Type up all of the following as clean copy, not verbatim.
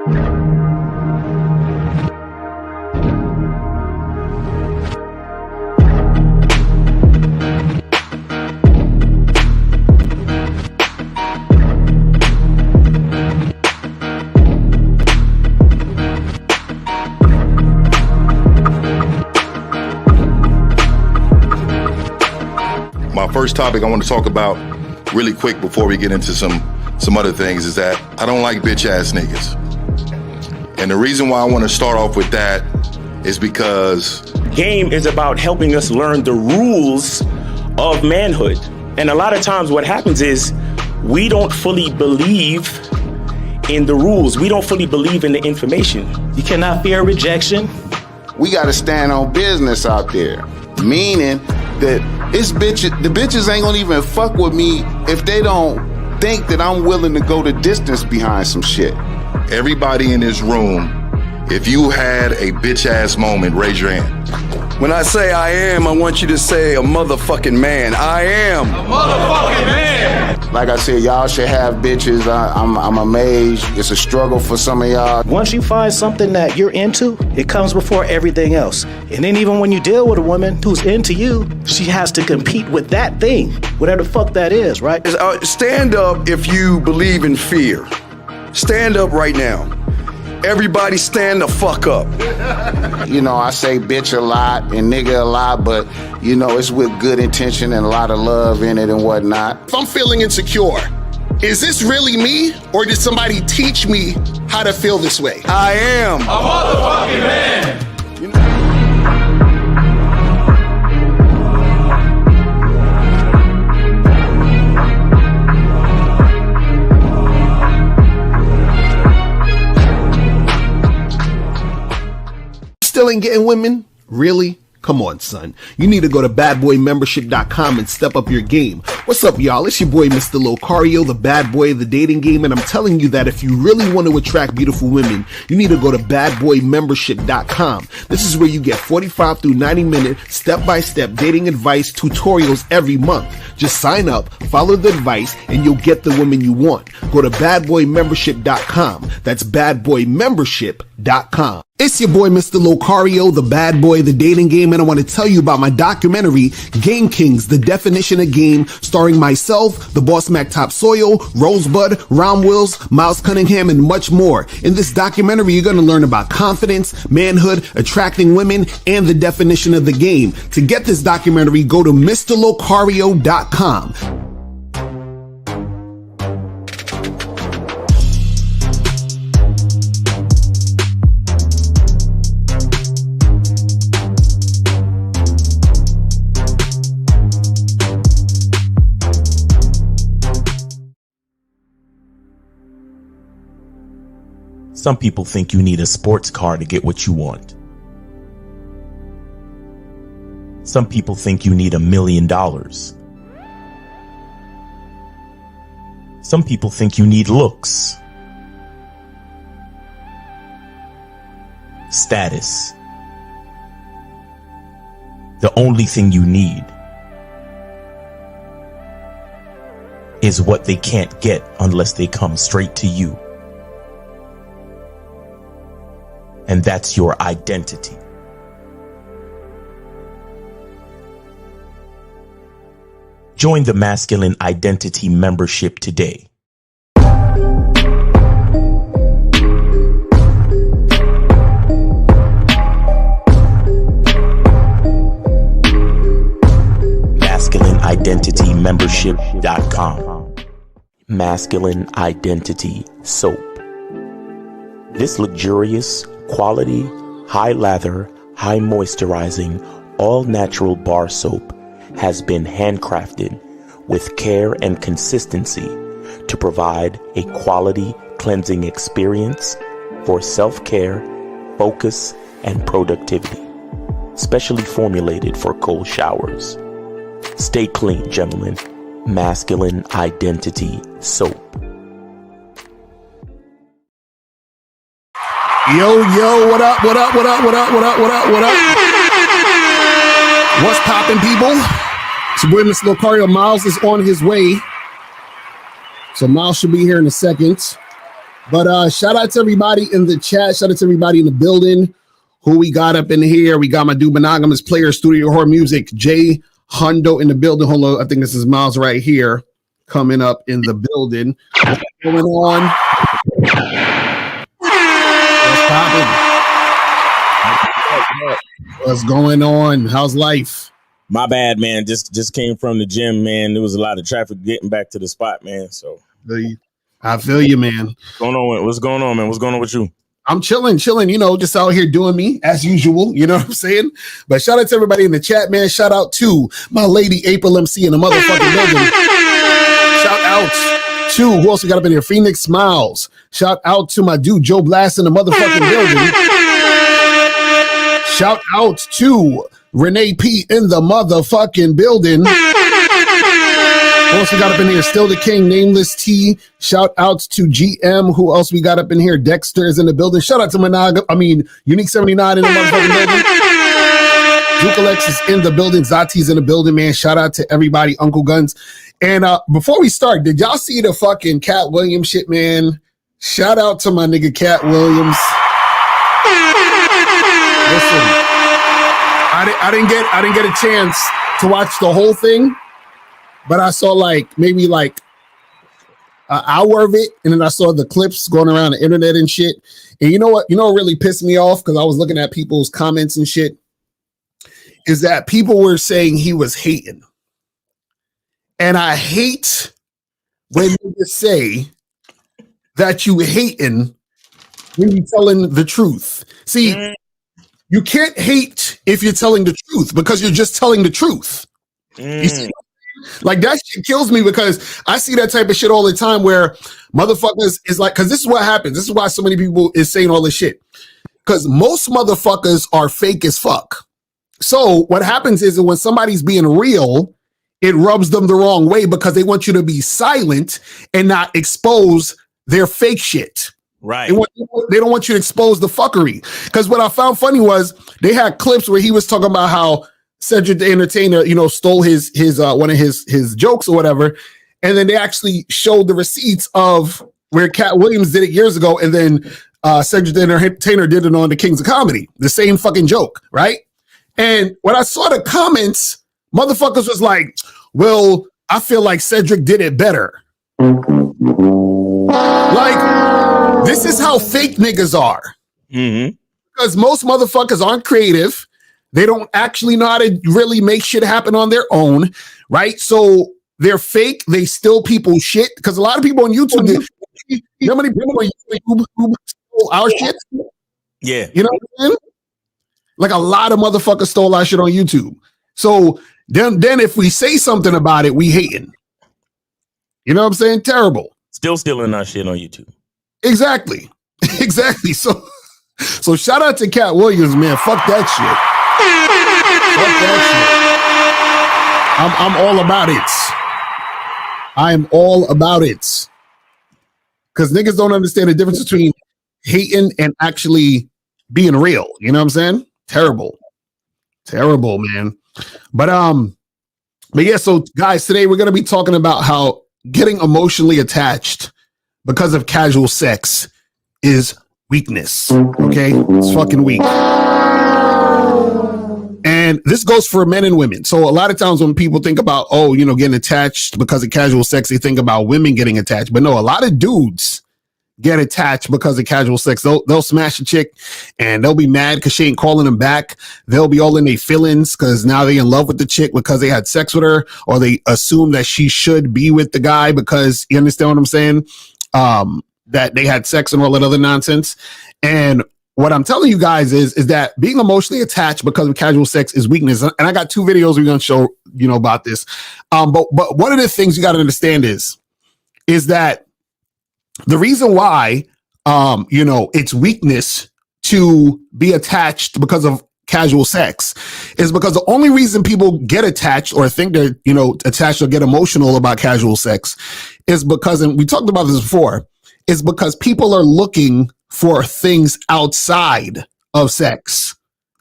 My first topic I want to talk about really quick before we get into some other things is that I don't like bitch ass niggas. And the reason why I want to start off with that is because game is about helping us learn the rules of manhood. And a lot of times what happens is we don't fully believe in the rules. We don't fully believe in the information. You cannot fear rejection. We got to stand on business out there, meaning that the bitches ain't gonna even fuck with me if they don't think that I'm willing to go the distance behind some shit. everybody in this room, if you had a bitch ass moment, raise your hand. When I say I am, I want you to say a motherfucking man. I am a motherfucking man. Like I said, y'all should have bitches. I'm amazed. It's a struggle for some of y'all. Once you find something that you're into, it comes before everything else. And then even when you deal with a woman who's into you, she has to compete with that thing, whatever the fuck that is, right? Stand up if you believe in fear. Stand up right now. Everybody stand the fuck up. You know, I say bitch a lot and nigga a lot, but, you know, it's with good intention and a lot of love in it and whatnot. If I'm feeling insecure, is this really me, or did somebody teach me how to feel this way? I am a motherfucking man. Still ain't getting women? Really? Come on, son. You need to go to badboymembership.com and step up your game. What's up, y'all? It's your boy, Mr. Locario, the bad boy of the dating game, and I'm telling you that if you really want to attract beautiful women, you need to go to badboymembership.com. This is where you get 45 through 90-minute step-by-step dating advice tutorials every month. Just sign up, follow the advice, and you'll get the woman you want. Go to badboymembership.com. That's badboymembership.com. It's your boy, Mr. Locario, the bad boy of the dating game, and I want to tell you about my documentary, Game Kings, The Definition of Game, starring myself, the Boss Mac Top Soil, Rosebud, Ron Wills, Miles Cunningham, and much more. In this documentary, you're going to learn about confidence, manhood, attracting women, and the definition of the game. To get this documentary, go to MrLocario.com. Some people think you need a sports car to get what you want. Some people think you need $1 million. Some people think you need looks, status. The only thing you need is what they can't get unless they come straight to you. And that's your identity. Join the Masculine Identity membership today. MasculineIdentityMembership.com. Masculine Identity Soap. This luxurious, quality, high lather, high moisturizing, all natural bar soap has been handcrafted with care and consistency to provide a quality cleansing experience for self-care, focus, and productivity. Specially formulated for cold showers. Stay clean, gentlemen. Masculine Identity Soap. Yo, what up, what up, what up, what up, what up, what up, what up? What's poppin', people? It's your boy, Mr. Locario. Miles is on his way. So Miles should be here in a second. But shout out to everybody in the chat. Shout out to everybody in the building. Who we got up in here? We got my dude Monogamous Player, Studio Horror Music, Jay Hundo in the building. Hold on, I think this is Miles right here coming up in the building. What's going on? What's going on? How's life? My bad, man. Just came from the gym, man. There was a lot of traffic getting back to the spot, man. So I feel you, man. What's going on, man? What's going on with you? I'm chilling, just out here doing me as usual. You know what I'm saying? But shout out to everybody in the chat, man. Shout out to my lady April MC in the motherfucking building. Shout out to who else we got up in here? Phoenix Smiles. Shout out to my dude Joe Blast in the motherfucking building. Shout out to Renee P in the motherfucking building. Who else we got up in here? Still the King, Nameless T. Shout out to GM. Who else we got up in here? Dexter is in the building. Shout out to Unique 79 in the motherfucking building. Zukalex is in the building. Zati's in the building, man. Shout out to everybody, Uncle Guns. And before we start, did y'all see the fucking Cat Williams shit, man? Shout out to my nigga Cat Williams. Listen, I didn't get a chance to watch the whole thing. But I saw maybe an hour of it, and then I saw the clips going around the internet and shit. And you know what really pissed me off, because I was looking at people's comments and shit, is that people were saying he was hating. And I hate when you say that you hating when you're telling the truth. See, you can't hate if you're telling the truth, because you're just telling the truth. You see? Like, that shit kills me, because I see that type of shit all the time where motherfuckers is like, because this is what happens. This is why so many people is saying all this shit. Because most motherfuckers are fake as fuck. So what happens is that when somebody's being real, it rubs them the wrong way, because they want you to be silent and not expose their fake shit. Right. They don't want you to expose the fuckery. Because what I found funny was they had clips where he was talking about how Cedric the Entertainer, stole his one of his jokes or whatever, and then they actually showed the receipts of where Cat Williams did it years ago, and then Cedric the Entertainer did it on the Kings of Comedy, the same fucking joke, right? And when I saw the comments, motherfuckers was like, "Well, I feel like Cedric did it better." Like, this is how fake niggas are, because most motherfuckers aren't creative. They don't actually know how to really make shit happen on their own, right? So they're fake. They steal people's shit, because a lot of people on YouTube, you know how many people on YouTube who stole our shit? Yeah. You know what I'm saying? Like, a lot of motherfuckers stole our shit on YouTube. So then if we say something about it, we hating. You know what I'm saying? Terrible. Still stealing our shit on YouTube. Exactly. Exactly. So shout out to Cat Williams, man. Fuck that shit. I'm all about it. I am all about it. Because niggas don't understand the difference between hating and actually being real. You know what I'm saying? Terrible, man. But yeah. So guys, today we're gonna be talking about how getting emotionally attached because of casual sex is weakness. Okay, it's fucking weak. And this goes for men and women. So a lot of times when people think about, getting attached because of casual sex, they think about women getting attached. But no, a lot of dudes get attached because of casual sex. They'll smash a chick and they'll be mad because she ain't calling them back. They'll be all in their feelings because now they in love with the chick because they had sex with her, or they assume that she should be with the guy because, you understand what I'm saying? That they had sex and all that other nonsense. And what I'm telling you guys is that being emotionally attached because of casual sex is weakness. And I got 2 videos we're going to show, about this. But one of the things you got to understand is that the reason why, it's weakness to be attached because of casual sex is because the only reason people get attached or think they're, attached or get emotional about casual sex is because, and we talked about this before, is because people are looking for things outside of sex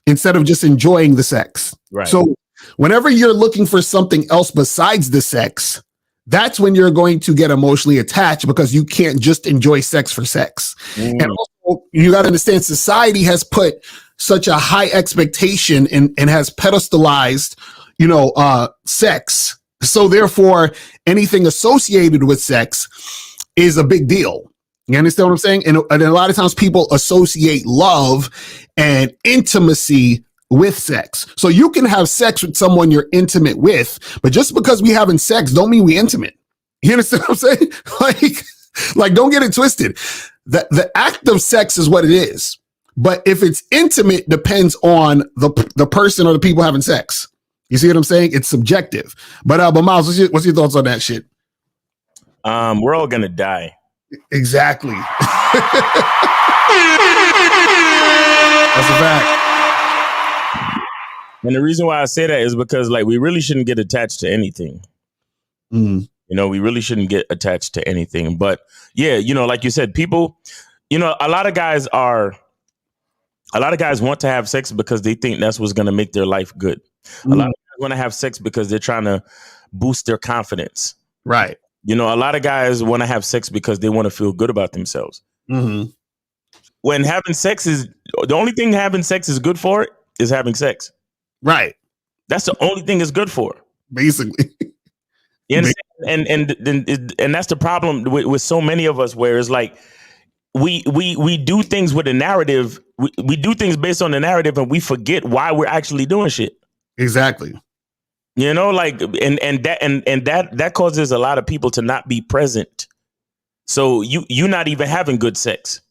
instead of just enjoying the sex. Right. So whenever you're looking for something else besides the sex, that's when you're going to get emotionally attached because you can't just enjoy sex for sex. And also, you got to understand, society has put such a high expectation and has pedestalized, sex. So therefore, anything associated with sex is a big deal. You understand what I'm saying? And a lot of times people associate love and intimacy with sex. So you can have sex with someone you're intimate with, but just because we having sex don't mean we intimate. You understand what I'm saying? Like don't get it twisted. The act of sex is what it is. But if it's intimate, depends on the person or the people having sex. You see what I'm saying? It's subjective. But Miles, what's your thoughts on that shit? We're all gonna die. Exactly. That's a fact. And the reason why I say that is because we really shouldn't get attached to anything. We really shouldn't get attached to anything. But yeah, like you said, people, a lot of guys want to have sex because they think that's what's going to make their life good. A lot of guys want to have sex because they're trying to boost their confidence. Right. A lot of guys want to have sex because they want to feel good about themselves. When having sex is the only thing having sex is good for is having sex. Right. That's the only thing it's good for. Basically. You understand? And that's the problem with so many of us, where it's like we do things with a narrative. We do things based on the narrative, and we forget why we're actually doing shit. Exactly. That causes a lot of people to not be present. So you not even having good sex.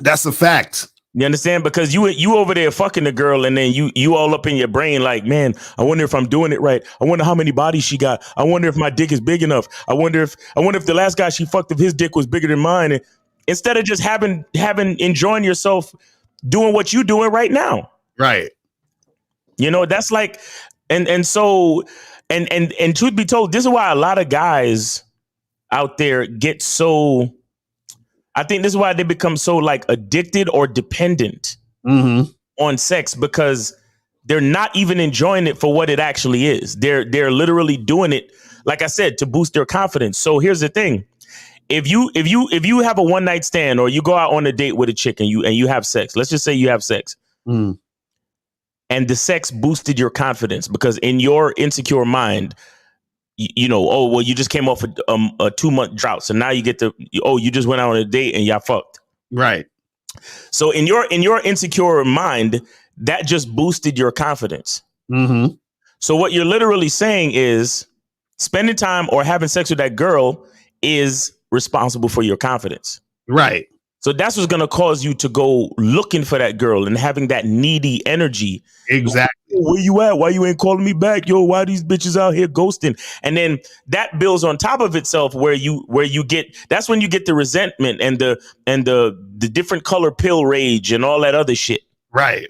That's a fact. You understand? Because you over there fucking the girl, and then you all up in your brain like, man, I wonder if I'm doing it right. I wonder how many bodies she got. I wonder if my dick is big enough. I wonder if the last guy she fucked, if his dick was bigger than mine. And instead of just enjoying yourself doing what you doing right now. Right. That's like, and so truth be told, this is why a lot of guys out there get so, I think this is why they become so addicted or dependent on sex, because they're not even enjoying it for what it actually is. They're literally doing it, like I said, to boost their confidence. So here's the thing. If you have a one night stand, or you go out on a date with a chick and you have sex, let's just say you have sex. And the sex boosted your confidence because in your insecure mind, you just came off a 2-month drought. So now you get you just went out on a date and y'all fucked. Right. So in your insecure mind, that just boosted your confidence. So what you're literally saying is spending time or having sex with that girl is responsible for your confidence. Right. So that's what's going to cause you to go looking for that girl and having that needy energy. Exactly. Where you at? Why you ain't calling me back? Yo, why these bitches out here ghosting? And then that builds on top of itself where you get, that's when you get the resentment and the different color pill rage and all that other shit. Right.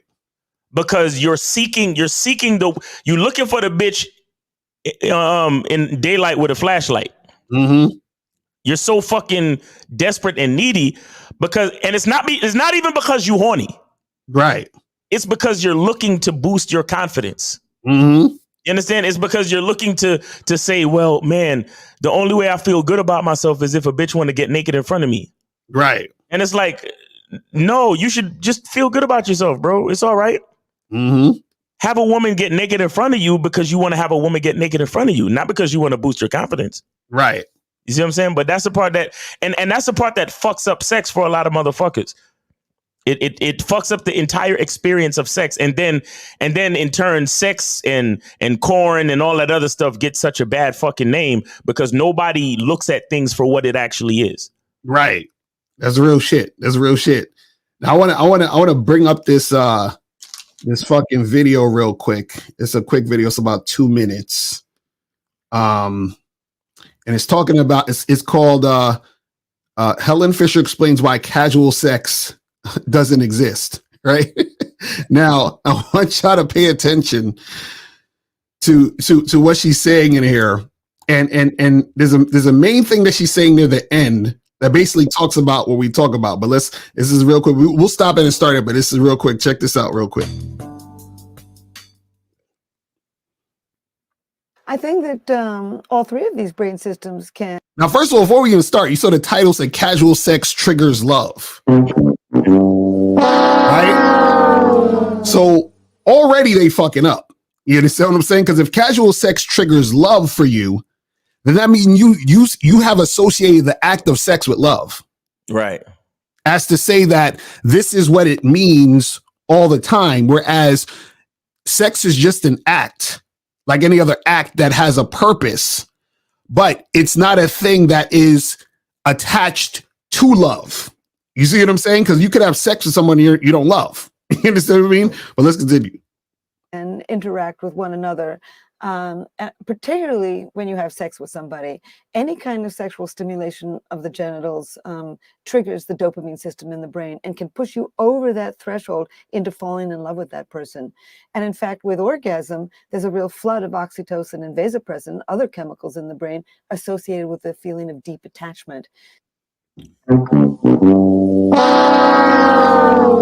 Because you're looking for the bitch in daylight with a flashlight. You're so fucking desperate and needy and it's not even because you horny. Right. It's because you're looking to boost your confidence. You understand? It's because you're looking to say, well, man, the only way I feel good about myself is if a bitch want to get naked in front of me. Right. And it's like, no, you should just feel good about yourself, bro. It's all right. Have a woman get naked in front of you because you want to have a woman get naked in front of you, not because you want to boost your confidence. Right. You see what I'm saying? But that's the part that, and that's the part that fucks up sex for a lot of motherfuckers. It fucks up the entire experience of sex, and then in turn, sex and corn and all that other stuff gets such a bad fucking name because nobody looks at things for what it actually is. Right. That's real shit. Now I want to bring up this this fucking video real quick. It's a quick video. It's about 2 minutes. And it's talking about, it's called Helen Fisher explains why casual sex doesn't exist, right? Now, I want y'all to pay attention to what she's saying in here. And there's a main thing that she's saying near the end that basically talks about what we talk about. But this is real quick. We'll stop it and start it, but this is real quick. Check this out real quick. I think that all three of these brain systems can. Now, first of all, before we even start, you saw the title said casual sex triggers love. Right? So already they fucking up. You understand what I'm saying? Because if casual sex triggers love for you, then that means you have associated the act of sex with love. Right. As to say that this is what it means all the time, whereas sex is just an act, like any other act that has a purpose, but it's not a thing that is attached to love. You see what I'm saying? Because you could have sex with someone you don't love. You understand what I mean? But let's continue. And interact with one another, particularly when you have sex with somebody. Any kind of sexual stimulation of the genitals triggers the dopamine system in the brain and can push you over that threshold into falling in love with that person. And in fact, with orgasm, there's a real flood of oxytocin and vasopressin, other chemicals in the brain associated with the feeling of deep attachment.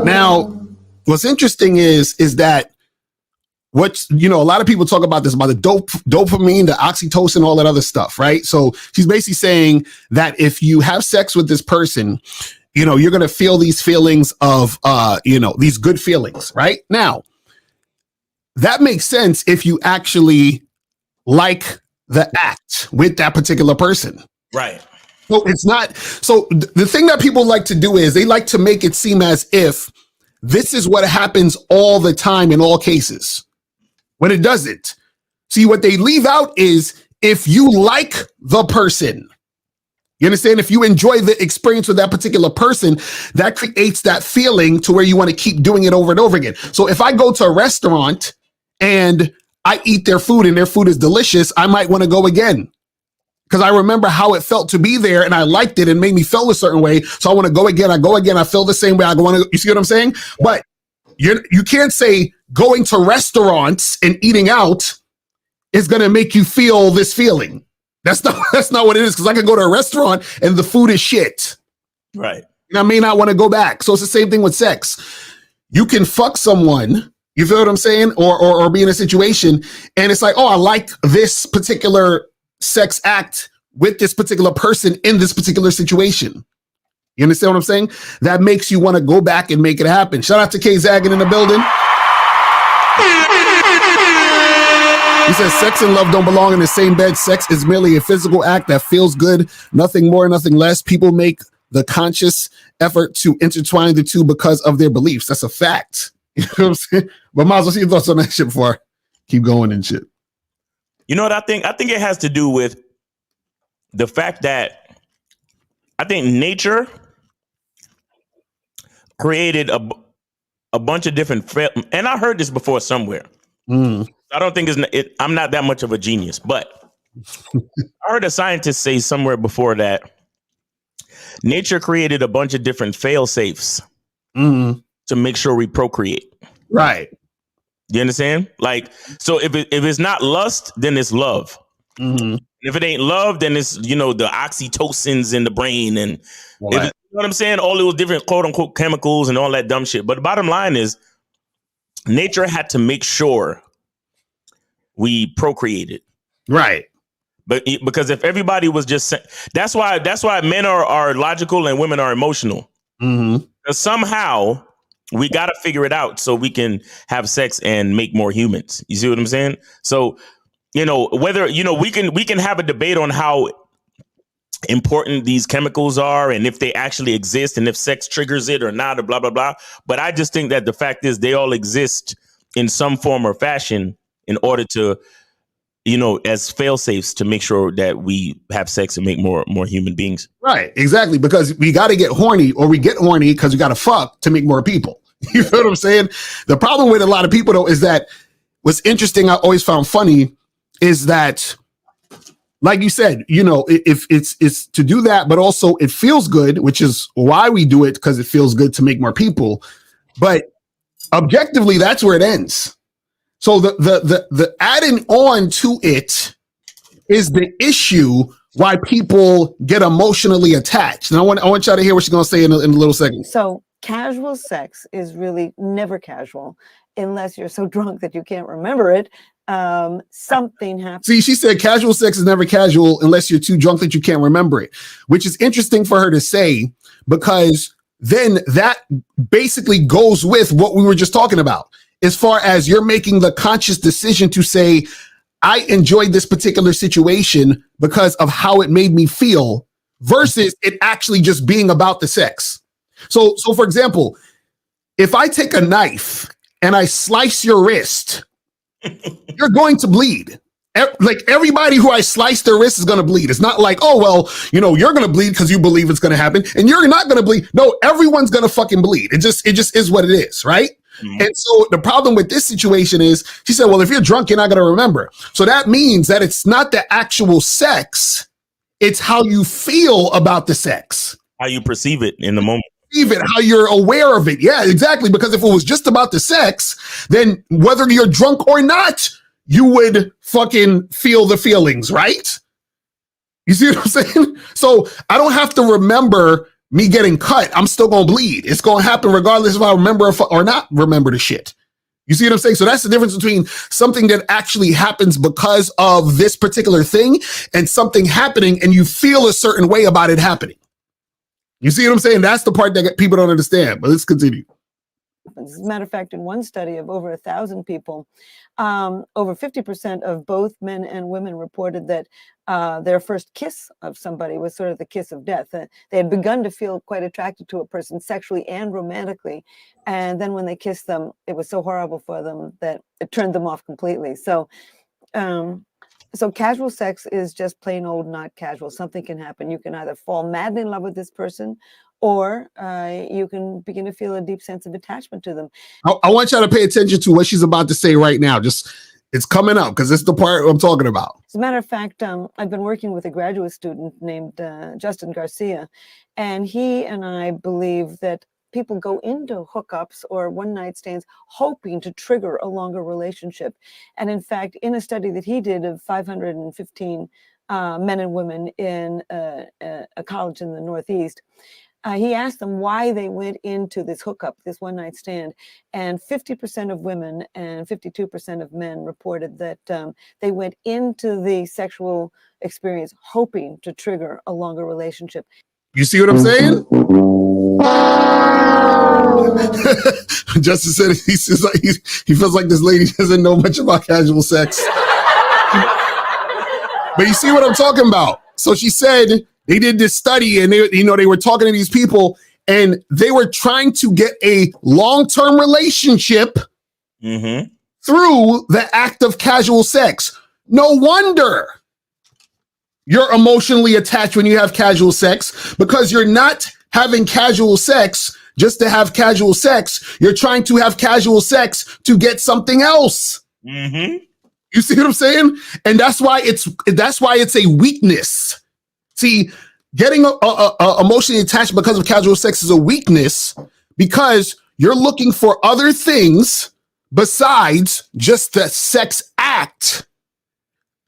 Now, what's interesting is that a lot of people talk about this, about the dopamine, the oxytocin, all that other stuff, right? So she's basically saying that if you have sex with this person, you're going to feel these feelings of, these good feelings, right? Now, that makes sense if you actually like the act with that particular person. Right. So it's not. So the thing that people like to do is they like to make it seem as if this is what happens all the time in all cases, when it doesn't. See, what they leave out is if you like the person, you understand? If you enjoy the experience with that particular person, that creates that feeling to where you want to keep doing it over and over again. So if I go to a restaurant and I eat their food and their food is delicious, I might want to go again, because I remember how it felt to be there and I liked it and made me feel a certain way. So I want to go again. I go again. I feel the same way. You see what I'm saying? But you can't say going to restaurants and eating out is going to make you feel this feeling. That's not what it is. Because I can go to a restaurant and the food is shit. Right. And I may not want to go back. So it's the same thing with sex. You can fuck someone, you feel what I'm saying? Or be in a situation and it's like, oh, I like this particular sex act with this particular person in this particular situation. You understand what I'm saying? That makes you want to go back and make it happen. Shout out to K Zaggin in the building. He says sex and love don't belong in the same bed. Sex is merely a physical act that feels good, nothing more, nothing less. People make the conscious effort to intertwine the two because of their beliefs. That's a fact. You know what I'm saying? But Miles, what's your thoughts on that shit before I keep going and shit? You know what I think? I think it has to do with the fact that I think nature created a bunch of different, and I heard this before somewhere. I don't think I'm not that much of a genius, but I heard a scientist say somewhere before that nature created a bunch of different fail-safes to make sure we procreate. Right. You understand? Like, so if it's not lust, then it's love. If it ain't love, then it's, the oxytocins in the brain and you know what I'm saying? All those different quote unquote chemicals and all that dumb shit. But the bottom line is nature had to make sure we procreated. Right. But because if everybody was just, that's why men are logical and women are emotional. Because somehow we got to figure it out so we can have sex and make more humans. You see what I'm saying? So, whether, we can have a debate on how important these chemicals are and if they actually exist and if sex triggers it or not or blah, blah, blah. But I just think that the fact is they all exist in some form or fashion in order to, as fail-safes to make sure that we have sex and make more human beings. Right, exactly. Because we got to get horny, or we get horny because we got to fuck to make more people. You know what I'm saying? The problem with a lot of people, though, is that what's interesting, I always found funny, is that, like you said, if it's to do that, but also it feels good, which is why we do it, because it feels good to make more people. But objectively, that's where it ends. So the adding on to it is the issue why people get emotionally attached. And I want y'all to hear what she's going to say in a little second. So casual sex is really never casual unless you're so drunk that you can't remember it. something happened. See, she said casual sex is never casual unless you're too drunk that you can't remember it, which is interesting for her to say, because then that basically goes with what we were just talking about. As far as you're making the conscious decision to say, I enjoyed this particular situation because of how it made me feel, versus it actually just being about the sex. So for example, if I take a knife and I slice your wrist, you're going to bleed. Like everybody who I slice their wrist is going to bleed. It's not like, oh, well, you're going to bleed because you believe it's going to happen and you're not going to bleed. No, everyone's going to fucking bleed. It just is what it is. Right. Mm-hmm. And so the problem with this situation is, she said, well, if you're drunk, you're not going to remember. So that means that it's not the actual sex. It's how you feel about the sex. How you perceive it in the moment. Even how you're aware of it. Yeah, exactly. Because if it was just about the sex, then whether you're drunk or not, you would fucking feel the feelings, right? You see what I'm saying? So I don't have to remember me getting cut. I'm still going to bleed. It's going to happen regardless if I remember or not remember the shit. You see what I'm saying? So that's the difference between something that actually happens because of this particular thing and something happening and you feel a certain way about it happening. You see what I'm saying? That's the part that people don't understand, but let's continue. As a matter of fact, in one study of over 1,000 people, over 50% of both men and women reported that their first kiss of somebody was sort of the kiss of death. They had begun to feel quite attracted to a person sexually and romantically. And then when they kissed them, it was so horrible for them that it turned them off completely. So casual sex is just plain old not casual. Something can happen. You can either fall madly in love with this person, or you can begin to feel a deep sense of attachment to them. I want y'all to pay attention to what she's about to say right now. It's coming up because it's the part I'm talking about. As a matter of fact, I've been working with a graduate student named Justin Garcia, and he and I believe that people go into hookups or one-night stands hoping to trigger a longer relationship. And in fact, in a study that he did of 515 men and women in a college in the Northeast, he asked them why they went into this hookup, this one-night stand, and 50% of women and 52% of men reported that they went into the sexual experience hoping to trigger a longer relationship. You see what I'm saying? Justin said he feels like this lady doesn't know much about casual sex. But you see what I'm talking about? So she said they did this study and they were talking to these people and they were trying to get a long-term relationship through the act of casual sex. No wonder you're emotionally attached when you have casual sex, because you're not having casual sex just to have casual sex. You're trying to have casual sex to get something else. Mm-hmm. You see what I'm saying? And that's why it's a weakness. See, getting emotionally attached because of casual sex is a weakness, because you're looking for other things besides just the sex act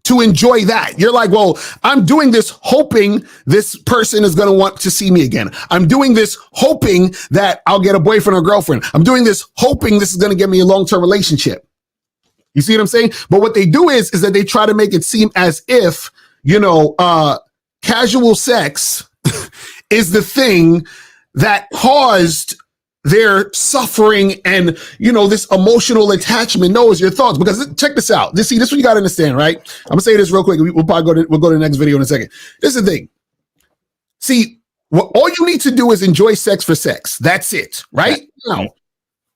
to enjoy that. You're like, well, I'm doing this hoping this person is going to want to see me again. I'm doing this hoping that I'll get a boyfriend or girlfriend. I'm doing this hoping this is going to get me a long-term relationship. You see what I'm saying? But what they do is that they try to make it seem as if, casual sex is the thing that caused their suffering and, this emotional attachment. No, it's your thoughts. Because check this out. This is what you got to understand, right? I'm gonna say this real quick. We'll go to the next video in a second. This is the thing. See, all you need to do is enjoy sex for sex. That's it, right? Now,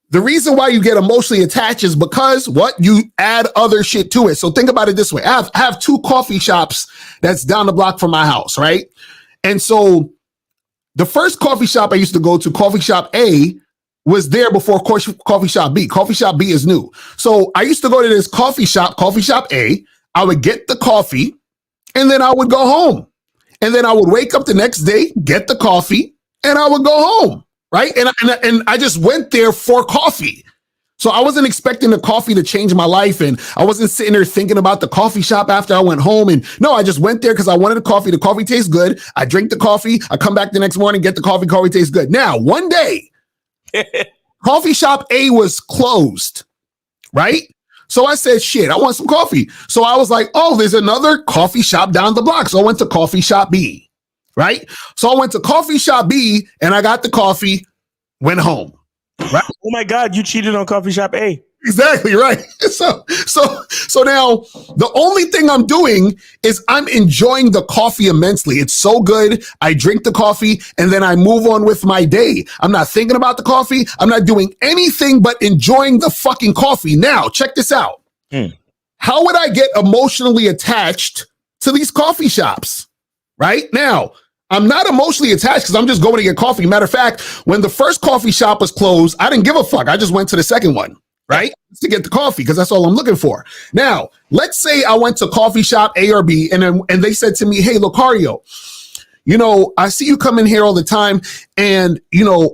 the reason why you get emotionally attached is because you add other shit to it. So think about it this way. I have two coffee shops that's down the block from my house, right? And so the first coffee shop I used to go to, Coffee Shop A, was there before Coffee Shop B. Coffee Shop B is new. So I used to go to this Coffee Shop A. I would get the coffee and then I would go home. And then I would wake up the next day, get the coffee, and I would go home. Right. And I just went there for coffee. So I wasn't expecting the coffee to change my life. And I wasn't sitting there thinking about the coffee shop after I went home. And no, I just went there because I wanted the coffee. The coffee tastes good. I drink the coffee. I come back the next morning, get the coffee. Coffee tastes good. Now, one day, Coffee Shop A was closed. Right. So I said, shit, I want some coffee. So I was like, oh, there's another coffee shop down the block. So I went to coffee shop B, right? So I went to coffee shop B and I got the coffee, went home. Right? Oh my God, you cheated on coffee shop A. Exactly right. So now the only thing I'm doing is I'm enjoying the coffee immensely. It's so good. I drink the coffee and then I move on with my day. I'm not thinking about the coffee. I'm not doing anything but enjoying the fucking coffee. Now, check this out. How would I get emotionally attached to these coffee shops? Right now, I'm not emotionally attached because I'm just going to get coffee. Matter of fact, when the first coffee shop was closed, I didn't give a fuck. I just went to the second one. Right? To get the coffee, because that's all I'm looking for. Now, let's say I went to coffee shop A or B and they said to me, hey, Lucario, you know, I see you come in here all the time and, you know,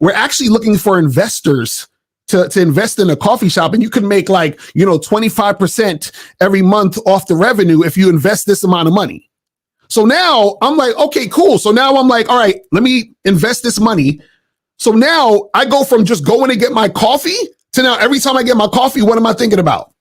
we're actually looking for investors to invest in a coffee shop and you can make like, you know, 25% every month off the revenue if you invest this amount of money. So now I'm like, okay, cool. So now I'm like, all right, let me invest this money. So now I go from just going to get my coffee to now every time I get my coffee, what am I thinking about?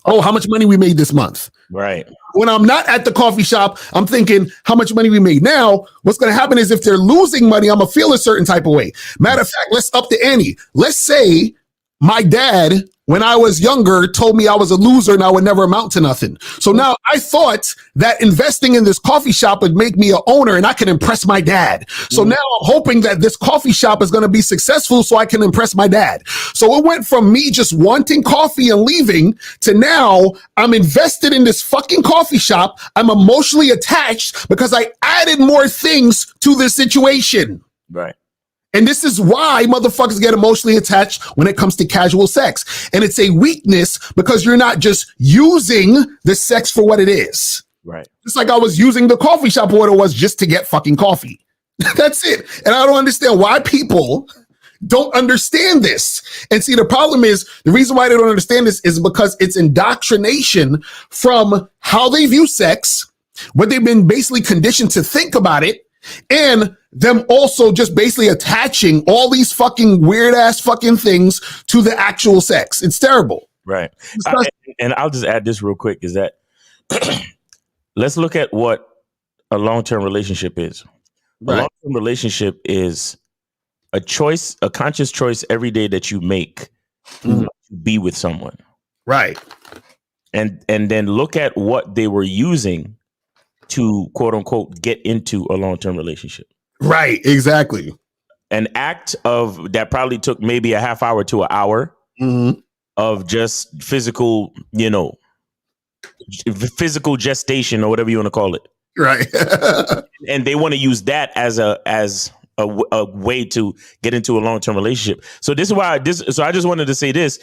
Oh, how much money we made this month. Right. When I'm not at the coffee shop, I'm thinking how much money we made. Now, what's going to happen is if they're losing money, I'm going to feel a certain type of way. Matter of fact, let's up the ante. Let's say my dad, when I was younger, told me I was a loser and I would never amount to nothing. So now I thought that investing in this coffee shop would make me an owner and I can impress my dad. So now I'm hoping that this coffee shop is going to be successful so I can impress my dad. So it went from me just wanting coffee and leaving to now I'm invested in this fucking coffee shop. I'm emotionally attached because I added more things to this situation. Right. And this is why motherfuckers get emotionally attached when it comes to casual sex. And it's a weakness because you're not just using the sex for what it is. Right. Just like I was using the coffee shop for what it was just to get fucking coffee. That's it. And I don't understand why people don't understand this. And see, the problem is the reason why they don't understand this is because it's indoctrination from how they view sex, what they've been basically conditioned to think about it, and them also just basically attaching all these fucking weird ass fucking things to the actual sex. It's terrible. Right. And I'll just add this real quick is that let's look at what a long-term relationship is. Right. A long-term relationship is a choice, a conscious choice every day that you make to be with someone. Right. And then look at what they were using to quote unquote get into a long-term relationship. Right, exactly. An act of that probably took maybe a half hour to an hour of just physical, you know, physical gestation or whatever you want to call it. Right. And they want to use that as a way to get into a long-term relationship. So this is why so I just wanted to say this.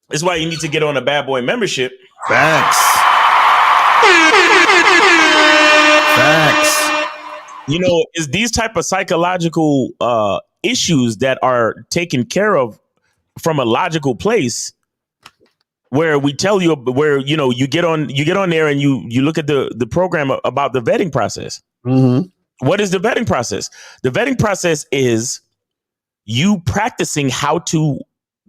This is why you need to get on a Bad Boy membership. Facts. You know, is these type of psychological issues that are taken care of from a logical place where we tell you where, you know, you get on there and you look at the program about the vetting process. What is the vetting process? The vetting process is you practicing how to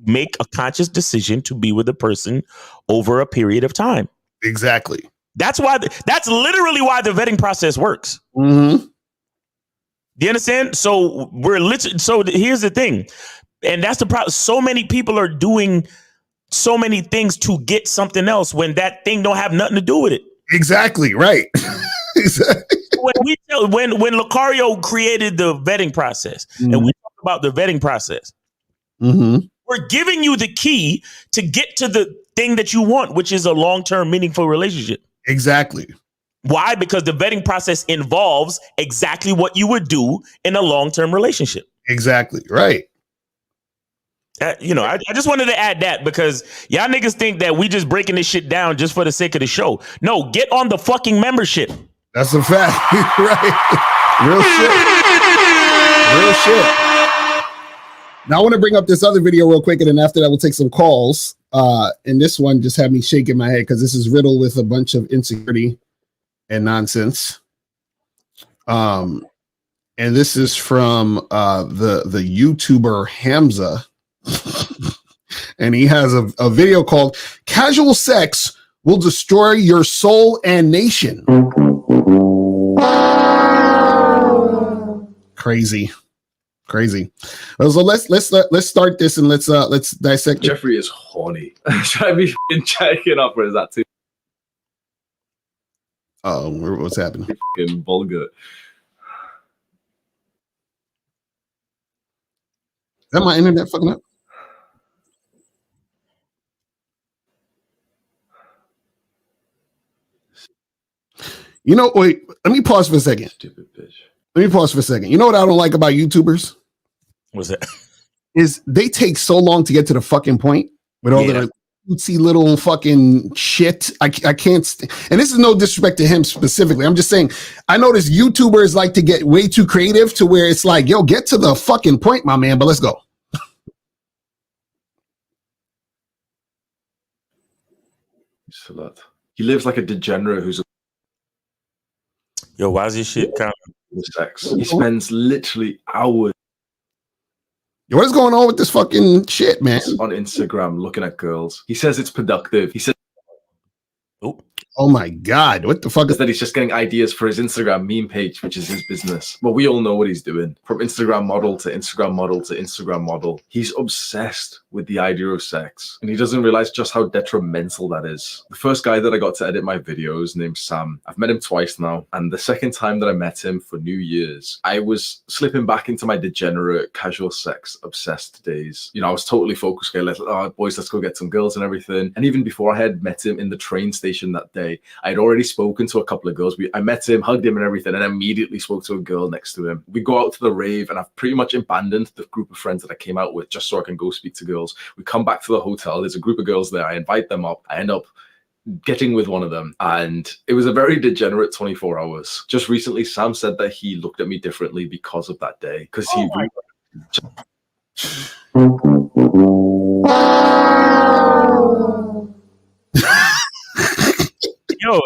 make a conscious decision to be with a person over a period of time. Exactly. That's why. That's literally why the vetting process works. Do you understand? So we're literally. So here's the thing, and that's the problem. So many people are doing so many things to get something else when that thing don't have nothing to do with it. Exactly. Right. Exactly. When Lucario created the vetting process, and we talk about the vetting process, we're giving you the key to get to the thing that you want, which is a long-term, meaningful relationship. Exactly. Why? Because the vetting process involves exactly what you would do in a long-term relationship. Exactly. Right. You know, I just wanted to add that because y'all niggas think that we just breaking this shit down just for the sake of the show. No, get on the fucking membership. That's a fact. Right. Real shit. Real shit. Now I want to bring up this other video real quick, and then after that we'll take some calls. And this one just had me shaking my head because this is riddled with a bunch of insecurity and nonsense. And this is from the YouTuber Hamza. and he has a video called "Casual Sex Will Destroy Your Soul and Nation." Crazy. So let's start this and let's dissect. Jeffrey is horny. Should I be checking up, or is that too? Oh, what's happening? Fucking vulgar. Is that my internet fucking up? You know, wait, let me pause for a second. Stupid bitch. Let me pause for a second. You know what I don't like about YouTubers? What's that? Is they take so long to get to the fucking point with all their cutesy little fucking shit. I can't. And this is no disrespect to him specifically. I'm just saying, I notice YouTubers like to get way too creative to where it's like, yo, get to the fucking point, my man, but let's go. He lives like a degenerate who's Yo, why is this shit kind of sex? He spends literally hours. What is going on with this fucking shit, man? On Instagram looking at girls. He says it's productive. He says, oh my God, what the fuck is that? He's just getting ideas for his Instagram meme page, which is his business. But we all know what he's doing. From Instagram model to Instagram model to Instagram model. He's obsessed with the idea of sex. And he doesn't realize just how detrimental that is. The first guy that I got to edit my videos named Sam. I've met him twice now. And the second time that I met him for New Year's, I was slipping back into my degenerate casual sex obsessed days. You know, I was totally focused. Okay, boys, let's go get some girls and everything. And even before I had met him in the train station that day, I'd already spoken to a couple of girls. I met him, hugged him and everything, and immediately spoke to a girl next to him. We go out to the rave, and I've pretty much abandoned the group of friends that I came out with just so I can go speak to girls. We come back to the hotel. There's a group of girls there. I invite them up. I end up getting with one of them, and it was a very degenerate 24 hours. Just recently, Sam said that he looked at me differently because of that day, because he Yo,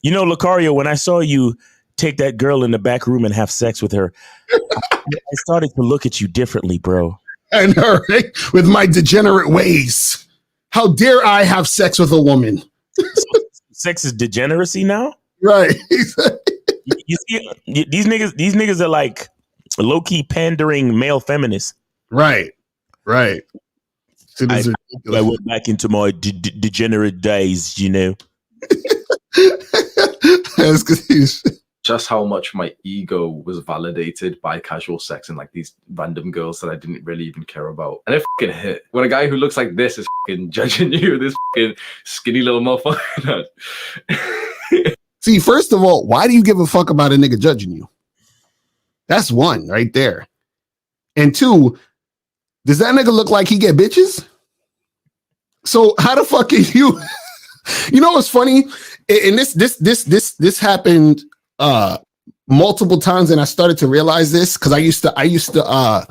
you know, Lucario, when I saw you take that girl in the back room and have sex with her, I started to look at you differently, bro. I know, right? With my degenerate ways. How dare I have sex with a woman? So, sex is degeneracy now? Right. You see, these niggas are like low-key pandering male feminists. Right. I went back into my degenerate days, you know. Just how much my ego was validated by casual sex and like these random girls that I didn't really even care about. And it fucking hit. When a guy who looks like this is fucking judging you, this fucking skinny little motherfucker. See, first of all, why do you give a fuck about a nigga judging you? That's one right there. And two, does that nigga look like he get bitches? So how the fuck are you? You know what's funny? And this happened multiple times, and I started to realize this because I used to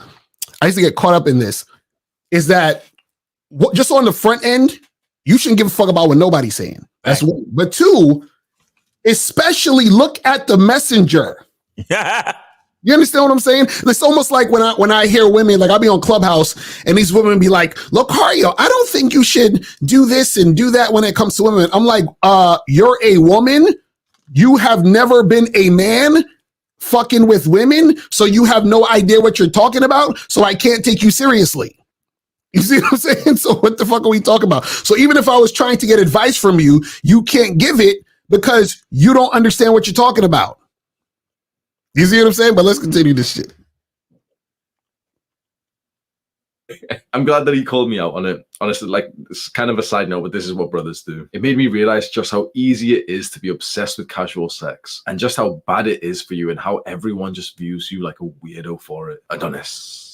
get caught up in this. Is that just on the front end, you shouldn't give a fuck about what nobody's saying. That's one. But two, especially look at the messenger. You understand what I'm saying? It's almost like when I hear women, like I'll be on Clubhouse and these women be like, Lucario, I don't think you should do this and do that when it comes to women. I'm like, you're a woman. You have never been a man fucking with women. So you have no idea what you're talking about. So I can't take you seriously. You see what I'm saying? So what the fuck are we talking about? So even if I was trying to get advice from you, you can't give it because you don't understand what you're talking about. You see what I'm saying? But let's continue this shit. I'm glad that he called me out on it. Honestly, like, it's kind of a side note, but this is what brothers do. It made me realize just how easy it is to be obsessed with casual sex and just how bad it is for you and how everyone just views you like a weirdo for it. Adonis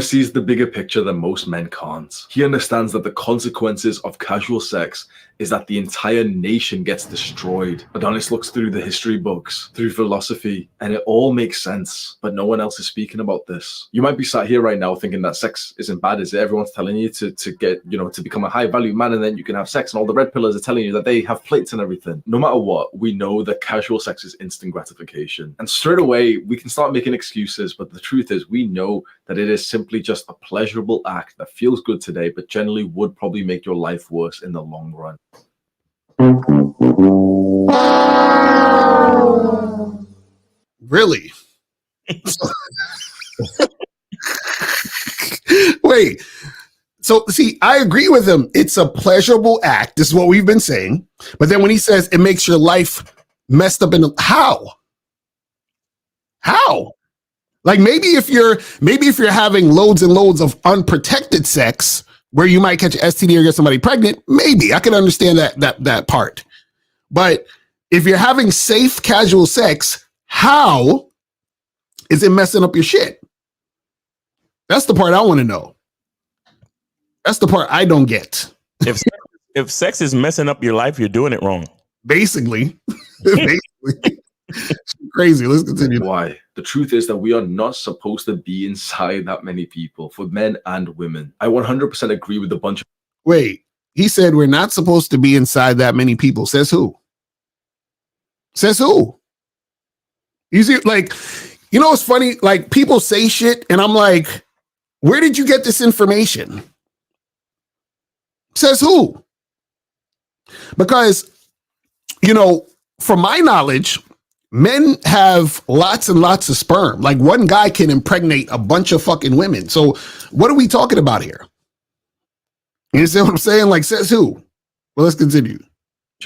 sees the bigger picture than most men can't. He understands that the consequences of casual sex is that the entire nation gets destroyed. Adonis looks through the history books, through philosophy, and it all makes sense, but no one else is speaking about this. You might be sat here right now thinking that sex isn't bad, is it? Everyone's telling you to get, to become a high value man and then you can have sex, and all the red pillars are telling you that they have plates and everything. No matter what, we know that casual sex is instant gratification. And straight away, we can start making excuses, but the truth is we know that it is simply just a pleasurable act that feels good today, but generally would probably make your life worse in the long run. Really? Wait. So, see, I agree with him. It's a pleasurable act. This is what we've been saying. But then when he says it makes your life messed up how? Like maybe if you're having loads and loads of unprotected sex where you might catch an STD or get somebody pregnant, maybe I can understand that part. But if you're having safe, casual sex, how is it messing up your shit? That's the part I want to know. That's the part I don't get. If sex is messing up your life, you're doing it wrong. Basically. Crazy. Let's continue. Why? The truth is that we are not supposed to be inside that many people, for men and women. I 100% agree with a bunch of... Wait, he said we're not supposed to be inside that many people. Says who? Says who? You see, like, you know, it's funny, like people say shit and I'm like, where did you get this information? Says who? Because, you know, from my knowledge, men have lots and lots of sperm. Like one guy can impregnate a bunch of fucking women. So what are we talking about here? You see what I'm saying? Like, says who? Well, let's continue.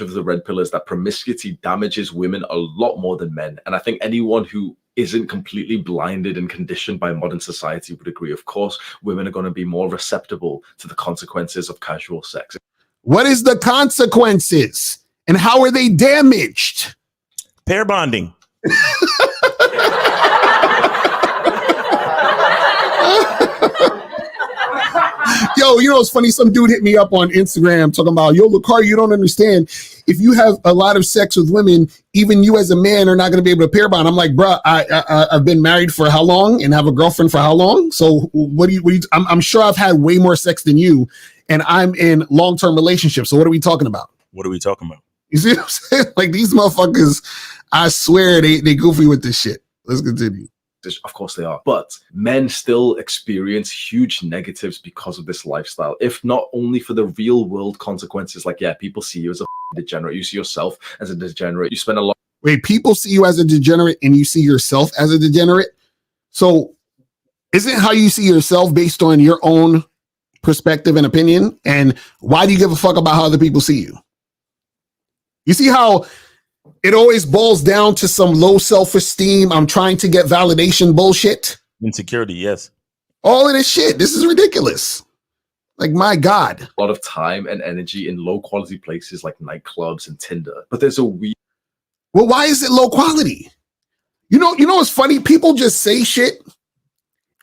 Of the red pill is that promiscuity damages women a lot more than men. And I think anyone who isn't completely blinded and conditioned by modern society would agree. Of course, women are going to be more receptible to the consequences of casual sex. What is the consequences? And how are they damaged? Pair bonding. Yo, you know, it's funny. Some dude hit me up on Instagram talking about, yo, Lucario, you don't understand. If you have a lot of sex with women, even you as a man are not going to be able to pair bond. I'm like, bro, I've been married for how long and have a girlfriend for how long? So I'm sure I've had way more sex than you and I'm in long-term relationships. So what are we talking about? What are we talking about? You see what I'm saying? Like these motherfuckers, I swear they goofy with this shit. Let's continue. Of course they are. But men still experience huge negatives because of this lifestyle, if not only for the real world consequences. Like, yeah, people see you as a degenerate. You see yourself as a degenerate. You spend a lot. Wait, people see you as a degenerate and you see yourself as a degenerate? So isn't how you see yourself based on your own perspective and opinion? And why do you give a fuck about how other people see you? You see how it always boils down to some low self-esteem. I'm trying to get validation bullshit. Insecurity, yes. All of this shit. This is ridiculous. Like, my God. A lot of time and energy in low quality places like nightclubs and Tinder. But there's a weird... Well, why is it low quality? You know what's funny? People just say shit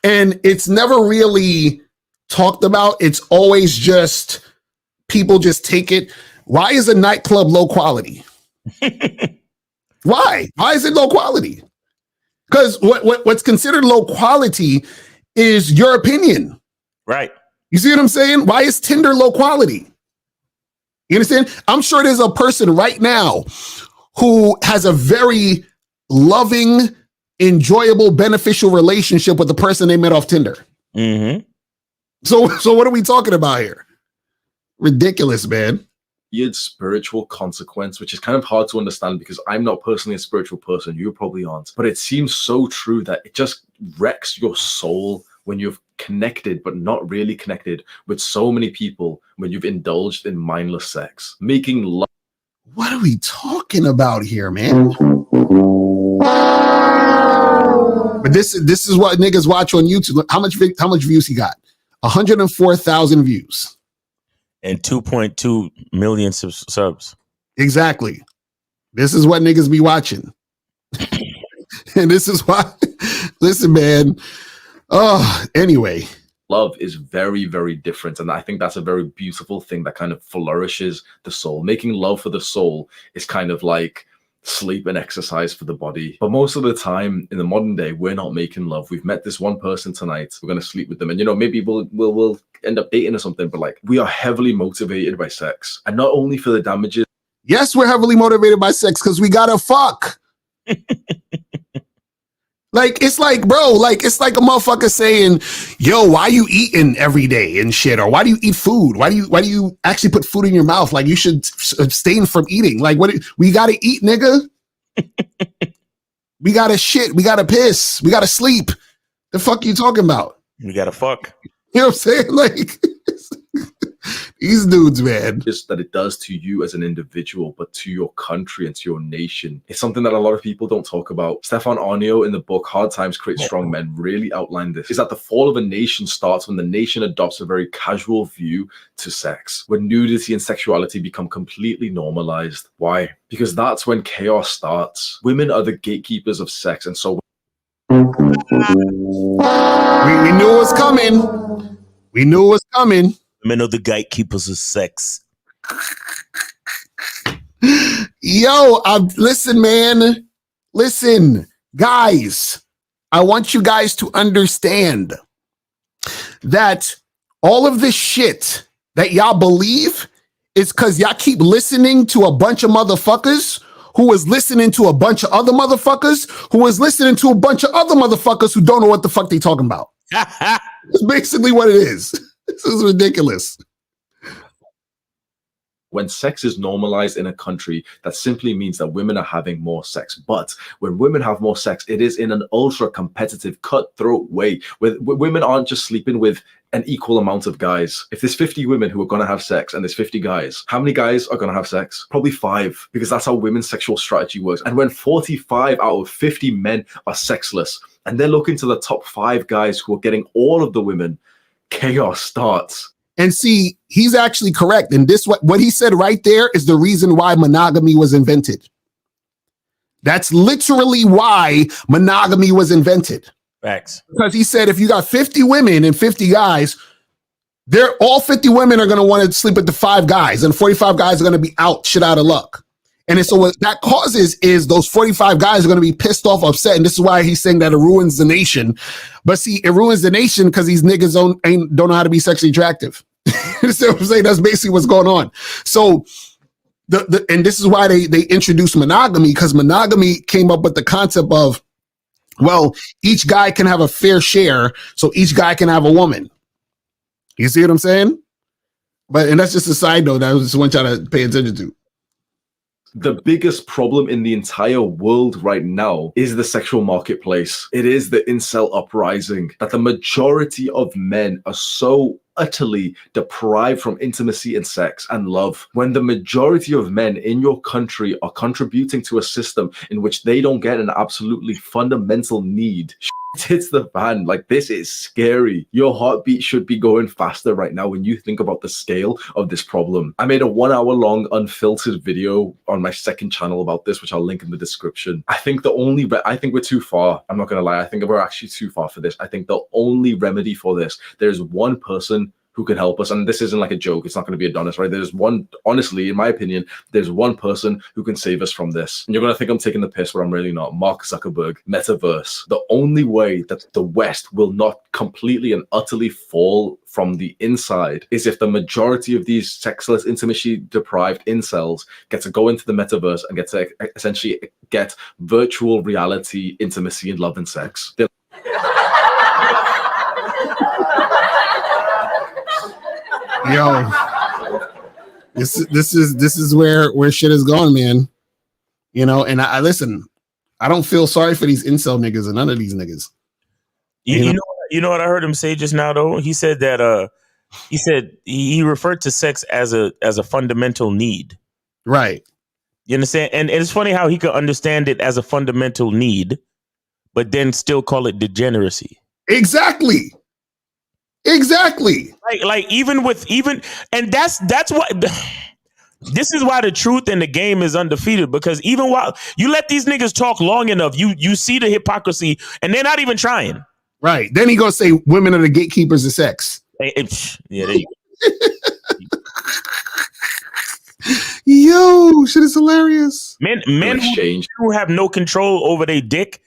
and it's never really talked about. It's always just people just take it. Why is a nightclub low quality? Why is it low quality? Because what's considered low quality is your opinion, right? You see what I'm saying? Why is Tinder low quality? You understand? I'm sure there's a person right now who has a very loving, enjoyable, beneficial relationship with the person they met off Tinder. Mm-hmm. So what are we talking about here? Ridiculous, man. Weird spiritual consequence, which is kind of hard to understand because I'm not personally a spiritual person. You probably aren't. But it seems so true that it just wrecks your soul when you've connected, but not really connected with so many people when you've indulged in mindless sex. Making love. What are we talking about here, man? But this is what niggas watch on YouTube. How much views he got? 104,000 views. And 2.2 million subs. Exactly. This is what niggas be watching. And this is why, listen, man. Anyway. Love is very, very different. And I think that's a very beautiful thing that kind of flourishes the soul. Making love for the soul is kind of like sleep and exercise for the body. But most of the time in the modern day, we're not making love. We've met this one person tonight. We're going to sleep with them. And, maybe we'll end up dating or something. But like, we are heavily motivated by sex. And not only for the damages. Yes, we're heavily motivated by sex because we got to fuck. Like, it's like, bro, like, it's like a motherfucker saying, yo, why you eating every day and shit? Or why do you eat food? Why do you actually put food in your mouth? Like, you should abstain from eating. Like, we gotta eat, nigga. We gotta shit. We gotta piss. We gotta sleep. The fuck you talking about? We gotta fuck. You know what I'm saying? Like, these dudes, man. Just that it does to you as an individual, but to your country and to your nation. It's something that a lot of people don't talk about. Stefan Arnio in the book Hard Times Create Strong Men really outlined this. Is that the fall of a nation starts when the nation adopts a very casual view to sex, when nudity and sexuality become completely normalized. Why? Because that's when chaos starts. Women are the gatekeepers of sex, and so we knew it was coming. We knew it was coming. Men are the gatekeepers of sex. Yo, listen, man. Listen, guys. I want you guys to understand that all of this shit that y'all believe is because y'all keep listening to a bunch of motherfuckers who is listening to a bunch of other motherfuckers who is listening to a bunch of other motherfuckers who don't know what the fuck they talking about. That's basically what it is. This is ridiculous. When sex is normalized in a country, that simply means that women are having more sex. But when women have more sex, it is in an ultra competitive, cutthroat way. Where women aren't just sleeping with an equal amount of guys. If there's 50 women who are going to have sex and there's 50 guys, how many guys are going to have sex? Probably 5, because that's how women's sexual strategy works. And when 45 out of 50 men are sexless, and they're looking to the top 5 guys who are getting all of the women, chaos starts. And see, he's actually correct. And this, what he said right there is the reason why monogamy was invented. That's literally why monogamy was invented. Facts. Because he said, if you got 50 women and 50 guys, all 50 women are going to want to sleep with the 5 guys, and 45 guys are going to be shit out of luck. And so what that causes is those 45 guys are going to be pissed off, upset. And this is why he's saying that it ruins the nation. But see, it ruins the nation because these niggas don't know how to be sexually attractive. You see what I'm saying? That's basically what's going on. So and this is why they introduced monogamy, because monogamy came up with the concept of, well, each guy can have a fair share, so each guy can have a woman. You see what I'm saying? And that's just a side note that I just want y'all to pay attention to. The biggest problem in the entire world right now is the sexual marketplace. It is the incel uprising, that the majority of men are so utterly deprived from intimacy and sex and love. When the majority of men in your country are contributing to a system in which they don't get an absolutely fundamental need, hits the fan. Like, this is scary. Your heartbeat should be going faster right now when you think about the scale of this problem. I made a 1-hour-long unfiltered video on my second channel about this, which I'll link in the description. I think we're too far. I'm not gonna lie. I think we're actually too far for this. I think the only remedy for this, there's one person who can help us, and this isn't like a joke. It's not going to be Adonis, right? There's one, honestly, in my opinion, there's one person who can save us from this. And you're going to think I'm taking the piss, but I'm really not. Mark Zuckerberg, Metaverse. The only way that the West will not completely and utterly fall from the inside is if the majority of these sexless, intimacy-deprived incels get to go into the Metaverse and get to essentially get virtual reality intimacy and love and sex. Yo, this is where shit is going, man. You know, and I listen. I don't feel sorry for these incel niggas and none of these niggas. You know what I heard him say just now though? He said that he referred to sex as a fundamental need. Right. You understand? And it's funny how he could understand it as a fundamental need, but then still call it degeneracy. Exactly. Like even and that's what this is why the truth in the game is undefeated, because even while you let these niggas talk long enough, you see the hypocrisy and they're not even trying. Right. Then he gonna say women are the gatekeepers of sex. Yeah, there you go. Yo, shit is hilarious. Men who have no control over their dick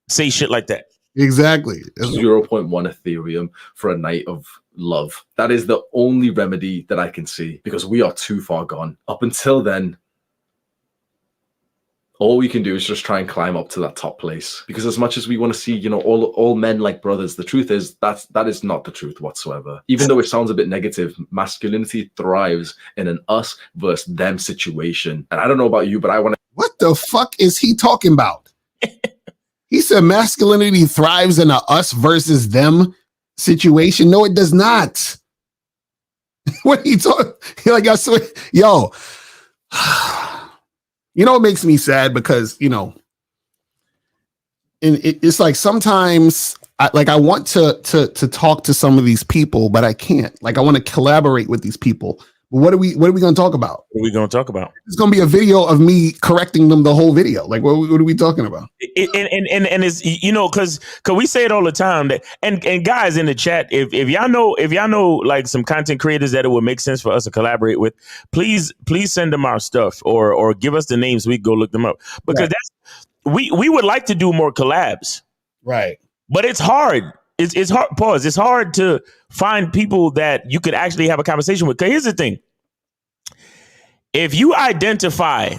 say shit like that. Exactly. 0.1 Ethereum for a night of love. That is the only remedy that I can see, because we are too far gone. Up until then, all we can do is just try and climb up to that top place. Because as much as we want to see, all men like brothers, the truth is that is not the truth whatsoever. Even though it sounds a bit negative, masculinity thrives in an us versus them situation. And I don't know about you, but I want to. What the fuck is he talking about? He said masculinity thrives in a us versus them situation. No, it does not. What he talking? Like I swear, yo. It makes me sad because and it's like sometimes I want to talk to some of these people, but I can't. Like I want to collaborate with these people. But what are we going to talk about? What are we going to talk about? It's going to be a video of me correcting them the whole video. Like what are we talking about? And it's because we say it all the time that and guys in the chat, if y'all know like some content creators that it would make sense for us to collaborate with, please send them our stuff or give us the names so we can go look them up, because we would like to do more collabs, right? But it's hard. It's hard. Pause. It's hard to find people that you could actually have a conversation with. Because here's the thing: if you identify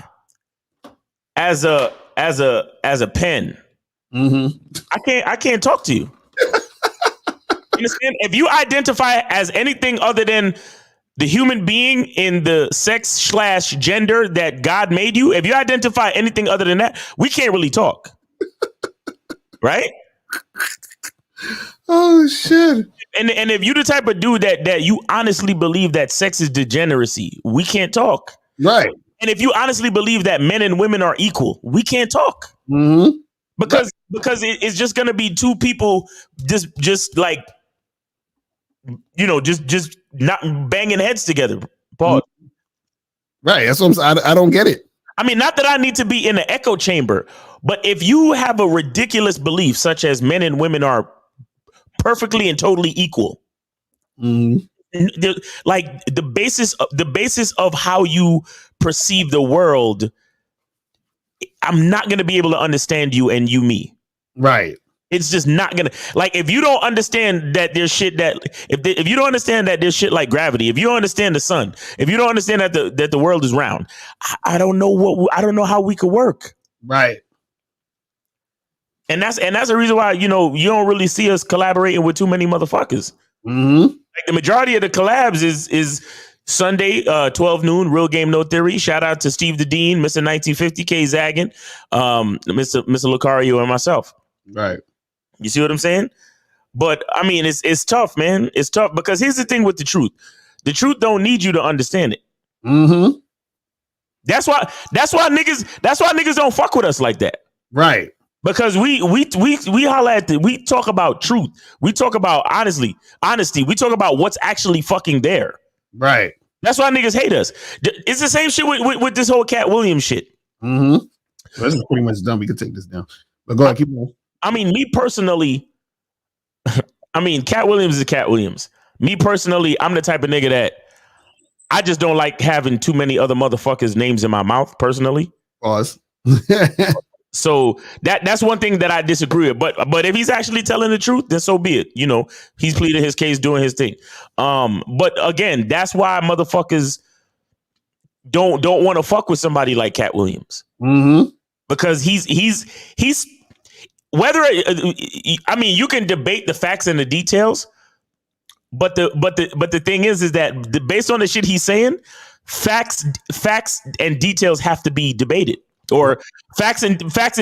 as a pen, I can't talk to you. You understand? If you identify as anything other than the human being in the sex/gender that God made you, if you identify anything other than that, we can't really talk, right? Oh shit! And if you the type of dude that you honestly believe that sex is degeneracy, we can't talk. Right. And if you honestly believe that men and women are equal, we can't talk. Mm-hmm. Because it's just gonna be two people just like just not banging heads together. Paul. Right. That's what I'm saying. I don't get it. I mean, not that I need to be in an echo chamber, but if you have a ridiculous belief such as men and women are perfectly and totally equal, like the basis of how you perceive the world, I'm not going to be able to understand you and you me. Right. It's just not gonna, like, if you don't understand that there's shit that if you don't understand that there's shit like gravity, if you don't understand the sun, if you don't understand that the world is round, I don't know how we could work. Right. And that's the reason why you don't really see us collaborating with too many motherfuckers. Mm-hmm. Like the majority of the collabs is Sunday, 12 noon, Real Game No Theory. Shout out to Steve the Dean, Mr. 1950, K Zaggin, Mr. Lucario, and myself. Right. You see what I'm saying? But I mean, it's tough, man. It's tough because here's the thing with the truth. The truth don't need you to understand it. Mm-hmm. That's why niggas don't fuck with us like that. Right. Because we holler at we talk about truth. We talk about honesty. We talk about what's actually fucking there. Right. That's why niggas hate us. It's the same shit with this whole Cat Williams shit. Mm-hmm. So this is pretty much done. We can take this down. But go ahead, keep going. I mean, me personally, Cat Williams is Cat Williams. Me personally, I'm the type of nigga that I just don't like having too many other motherfuckers' names in my mouth, personally. Pause. So that's one thing that I disagree with. But if he's actually telling the truth, then so be it. He's pleading his case, doing his thing. But again, that's why motherfuckers don't want to fuck with somebody like Cat Williams. Mm-hmm. Because he's whether you can debate the facts and the details, but the thing is that based on the shit he's saying, facts and details have to be debated. Or facts and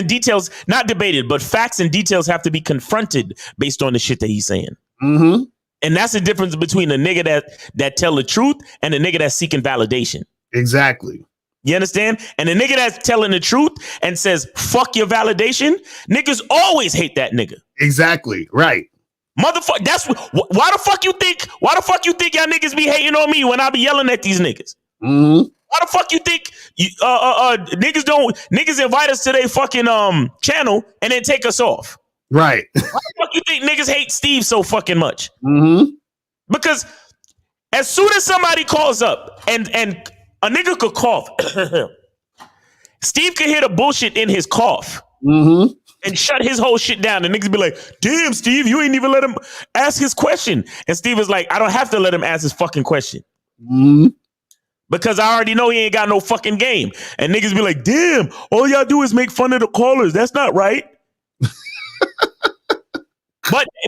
details not debated, but facts and details have to be confronted based on the shit that he's saying. Mm-hmm. And that's the difference between a nigga that tell the truth and a nigga that's seeking validation. Exactly. You understand? And the nigga that's telling the truth and says, fuck your validation, niggas always hate that nigga. Exactly. Right. Motherfucker, that's why the fuck you think y'all niggas be hating on me when I be yelling at these niggas? Mm-hmm. Why the fuck you think niggas invite us to their fucking channel and then take us off? Right. Why the fuck you think niggas hate Steve so fucking much? Mm-hmm. Because as soon as somebody calls up and a nigga could cough, Steve could hear the bullshit in his cough. Mm-hmm. And shut his whole shit down. And niggas be like, damn, Steve, you ain't even let him ask his question. And Steve is like, I don't have to let him ask his fucking question. Mm-hmm. because I already know he ain't got no fucking game. And niggas be like, damn, all y'all do is make fun of the callers. That's not right.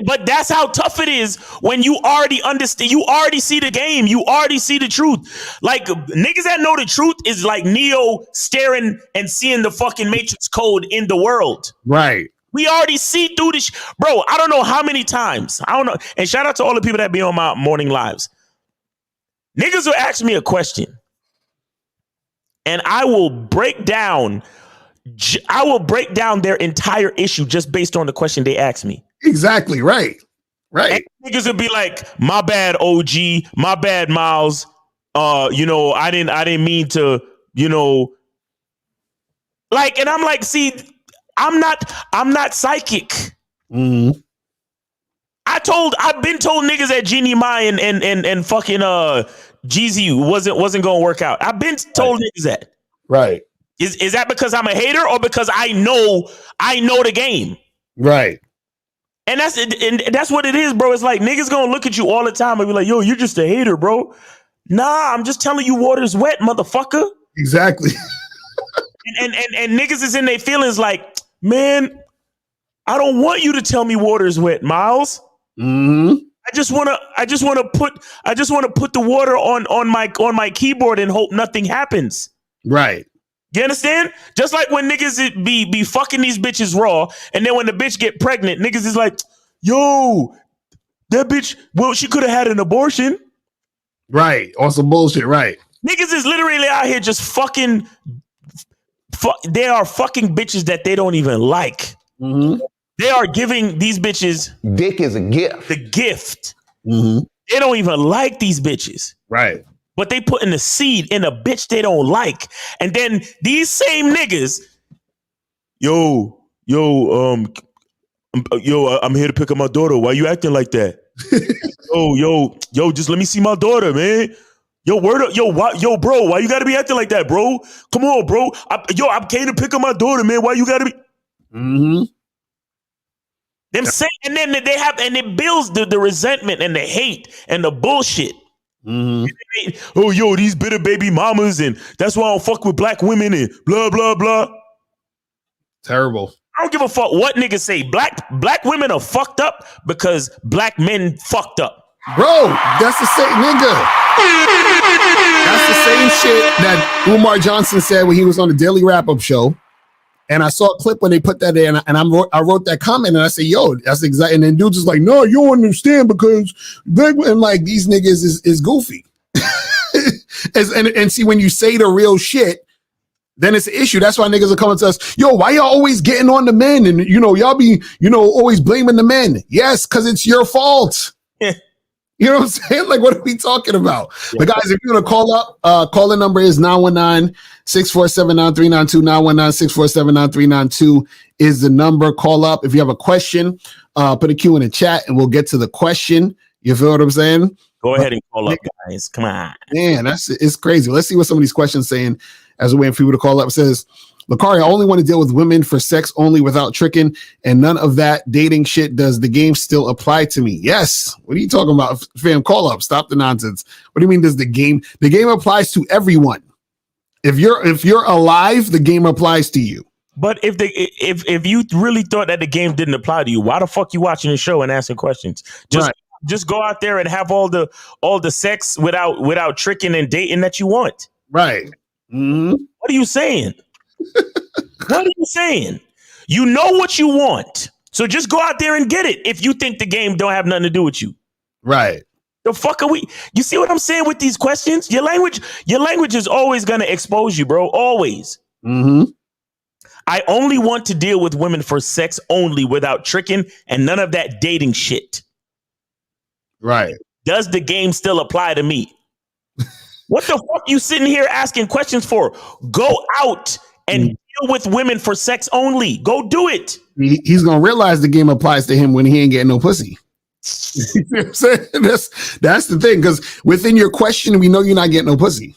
But that's how tough it is when you already understand, you already see the game, you already see the truth. Like niggas that know the truth is like Neo staring and seeing the fucking Matrix code in the world. Right. We already see through this. Bro, I don't know how many times. I don't know. And shout out to all the people that be on my morning lives. Niggas will ask me a question. And I will break down their entire issue just based on the question they ask me. Exactly. Right. And niggas would be like, my bad, OG, my bad, Miles. I didn't mean to, like, and I'm like, see, I'm not psychic. Mm-hmm. I've been told niggas that Jeannie Mai and fucking Jeezy wasn't gonna work out. I've been told niggas that. Right. Is that because I'm a hater or because I know the game? Right. And that's what it is, bro. It's like niggas gonna look at you all the time and be like, yo, you're just a hater, bro. Nah, I'm just telling you water's wet, motherfucker. Exactly. and niggas is in their feelings like, man, I don't want you to tell me water's wet, Miles. Mm-hmm. I just wanna put the water on my keyboard and hope nothing happens. Right. You understand? Just like when niggas be fucking these bitches raw, and then when the bitch get pregnant, niggas is like, yo, that bitch, well, she could have had an abortion. Right. On some bullshit, right. Niggas is literally out here just fucking, they are fucking bitches that they don't even like. Mm-hmm. They are giving these bitches. Dick is a gift. The gift. Mm-hmm. They don't even like these bitches. Right. But they putting the seed in a bitch they don't like. And then these same niggas, I'm here to pick up my daughter. Why you acting like that? yo, just let me see my daughter, man. Yo, word up, bro, why you gotta be acting like that, bro? Come on, bro. I came to pick up my daughter, man. Why you gotta be? Mm-hmm. Them saying, and then it builds the resentment and the hate and the bullshit. Mm-hmm. Oh, yo, these bitter baby mamas, and that's why I don't fuck with black women and blah, blah, blah. Terrible. I don't give a fuck what niggas say. Black women are fucked up because black men fucked up. Bro, that's the same nigga. That's the same shit that Umar Johnson said when he was on the Daily Wrap-Up show. And I saw a clip when they put that in, and I wrote that comment, and I said, yo, that's exactly. And then dude's just like, no, you don't understand because and like these niggas is goofy. and see, when you say the real shit, then it's an issue. That's why niggas are coming to us, yo, why y'all always getting on the men? And y'all be, always blaming the men. Yes, because it's your fault. You know what I'm saying? Like, what are we talking about? Yeah. But guys, if you're going to call up, call-in number is 919-647-9392. 919-647-9392 is the number. Call up. If you have a question, put a Q in the chat and we'll get to the question. You feel what I'm saying? Go ahead and call up, guys. Come on. Man, it's crazy. Let's see what some of these questions saying as we're waiting for people to call up. It says, Lakari, I only want to deal with women for sex only without tricking and none of that dating shit. Does the game still apply to me? Yes. What are you talking about? Fam, call up. Stop the nonsense. What do you mean does the game applies to everyone? If you're alive, the game applies to you. But if you really thought that the game didn't apply to you, why the fuck you watching the show and asking questions? Just go out there and have all the sex without tricking and dating that you want. Right. Mm-hmm. What are you saying? What are you saying? You know what you want. So just go out there and get it if you think the game don't have nothing to do with you. Right. The fuck are we? You see what I'm saying with these questions? Your language is always going to expose you, bro. Always. Mm-hmm. I only want to deal with women for sex only without tricking and none of that dating shit. Right. Does the game still apply to me? What the fuck you sitting here asking questions for? Go out and deal with women for sex only. Go do it. He's going to realize the game applies to him when he ain't getting no pussy. You know what I'm saying? That's the thing, because within your question, we know you're not getting no pussy.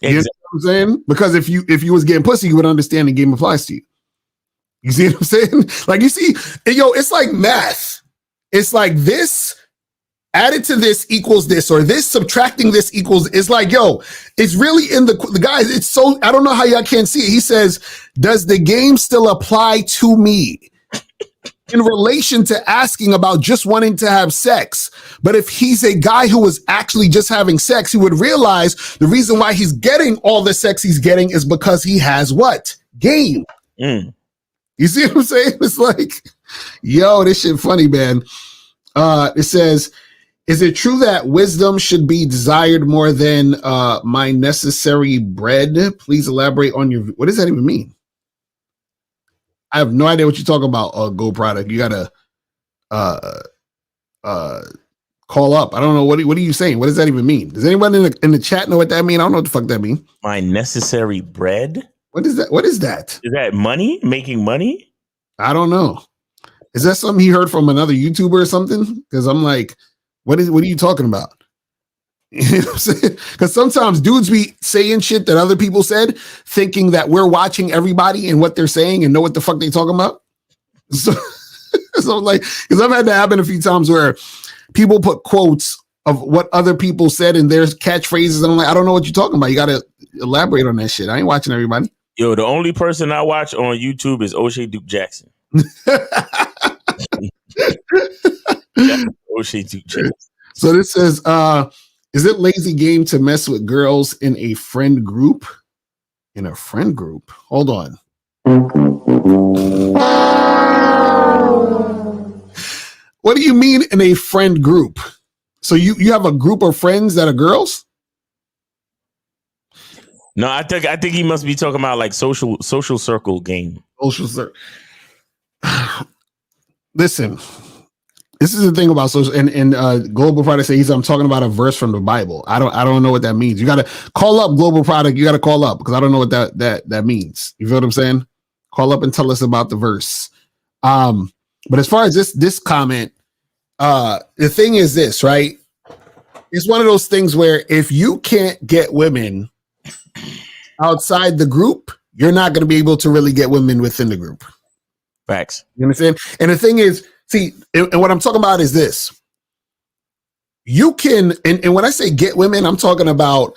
Exactly. You know what I'm saying? Because if you was getting pussy, you would understand the game applies to you. You see what I'm saying? Like, you see, it's like math. It's like this added to this equals this, or this subtracting this equals, it's like, yo, it's really in the guys. It's so, I don't know how y'all can't see it. He says, does the game still apply to me in relation to asking about just wanting to have sex? But if he's a guy who is actually just having sex, he would realize the reason why he's getting all the sex he's getting is because he has what? Game. You see what I'm saying? It's like, yo, this shit funny, man. It says, is it true that wisdom should be desired more than my necessary bread? Please elaborate on your. What does that even mean? I have no idea what you're talking about. Go product. You gotta call up. I don't know what are you saying. What does that even mean? Does anyone in the chat know what that mean? I don't know what the fuck that mean. My necessary bread. What is that? What is that? Is that money? Making money? I don't know. Is that something he heard from another YouTuber or something? Because I'm like, what are you talking about? You know what I'm saying? Because sometimes dudes be saying shit that other people said, thinking that we're watching everybody and what they're saying and know what the fuck they talking about. So like, because I've had that happen a few times where people put quotes of what other people said in their catchphrases. And I'm like, I don't know what you're talking about. You got to elaborate on that shit. I ain't watching everybody. Yo, the only person I watch on YouTube is O'Shea Duke Jackson. O'Shea Duke Jackson. So this says, is it lazy game to mess with girls in a friend group? In a friend group? Hold on. What do you mean in a friend group? So you have a group of friends that are girls? No, I think he must be talking about like social circle game. Social circle. Listen, this is the thing about social and Global Product says I'm talking about a verse from the Bible. I don't know what that means. You got to call up Global Product. You got to call up because I don't know what that means. You feel what I'm saying? Call up and tell us about the verse. But as far as this comment, the thing is this, right? It's one of those things where if you can't get women outside the group, you're not going to be able to really get women within the group. Facts. You understand? And the thing is, see, and what I'm talking about is this. You can, and when I say get women, I'm talking about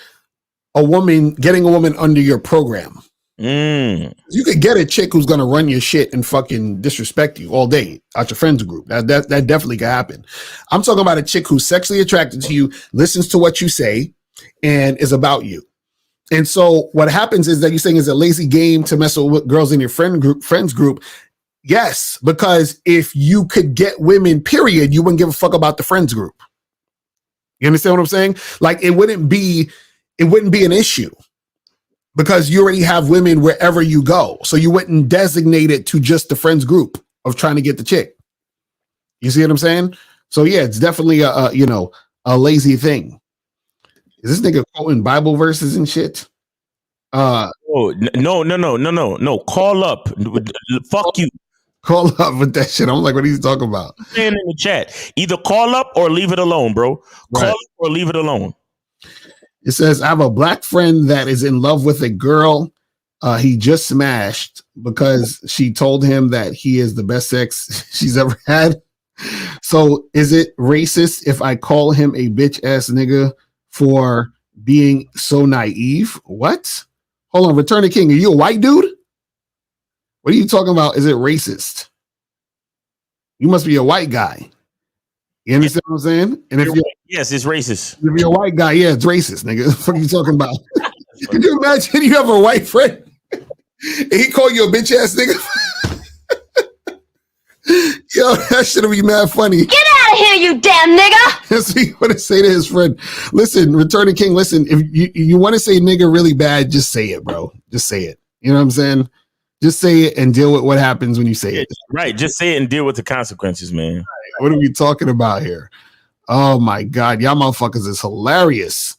getting a woman under your program. You could get a chick who's going to run your shit and fucking disrespect you all day out your friends group. That definitely could happen. I'm talking about a chick who's sexually attracted to you, listens to what you say, and is about you. And so what happens is that you're saying is a lazy game to mess with girls in your friends group. Yes, because if you could get women, period, you wouldn't give a fuck about the friends group. You understand what I'm saying? Like it wouldn't be an issue because you already have women wherever you go. So you wouldn't designate it to just the friends group of trying to get the chick. You see what I'm saying? So yeah, it's definitely a lazy thing. Is this nigga quoting Bible verses and shit? No. Call up. Fuck you. Call up with that shit. I'm like, what are you talking about? Saying in the chat, either call up or leave it alone, bro. Call up or leave it alone. It says, I have a black friend that is in love with a girl he just smashed because she told him that he is the best sex she's ever had. So is it racist if I call him a bitch ass nigga for being so naive? What? Hold on, Return of King. Are you a white dude? What are you talking about? Is it racist? You must be a white guy. You understand what I'm saying? And if you're, yes, it's racist. If you're a white guy, yeah, it's racist, nigga. What the fuck are you talking about? Can you imagine you have a white friend and he call you a bitch ass nigga? Yo, that should be mad funny. Get out of here, you damn nigga! That's what he want to say to his friend. Listen, Returning King, listen, if you want to say nigga really bad, just say it, bro. Just say it. You know what I'm saying? Just say it and deal with what happens when you say it. Right. Just say it and deal with the consequences, man. What are we talking about here? Oh my God. Y'all motherfuckers is hilarious.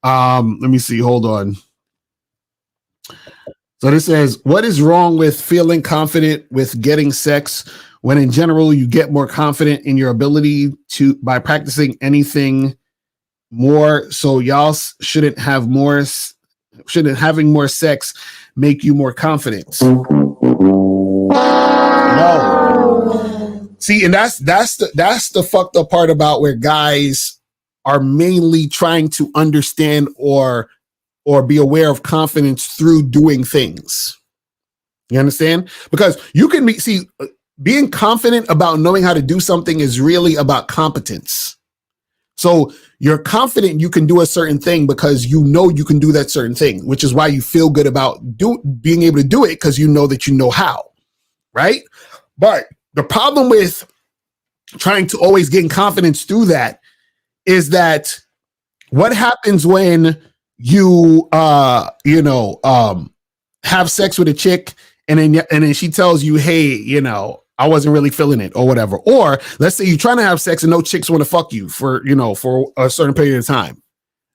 Let me see. Hold on. So this says, what is wrong with feeling confident with getting sex when in general you get more confident in your ability to by practicing anything more? So y'all shouldn't having more sex make you more confident? No. See, and that's the fucked up part about where guys are mainly trying to understand or be aware of confidence through doing things. You understand? Because you can being confident about knowing how to do something is really about competence. So you're confident you can do a certain thing because you know you can do that certain thing, which is why you feel good about being able to do it, because you know that you know how, right? But the problem with trying to always gain confidence through that is that what happens when you have sex with a chick and then she tells you, hey, I wasn't really feeling it or whatever. Or let's say you're trying to have sex and no chicks want to fuck you for a certain period of time.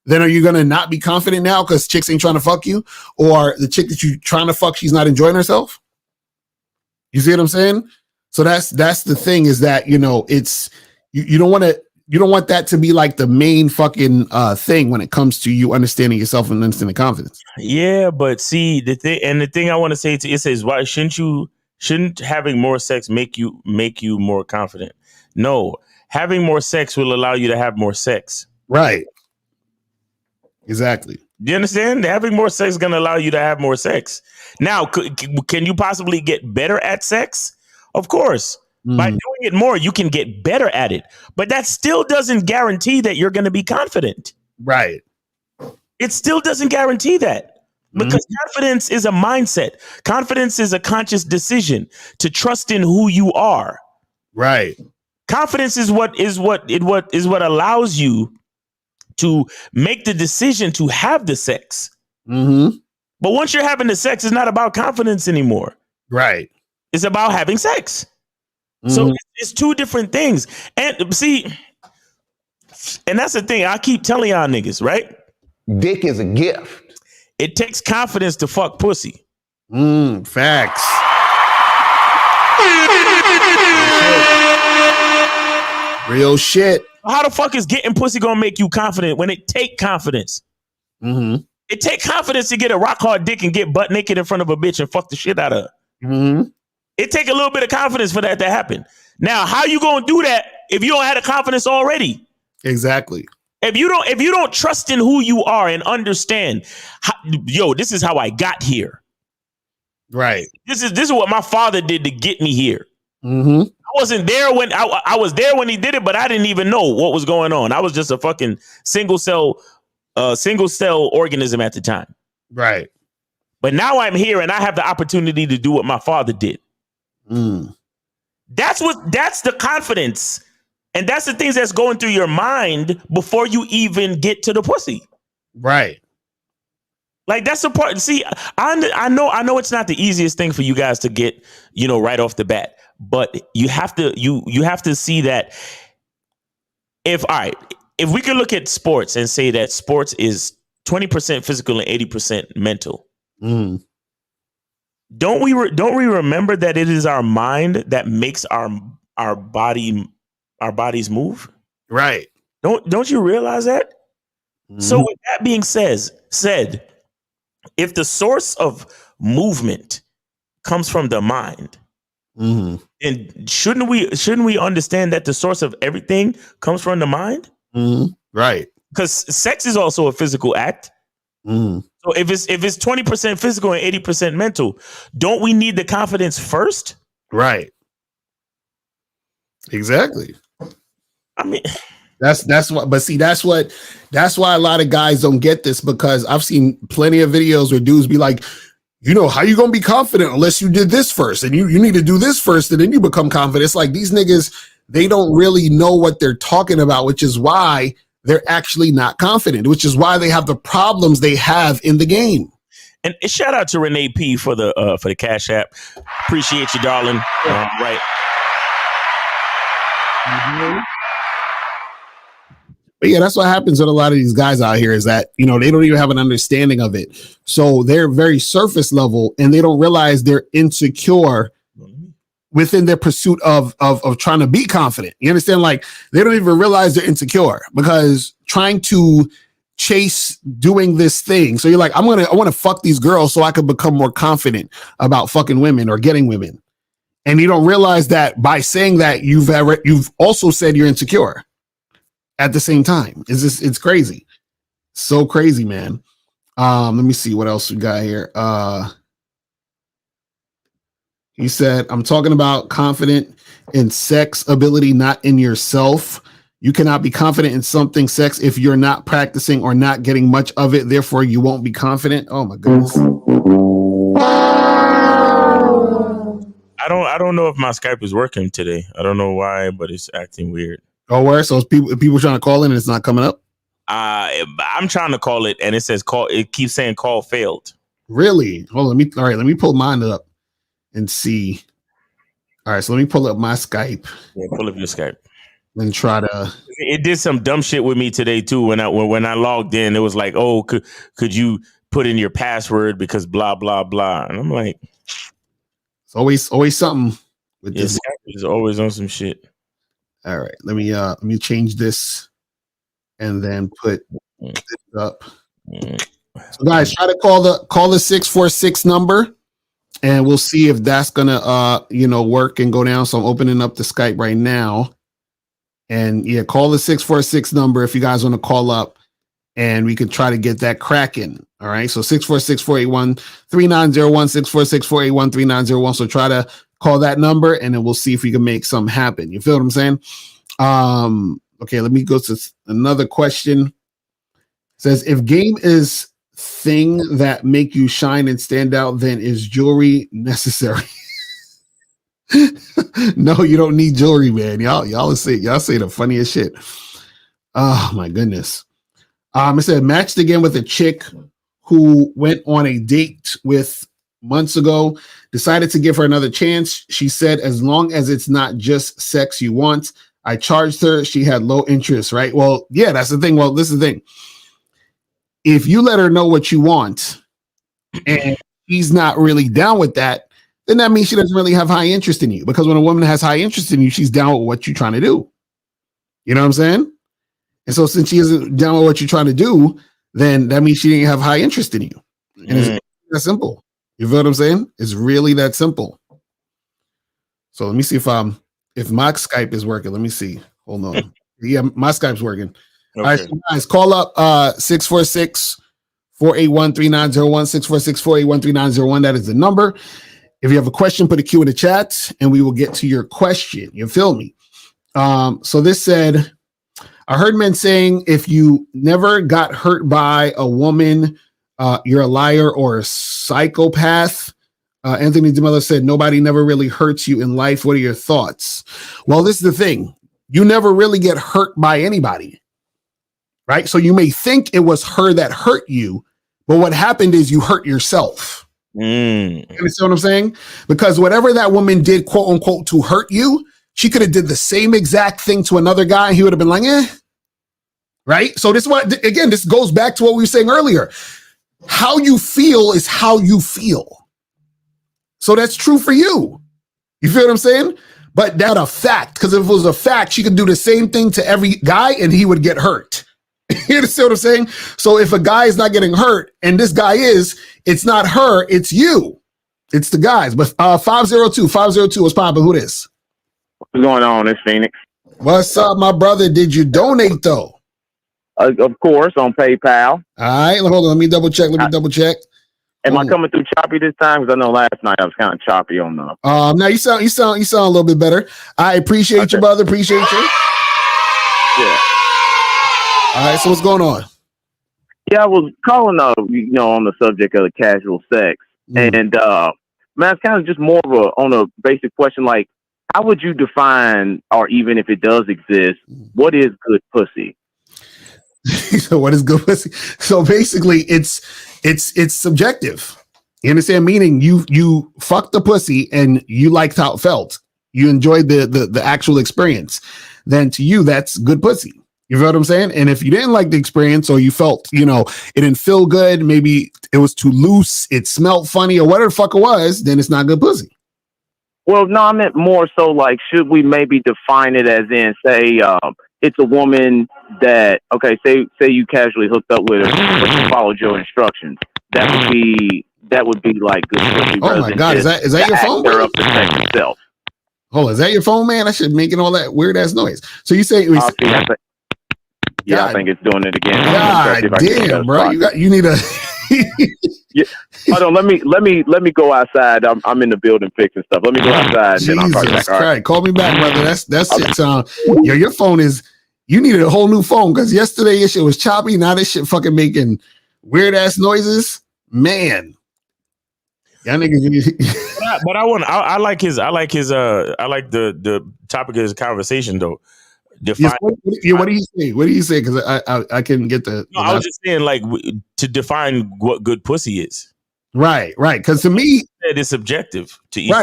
Then are you going to not be confident now because chicks ain't trying to fuck you? Or the chick that you're trying to fuck, she's not enjoying herself? You see what I'm saying? So that's the thing, is that, it's, you don't want that to be like the main fucking thing when it comes to you understanding yourself and understanding confidence. Yeah, but see, the thing I want to say to you is, why shouldn't having more sex make you more confident? No, having more sex will allow you to have more sex. Right. Exactly. Do you understand? Having more sex is going to allow you to have more sex. Now, can you possibly get better at sex? Of course. By doing it more, you can get better at it. But that still doesn't guarantee that you're going to be confident. Right. It still doesn't guarantee that. Because confidence is a mindset. Confidence is a conscious decision to trust in who you are. Right. Confidence is what allows you to make the decision to have the sex. Mm-hmm. But once you're having the sex, it's not about confidence anymore. Right. It's about having sex. So it's two different things. And see, and that's the thing I keep telling y'all niggas, right? Dick is a gift. It takes confidence to fuck pussy. Facts. Real shit. How the fuck is getting pussy gonna make you confident when it take confidence? It take confidence to get a rock hard dick and get butt naked in front of a bitch and fuck the shit out of her. It take a little bit of confidence for that to happen. Now, how you gonna do that if you don't have the confidence already? Exactly. If you don't trust in who you are and understand, this is how I got here. Right. This is what my father did to get me here. I wasn't there when I was there when he did it, but I didn't even know what was going on. I was just a fucking single cell organism at the time. Right. But now I'm here and I have the opportunity to do what my father did. That's the confidence. And that's the things that's going through your mind before you even get to the pussy. Right. Like, that's the part. See, I know it's not the easiest thing for you guys to get, right off the bat, but you have to see that if we could look at sports and say that sports is 20% physical and 80% mental. Don't we remember that it is our mind that makes our bodies move? Right. Don't you realize that? So with that being said, if the source of movement comes from the mind, and shouldn't we understand that the source of everything comes from the mind? Right. Because sex is also a physical act. So if it's 20% physical and 80% mental, don't we need the confidence first? Right. Exactly. I mean, that's what. But see, that's why a lot of guys don't get this, because I've seen plenty of videos where dudes be like, how you gonna be confident unless you did this first, and you need to do this first, and then you become confident. It's like these niggas, they don't really know what they're talking about, which is why they're actually not confident, which is why they have the problems they have in the game. And shout out to Renee P for the Cash App. Appreciate you, darling. Right. But yeah, that's what happens with a lot of these guys out here, is that, they don't even have an understanding of it. So they're very surface level and they don't realize they're insecure within their pursuit of trying to be confident. You understand? Like, they don't even realize they're insecure because trying to chase doing this thing. So you're like, I want to fuck these girls so I can become more confident about fucking women or getting women. And you don't realize that by saying that you've also said you're insecure at the same time. It's crazy. So crazy, man. Let me see what else we got here. He said, I'm talking about confident in sex ability, not in yourself. You cannot be confident in something sex if you're not practicing or not getting much of it. Therefore, you won't be confident. Oh my goodness. I don't know if my Skype is working today. I don't know why, but it's acting weird. Oh, where? So it's people trying to call in and it's not coming up? I'm trying to call it and it says call. It keeps saying call failed. Really? Hold on. Let me pull mine up and see. All right, so let me pull up my Skype. Yeah, pull up your Skype. And try to. It did some dumb shit with me today too. When I logged in, it was like, oh, could you put in your password because blah blah blah, and I'm like, it's always something with this. Skype is always on some shit. All right, let me change this and then put this up. So guys, try to call the 646 number, and we'll see if that's gonna work and go down. So I'm opening up the Skype right now, and yeah, call the 646 number if you guys want to call up, and we could try to get that cracking. All right, so 646-481-3901, 646-481-3901. So try to call that number, and then we'll see if we can make something happen. You feel what I'm saying? Okay, let me go to another question. It says, if game is thing that make you shine and stand out, then is jewelry necessary? No, you don't need jewelry, man. Y'all say the funniest shit. Oh my goodness. It said, matched again with a chick who went on a date with months ago, decided to give her another chance. She said, as long as it's not just sex you want. I charged her. She had low interest, right? Well, yeah, that's the thing. Well, this is the thing. If you let her know what you want and she's not really down with that, then that means she doesn't really have high interest in you. Because when a woman has high interest in you, she's down with what you're trying to do. You know what I'm saying? And so since she isn't down with what you're trying to do, then that means she didn't have high interest in you. And it's that simple. You feel what I'm saying? It's really that simple. So let me see if my Skype is working. Let me see. Hold on. Yeah, my Skype's working. Okay. All right, so guys, call up 646-481-3901, 646-481-3901. That is the number. If you have a question, put a Q in the chat and we will get to your question. You feel me? So this said, I heard men saying if you never got hurt by a woman, you're a liar or a psychopath. Anthony DeMello said, nobody never really hurts you in life. What are your thoughts? Well, this is the thing. You never really get hurt by anybody, right? So you may think it was her that hurt you, but what happened is you hurt yourself. You understand what I'm saying? Because whatever that woman did, quote unquote, to hurt you, she could have did the same exact thing to another guy and he would have been like, right? So this goes back to what we were saying earlier. How you feel is how you feel. So that's true for you. You feel what I'm saying? But that's a fact, because if it was a fact, she could do the same thing to every guy and he would get hurt. You understand what I'm saying? So if a guy is not getting hurt and this guy is, it's not her, it's you. It's the guys. But 502, what's poppin'? Who this? What's going on? It's Phoenix. What's up, my brother? Did you donate though? Of course, on PayPal. All right, hold on. Let me double check. Am I coming through choppy this time? Because I know last night I was kind of choppy on the. Now you sound a little bit better. I appreciate you, brother. Appreciate you. Yeah. All right. So what's going on? Yeah, I was calling on the subject of casual sex, and man, it's kind of just more of on a basic question, like, how would you define, or even if it does exist, what is good pussy? So what is good pussy? So basically, it's subjective. You understand? Meaning you fucked the pussy and you liked how it felt. You enjoyed the actual experience. Then to you, that's good pussy. You feel what I'm saying? And if you didn't like the experience, or you felt, it didn't feel good, maybe it was too loose, it smelled funny, or whatever the fuck it was, then it's not good pussy. Well, no, I meant more so like, should we maybe define it as in, say, it's a woman that, okay, say you casually hooked up with her, but you followed your instructions. That would be like good pussy. Oh my God, is that your phone? Up to sex itself. Hold on, is that your phone, man? I should making all that weird ass noise. So you say, I think it's doing it again. God damn, bro, you need a. Yeah. Hold on, let me go outside. I'm in the building fixing stuff. Let me go outside. Jesus Then I'll call you back. All right. Call me back, brother. That's it. Your phone is. You needed a whole new phone because yesterday your shit was choppy. Now this shit fucking making weird ass noises. Man, y'all niggas. But I like the topic of his conversation though. Yes, what do you say? What do you say? Because I couldn't get the. No, I was just saying like to define what good pussy is. Right. Because to me, it's subjective to each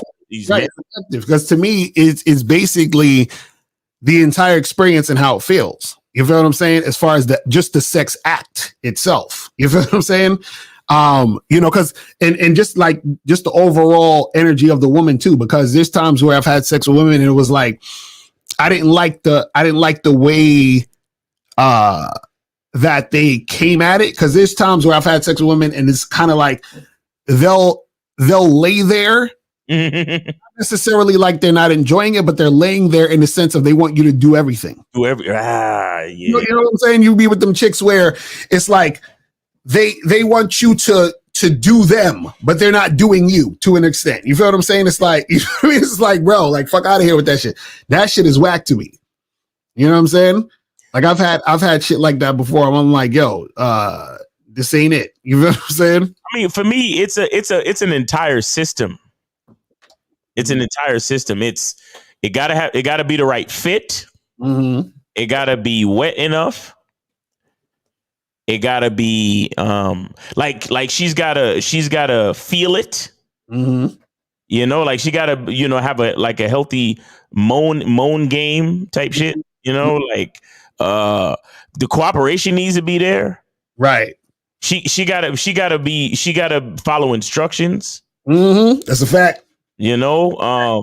right. Because to me, it's basically the entire experience and how it feels. You feel what I'm saying? As far as just the sex act itself. You feel what I'm saying? Because and just the overall energy of the woman too. Because there's times where I've had sex with women and it was like. I didn't like the way that they came at it, because there's times where I've had sex with women and it's kind of like they'll lay there, not necessarily like they're not enjoying it, but they're laying there in the sense of they want you to do everything. Yeah. You know what I'm saying? You be with them chicks where it's like they want you to do them, but they're not doing you to an extent. You feel what I'm saying? It's like, it's like, bro, like fuck out of here with that shit. That shit is whack to me. You know what I'm saying? Like I've had shit like that before. I'm like, yo, this ain't it. You know what I'm saying? I mean, for me, it's an entire system. It's an entire system. It gotta be the right fit. Mm-hmm. It gotta be wet enough. It gotta be like she's gotta feel it. Mm-hmm. You know, like she gotta, have a healthy moan game type shit. You know, like the cooperation needs to be there. Right. She gotta follow instructions. Mm-hmm. That's a fact. You know,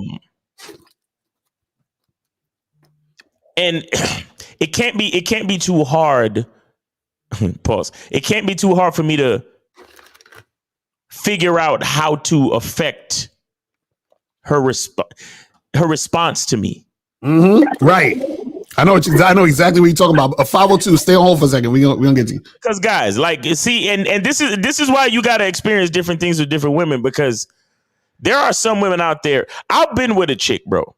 and it can't be too hard. Pause. It can't be too hard for me to figure out how to affect her response to me. Mm-hmm. Right. I know exactly what you're talking about. A 502. Stay on hold for a second. We're gonna get to you. Because guys, like, see, and this is why you gotta experience different things with different women, because there are some women out there. I've been with a chick, bro,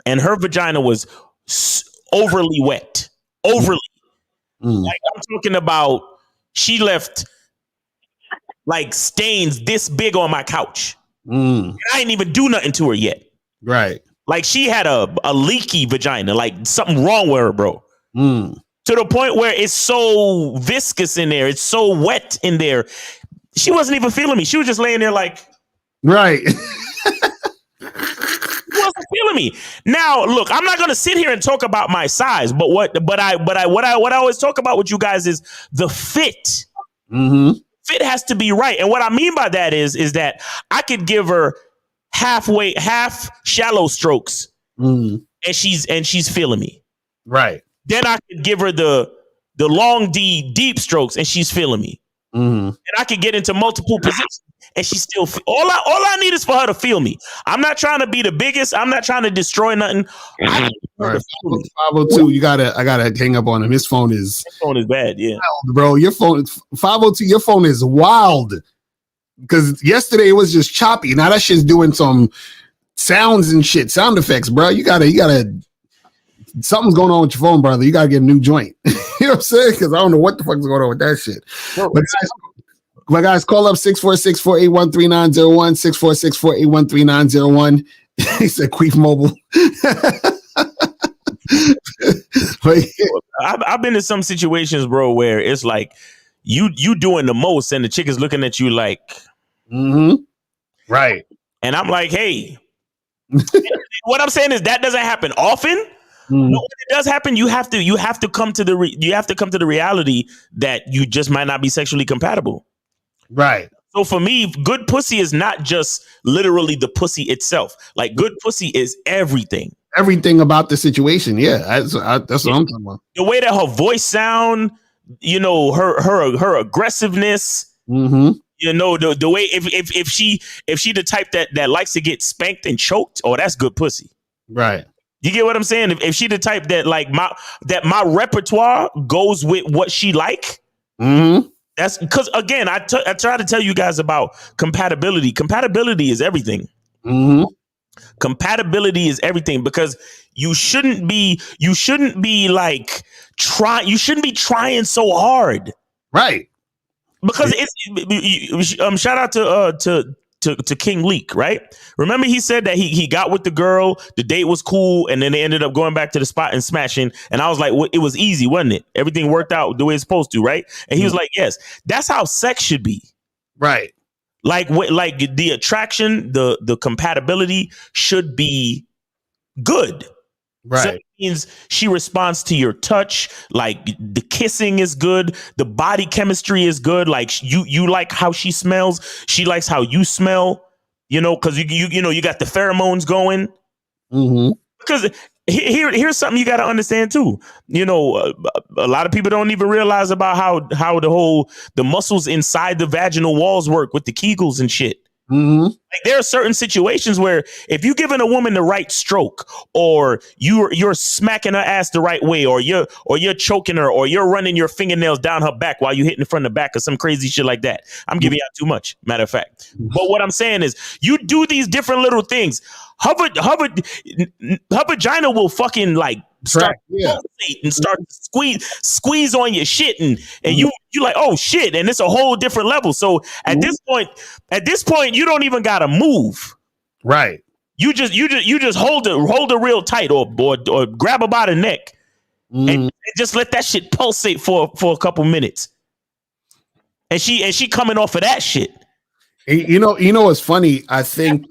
and her vagina was overly wet. Overly. Like, I'm talking about, she left like stains this big on my couch. And I ain't even do nothing to her yet. Right. Like, she had a leaky vagina, like something wrong with her, bro. To the point where it's so viscous in there. It's so wet in there. She wasn't even feeling me. She was just laying there like. Right. Wasn't feeling me. Now, look, I'm not gonna sit here and talk about my size, but what I always talk about with you guys is the fit. Mm-hmm. Fit has to be right, and what I mean by that is that I could give her half shallow strokes, and she's feeling me. Right. Then I could give her the long D deep strokes, and she's feeling me. Mm-hmm. And I could get into multiple positions. And she still all I need is for her to feel me. I'm not trying to be the biggest. I'm not trying to destroy nothing. All right, 502. I gotta hang up on him. His phone is bad. Yeah, wild, bro. Your phone 502. Your phone is wild. Because yesterday it was just choppy. Now that shit's doing some sounds and shit, sound effects, bro. You gotta. Something's going on with your phone, brother. You gotta get a new joint. You know what I'm saying? Because I don't know what the fuck is going on with that shit. But guys, call up 646-481-3901, 646-481-3901. He said Queef Mobile. I've been in some situations, bro, where it's like you doing the most and the chick is looking at you like, right. And I'm like, hey, what I'm saying is that doesn't happen often. But when it does happen, you have to come to the reality that you just might not be sexually compatible. Right. So for me, good pussy is not just literally the pussy itself. Like, good pussy is everything. Everything about the situation. Yeah, that's what I'm talking about. The way that her voice sound, her aggressiveness. Mm-hmm. The way if she the type that likes to get spanked and choked, oh, that's good pussy. Right. You get what I'm saying? If she the type that like my repertoire goes with what she like, that's because again, I try to tell you guys about compatibility. Compatibility is everything. Compatibility is everything because you shouldn't be like you shouldn't be trying so hard. Right. Because it's shout out to King Leak, right? Remember he said that he got with the girl, the date was cool, and then they ended up going back to the spot and smashing. And I was like, well, it was easy, wasn't it? Everything worked out the way it's supposed to, right? And he was like, yes, that's how sex should be. Right. Like the attraction, the compatibility should be good. Right. So that means she responds to your touch, like the kissing is good, the body chemistry is good, like you like how she smells, she likes how you smell, you know, because you got the pheromones going. Because here's something you got to understand too. You know, a lot of people don't even realize about how the muscles inside the vaginal walls work with the Kegels and shit. Like there are certain situations where if you're giving a woman the right stroke, or you're smacking her ass the right way, or you're choking her, or you're running your fingernails down her back while you hitting from the back or some crazy shit like that. I'm giving out too much, matter of fact. But what I'm saying is, you do these different little things. Her vagina will fucking like start and start to squeeze on your shit, and you like, oh shit, and it's a whole different level. So at this point, you don't even gotta move. Right. You just hold it real tight, or grab her by the neck, and just let that shit pulsate for a couple minutes. And she coming off of that shit. You know what's funny? I think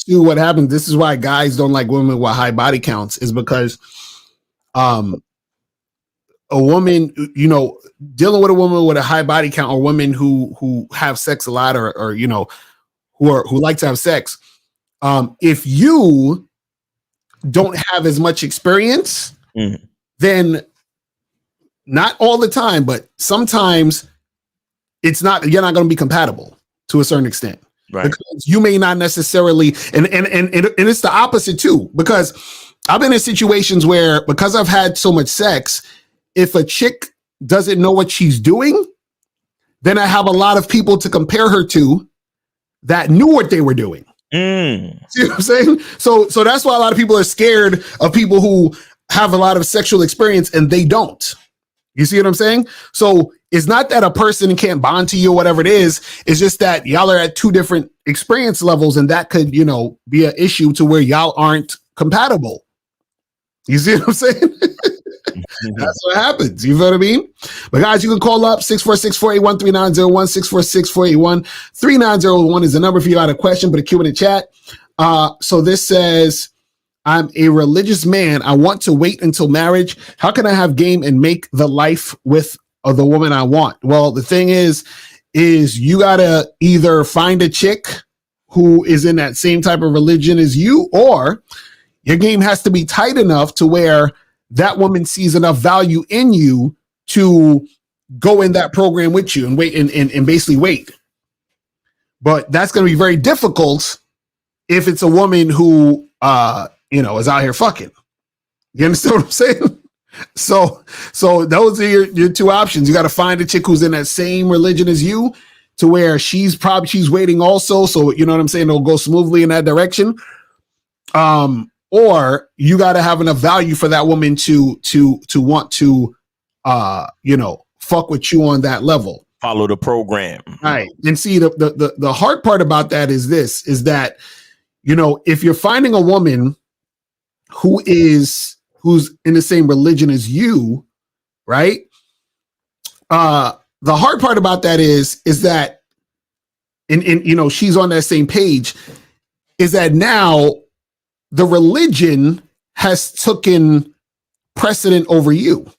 too what happens, this is why guys don't like women with high body counts, is because a woman, you know, dealing with a woman with a high body count, or women who have sex a lot, or you know, who like to have sex, if you don't have as much experience, then not all the time, but sometimes you're not going to be compatible to a certain extent. Right. Because you may not necessarily, and it's the opposite too, because I've been in situations where, because I've had so much sex, if a chick doesn't know what she's doing, then I have a lot of people to compare her to that knew what they were doing. See what I'm saying? So that's why a lot of people are scared of people who have a lot of sexual experience and they don't. You see what I'm saying? So it's not that a person can't bond to you or whatever it is. It's just that y'all are at two different experience levels, and that could, you know, be an issue to where y'all aren't compatible. You see what I'm saying? That's what happens. You feel what I mean? But guys, you can call up 646-481-3901, 646-481-3901 is the number if you got a question, but a Q in the chat. So this says, I'm a religious man. I want to wait until marriage. How can I have game and make the life with the woman I want? Well, the thing is you got to either find a chick who is in that same type of religion as you, or your game has to be tight enough to where that woman sees enough value in you to go in that program with you and wait and basically wait. But that's going to be very difficult if it's a woman who, you know, is out here fucking. You understand what I'm saying? So those are your two options. You got to find a chick who's in that same religion as you, to where she's waiting also. So, you know what I'm saying? It'll go smoothly in that direction. Or you got to have enough value for that woman to want to, you know, fuck with you on that level. Follow the program. Right. And see, the hard part about that is that, you know, if you're finding a woman who's in the same religion as you, right? The hard part about that is that, and you know, she's on that same page, is that now the religion has taken precedent over you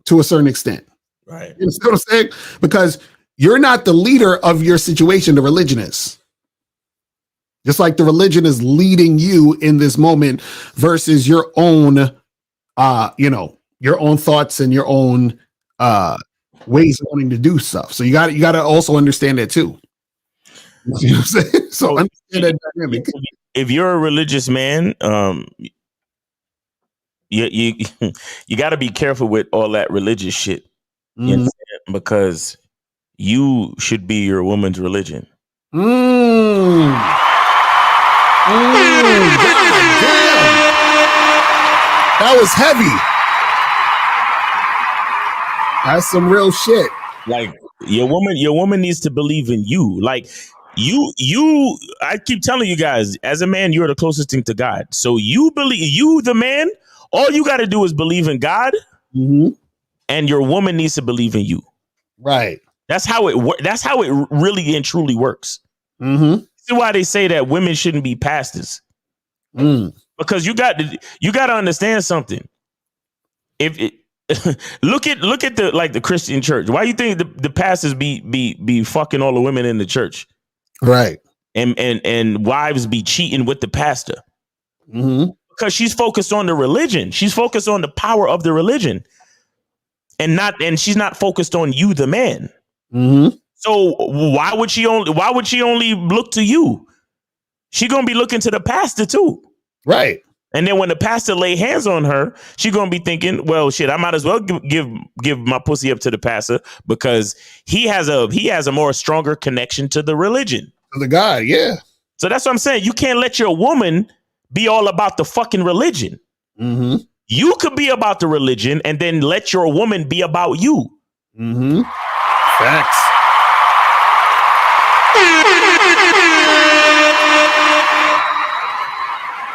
to a certain extent. Right. You know what I'm saying? Because you're not the leader of your situation, the religion is. Just like the religion is leading you in this moment versus your own, you know, your own thoughts and your own ways of wanting to do stuff. So you got to also understand that too. You know what I'm saying? So understand that dynamic. if you're a religious man, you got to be careful with all that religious shit. You understand? Because you should be your woman's religion. God damn. That was heavy. That's some real shit. Like your woman needs to believe in you. Like I keep telling you guys, as a man, you're the closest thing to God. So you believe, you the man, all you got to do is believe in God, and your woman needs to believe in you. Right. That's how it works. That's how it really and truly works. This is why they say that women shouldn't be pastors. Because you got to understand something. If it, look at the Christian church. Why do you think the pastors be fucking all the women in the church? Right. And wives be cheating with the pastor. Because she's focused on the religion. She's focused on the power of the religion. And she's not focused on you, the man. So why would she only look to you? She gonna be looking to the pastor too. Right. And then when the pastor lay hands on her, she gonna be thinking, well, shit, I might as well give my pussy up to the pastor because he has a more stronger connection to the religion. To the God, yeah. So that's what I'm saying. You can't let your woman be all about the fucking religion. You could be about the religion and then let your woman be about you. Facts.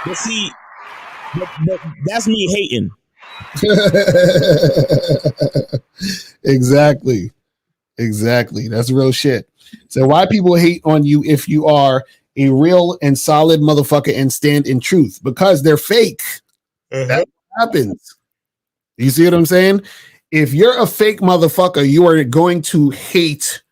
But see, but that's me hating. Exactly. That's real shit. So why people hate on you if you are a real and solid motherfucker and stand in truth? Because they're fake. That happens. You see what I'm saying? If you're a fake motherfucker, you are going to hate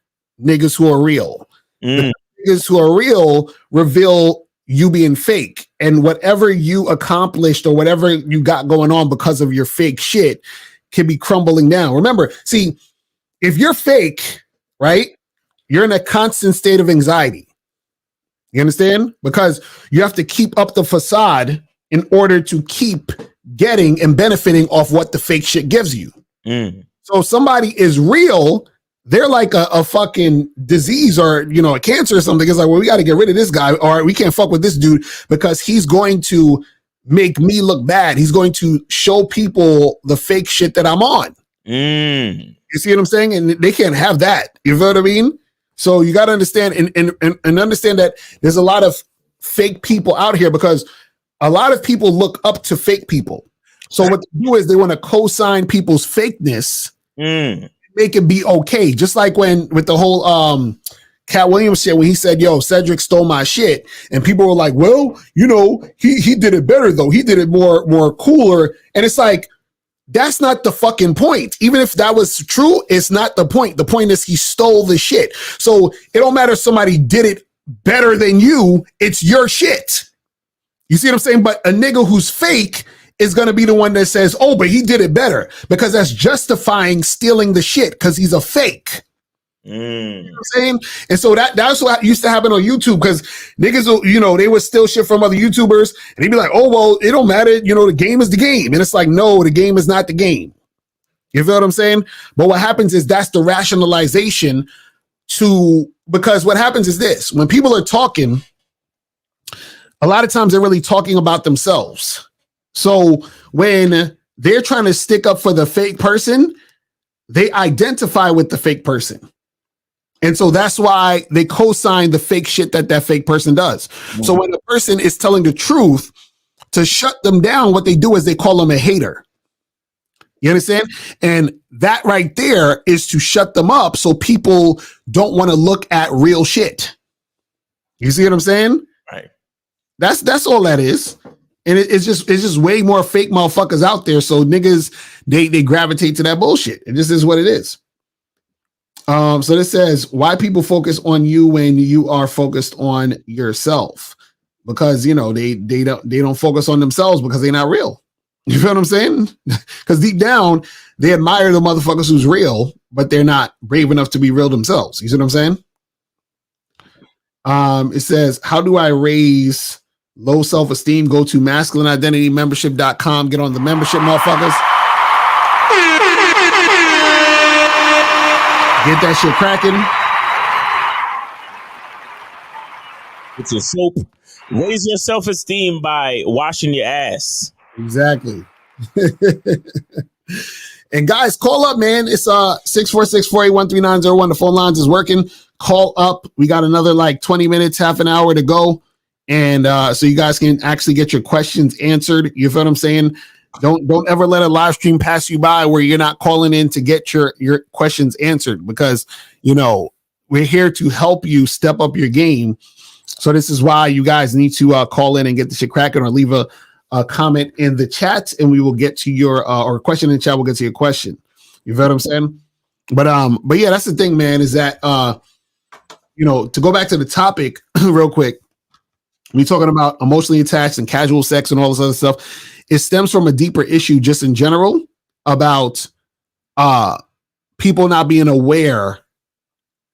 niggas who are real. The niggas who are real reveal you being fake, and whatever you accomplished or whatever you got going on because of your fake shit can be crumbling down. Remember, see, if you're fake, right, you're in a constant state of anxiety. You understand? Because you have to keep up the facade in order to keep getting and benefiting off what the fake shit gives you. So if somebody is real, they're like a fucking disease or, a cancer or something. It's like, well, we got to get rid of this guy, or we can't fuck with this dude because he's going to make me look bad. He's going to show people the fake shit that I'm on. You see what I'm saying? And they can't have that. You know what I mean? So you got to understand and understand that there's a lot of fake people out here because a lot of people look up to fake people. So what they do is they want to co-sign people's fakeness, make it be okay. Just like when with the whole Cat Williams shit, when he said, yo, Cedric stole my shit. And people were like, well, he did it better though. He did it more cooler. And it's like, that's not the fucking point. Even if that was true, it's not the point. The point is he stole the shit. So it don't matter if somebody did it better than you. It's your shit. You see what I'm saying? But a nigga who's fake is going to be the one that says, oh, but he did it better, because that's justifying stealing the shit because he's a fake. You know what I'm saying? And so that's what used to happen on YouTube, because niggas, they would steal shit from other YouTubers and they'd be like, oh, well, it don't matter. The game is the game. And it's like, no, the game is not the game. You feel what I'm saying? But what happens is that's the rationalization because what happens is this: when people are talking, a lot of times they're really talking about themselves. So when they're trying to stick up for the fake person, they identify with the fake person. And so that's why they co-sign the fake shit that fake person does. So when the person is telling the truth, to shut them down, what they do is they call them a hater. You understand? And that right there is to shut them up so people don't want to look at real shit. You see what I'm saying? Right. That's all that is. And it's just way more fake motherfuckers out there. So niggas, they gravitate to that bullshit. It just is what it is. So this says, why people focus on you when you are focused on yourself? Because, they don't focus on themselves because they're not real. You feel what I'm saying? Because deep down, they admire the motherfuckers who's real, but they're not brave enough to be real themselves. You see what I'm saying? It says, how do I raise Low self-esteem, go to masculineidentitymembership.com. Get on the membership, motherfuckers. Get that shit cracking. It's a soap. Raise your self-esteem by washing your ass. Exactly. And guys, call up, man. It's 646-481-3901. The phone lines is working. Call up. We got another like 20 minutes, half an hour to go. And so you guys can actually get your questions answered. You feel what I'm saying? Don't ever let a live stream pass you by where you're not calling in to get your questions answered, because you know we're here to help you step up your game. So this is why you guys need to call in and get the shit cracking, or leave a comment in the chat, and we will get to your or a question in the chat. We'll get to your question. You feel what I'm saying? But yeah, that's the thing, man. Is that you know, to go back to the topic real quick. We're talking about emotionally attached and casual sex and all this other stuff. It stems from a deeper issue just in general about people not being aware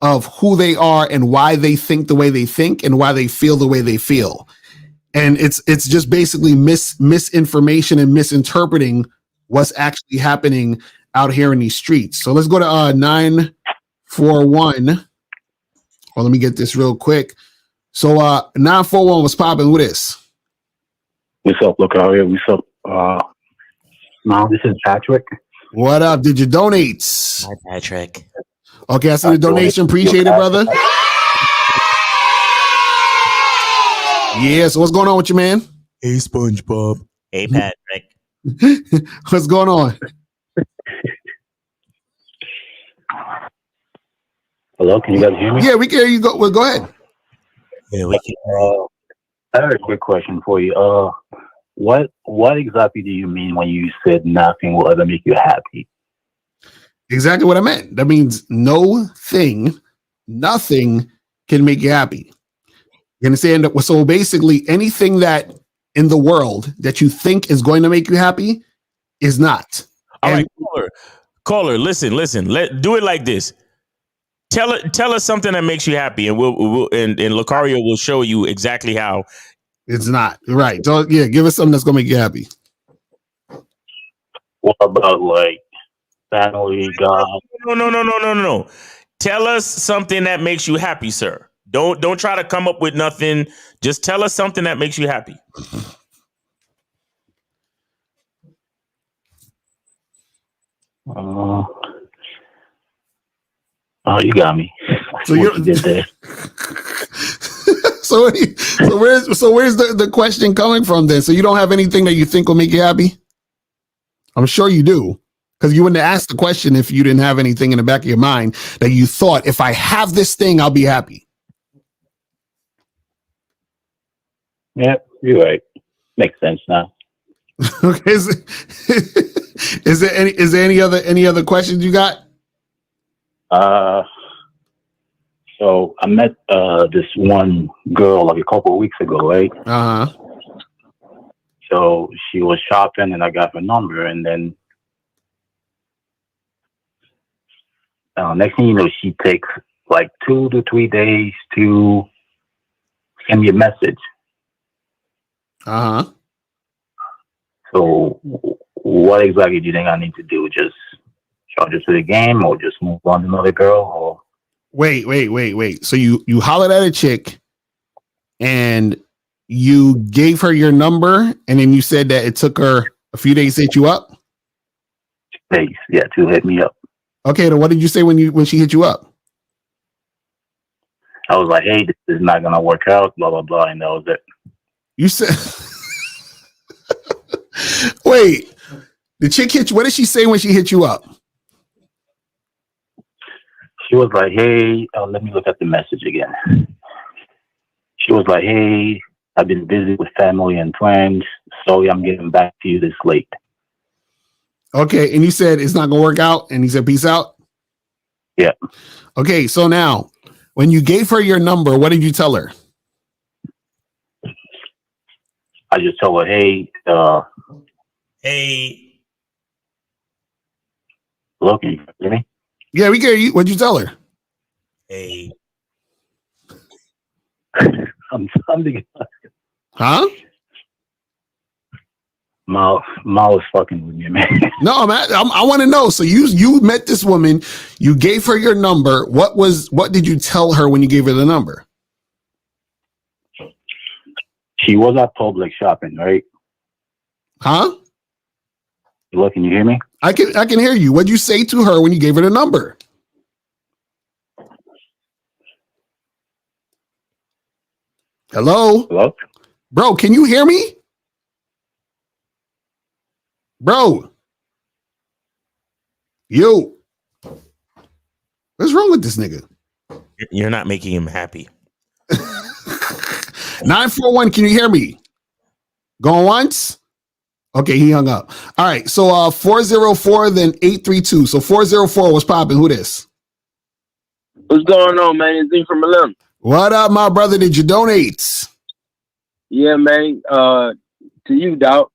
of who they are and why they think the way they think and why they feel the way they feel. And it's just basically misinformation and misinterpreting what's actually happening out here in these streets. So let's go to 941. Well, let me get this real quick. So 941 was popping with this. What's up, Lucario? What's up? No, this is Patrick. What up? Did you donate? Hi, Patrick. Okay, I see the donation. Appreciate it, brother. Yeah, so what's going on with you, man? Hey, SpongeBob. Hey, Patrick. What's going on? Hello, can you guys hear me? Yeah, we can hear you. Go ahead. Yeah, we can. I have a quick question for you. What exactly do you mean when you said nothing will ever make you happy? Exactly what I meant. That means nothing can make you happy. You understand? So basically, anything that in the world that you think is going to make you happy is not. All right, caller, listen. Do it like this. Tell us something that makes you happy, and we'll and Lucario will show you exactly how it's not. Right. So yeah, give us something that's gonna make you happy. What about like family, God? No. Tell us something that makes you happy, sir. Don't try to come up with nothing. Just tell us something that makes you happy. Oh, you got me. So you did there. So where's the question coming from then? So you don't have anything that you think will make you happy? I'm sure you do, because you wouldn't have asked the question if you didn't have anything in the back of your mind that you thought, if I have this thing, I'll be happy. Yeah, you're right. Makes sense now. Okay. Is there any other questions you got? So I met this one girl like a couple of weeks ago, right? Uh-huh. So she was shopping and I got her number, and then next thing you know, she takes like 2 to 3 days to send me a message. Uh-huh. So what exactly do you think I need to do? Just charge her to the game, or just move on to another girl? Or Wait. So you hollered at a chick and you gave her your number, and then you said that it took her a few days to hit you up? Days, yeah, to hit me up. Okay, then what did you say when she hit you up? I was like, hey, this is not gonna work out, blah blah blah, and that was it. You said wait, the chick hit you. What did she say when she hit you up? She was like, hey, let me look at the message again. She was like, hey, I've been busy with family and friends. Sorry, I'm getting back to you this late. Okay, and you said it's not gonna work out, and he said peace out? Yeah. Okay, so now, when you gave her your number, what did you tell her? I just told her, hey, hey. Hello, can you hear me? Yeah, we can hear you. What'd you tell her? Hey. I'm thinking. Huh? Mal was fucking with me, man. No, man. I want to know. So you met this woman. You gave her your number. What did you tell her when you gave her the number? She was at Public shopping, right? Huh? Hello, can you hear me? I can hear you. What'd you say to her when you gave her the number? Hello? Hello? Bro, can you hear me? Bro. Yo. What's wrong with this nigga? You're not making him happy. 941, can you hear me? Going once? Okay, he hung up. All right, so 404, then 832. So 404 was popping. Who this? What's going on, man? It's Z from Atlanta. What up, my brother? Did you donate? Yeah, man. To you, dog.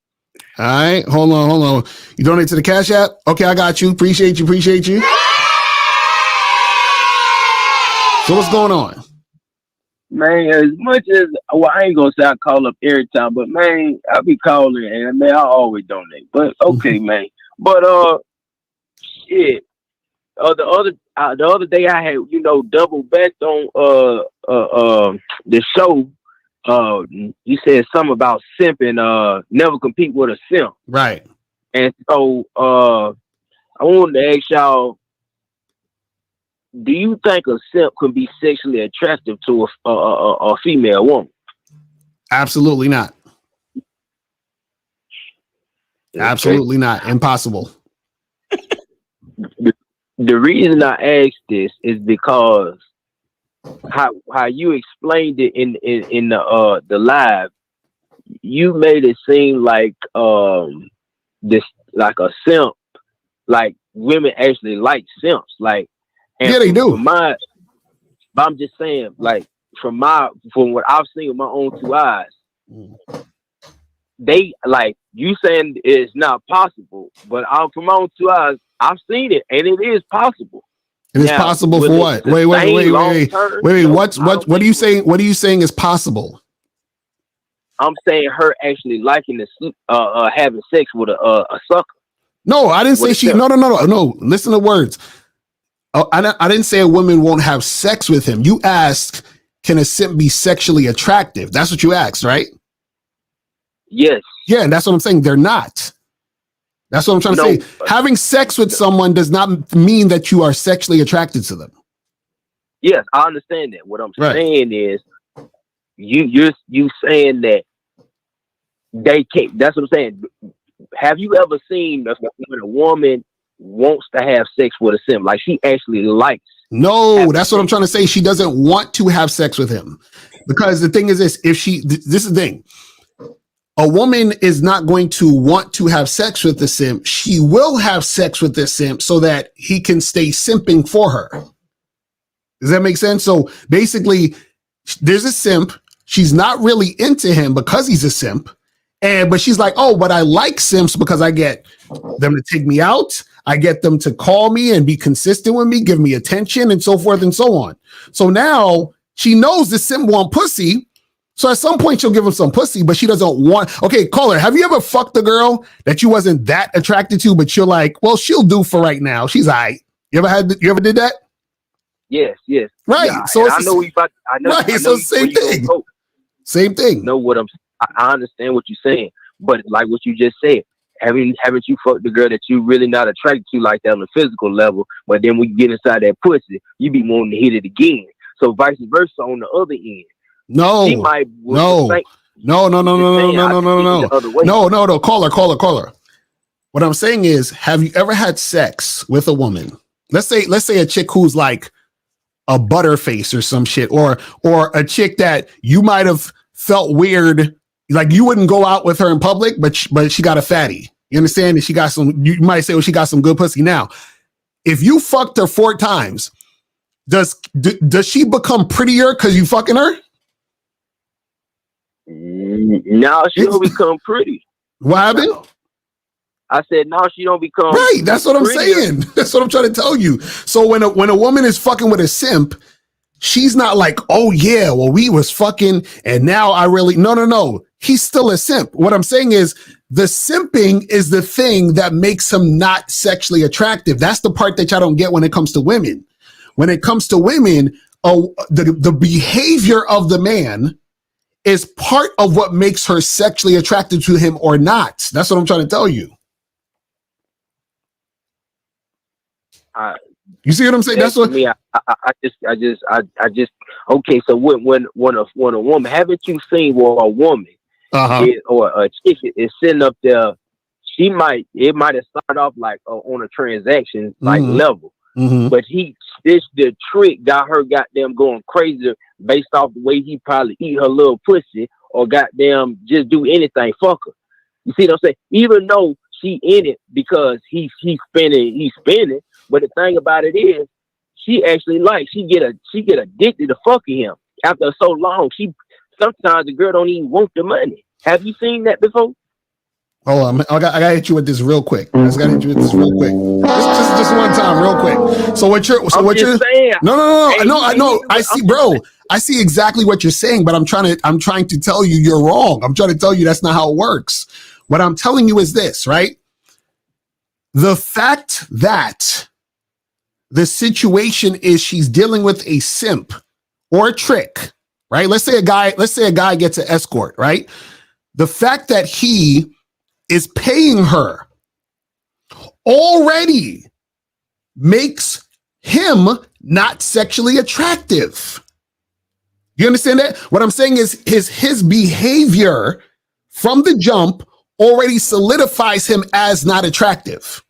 All right, hold on. You donate to the Cash App? Okay, I got you. Appreciate you. So what's going on? Man, as much as, well, I ain't gonna say I call up every time, but man, I be calling and man, I always donate. But okay, man. But shit. The other day I had, double backed on the show. You said something about simping, never compete with a simp. Right. And so I wanted to ask y'all, do you think a simp can be sexually attractive to a female woman? Absolutely not. Absolutely not. Impossible. The reason I ask this is because how you explained it in the live, you made it seem like this, like a simp, like women actually like simps, like. And yeah, they do. But I'm just saying, like, from what I've seen with my own two eyes, they, like, you saying it's not possible, but from my own two eyes, I've seen it, and it is possible. It is possible for what? Wait. What are you saying? What are you saying is possible? I'm saying her actually liking having sex with a sucker. No, I didn't say she. No. Listen to words. I didn't say a woman won't have sex with him. You asked, can a simp be sexually attractive? That's what you asked, right? Yes. Yeah, and that's what I'm saying. They're not. That's what I'm trying to say. Having sex with someone does not mean that you are sexually attracted to them. Yes, I understand that. What I'm saying is, you saying that they can't. That's what I'm saying. Have you ever seen when a woman wants to have sex with a simp, like she actually likes? No, that's what I'm trying to say. She doesn't want to have sex with him, because the thing is this: this is the thing. A woman is not going to want to have sex with the simp. She will have sex with the simp so that he can stay simping for her. Does that make sense? So basically, there's a simp. She's not really into him because he's a simp. But she's like, oh, but I like simps because I get them to take me out. I get them to call me and be consistent with me, give me attention, and so forth and so on. So now she knows the simp want pussy. So at some point she'll give him some pussy, but she doesn't want. Okay, caller, have you ever fucked a girl that you wasn't that attracted to, but you're like, well, she'll do for right now. She's all right. You ever did that? Yes. Right. Yeah, so it's I know so same thing. Same thing. I understand what you're saying, but like what you just said, haven't you fucked the girl that you really not attracted to like that on the physical level, but then when you get inside that pussy, you be wanting to hit it again. So vice versa on the other end. No. Caller. What I'm saying is, have you ever had sex with a woman? Let's say a chick who's like a butterface or some shit, or a chick that you might have felt weird, like you wouldn't go out with her in public, but she got a fatty. You understand? And she got some. You might say, well, she got some good pussy. Now, if you fucked her 4 times, does she become prettier because you fucking her? No, she don't become pretty. What happened? I said, no, she don't become right. That's what I'm prettier. saying. That's what I'm trying to tell you. So when a woman is fucking with a simp, she's not like, oh yeah, well, we was fucking and now I really, no. He's still a simp. What I'm saying is the simping is the thing that makes him not sexually attractive. That's the part that y'all don't get when it comes to women. When it comes to women, the behavior of the man is part of what makes her sexually attracted to him or not. That's what I'm trying to tell you. You see what I'm saying? That's what me. I just okay. So when a woman, haven't you seen where a woman or a chick is sitting up there? It might have started off like on a transaction like level, but the trick got her goddamn going crazy based off the way he probably eat her little pussy or goddamn just do anything. Fuck her. You see what I'm saying? Even though she in it because he's spinning. But the thing about it is, she actually she get addicted to fucking him after so long. Sometimes the girl don't even want the money. Have you seen that before? Hold on, I gotta hit you with this real quick. I just gotta hit you with this real quick. Just one time, real quick. So what you're saying? No. I know. I see, bro. I see exactly what you're saying, but I'm trying to tell you you're wrong. I'm trying to tell you that's not how it works. What I'm telling you is this, right? The fact that the situation is she's dealing with a simp or a trick, right? Let's say a guy gets an escort, right? The fact that he is paying her already makes him not sexually attractive. You understand that? What I'm saying is his behavior from the jump already solidifies him as not attractive.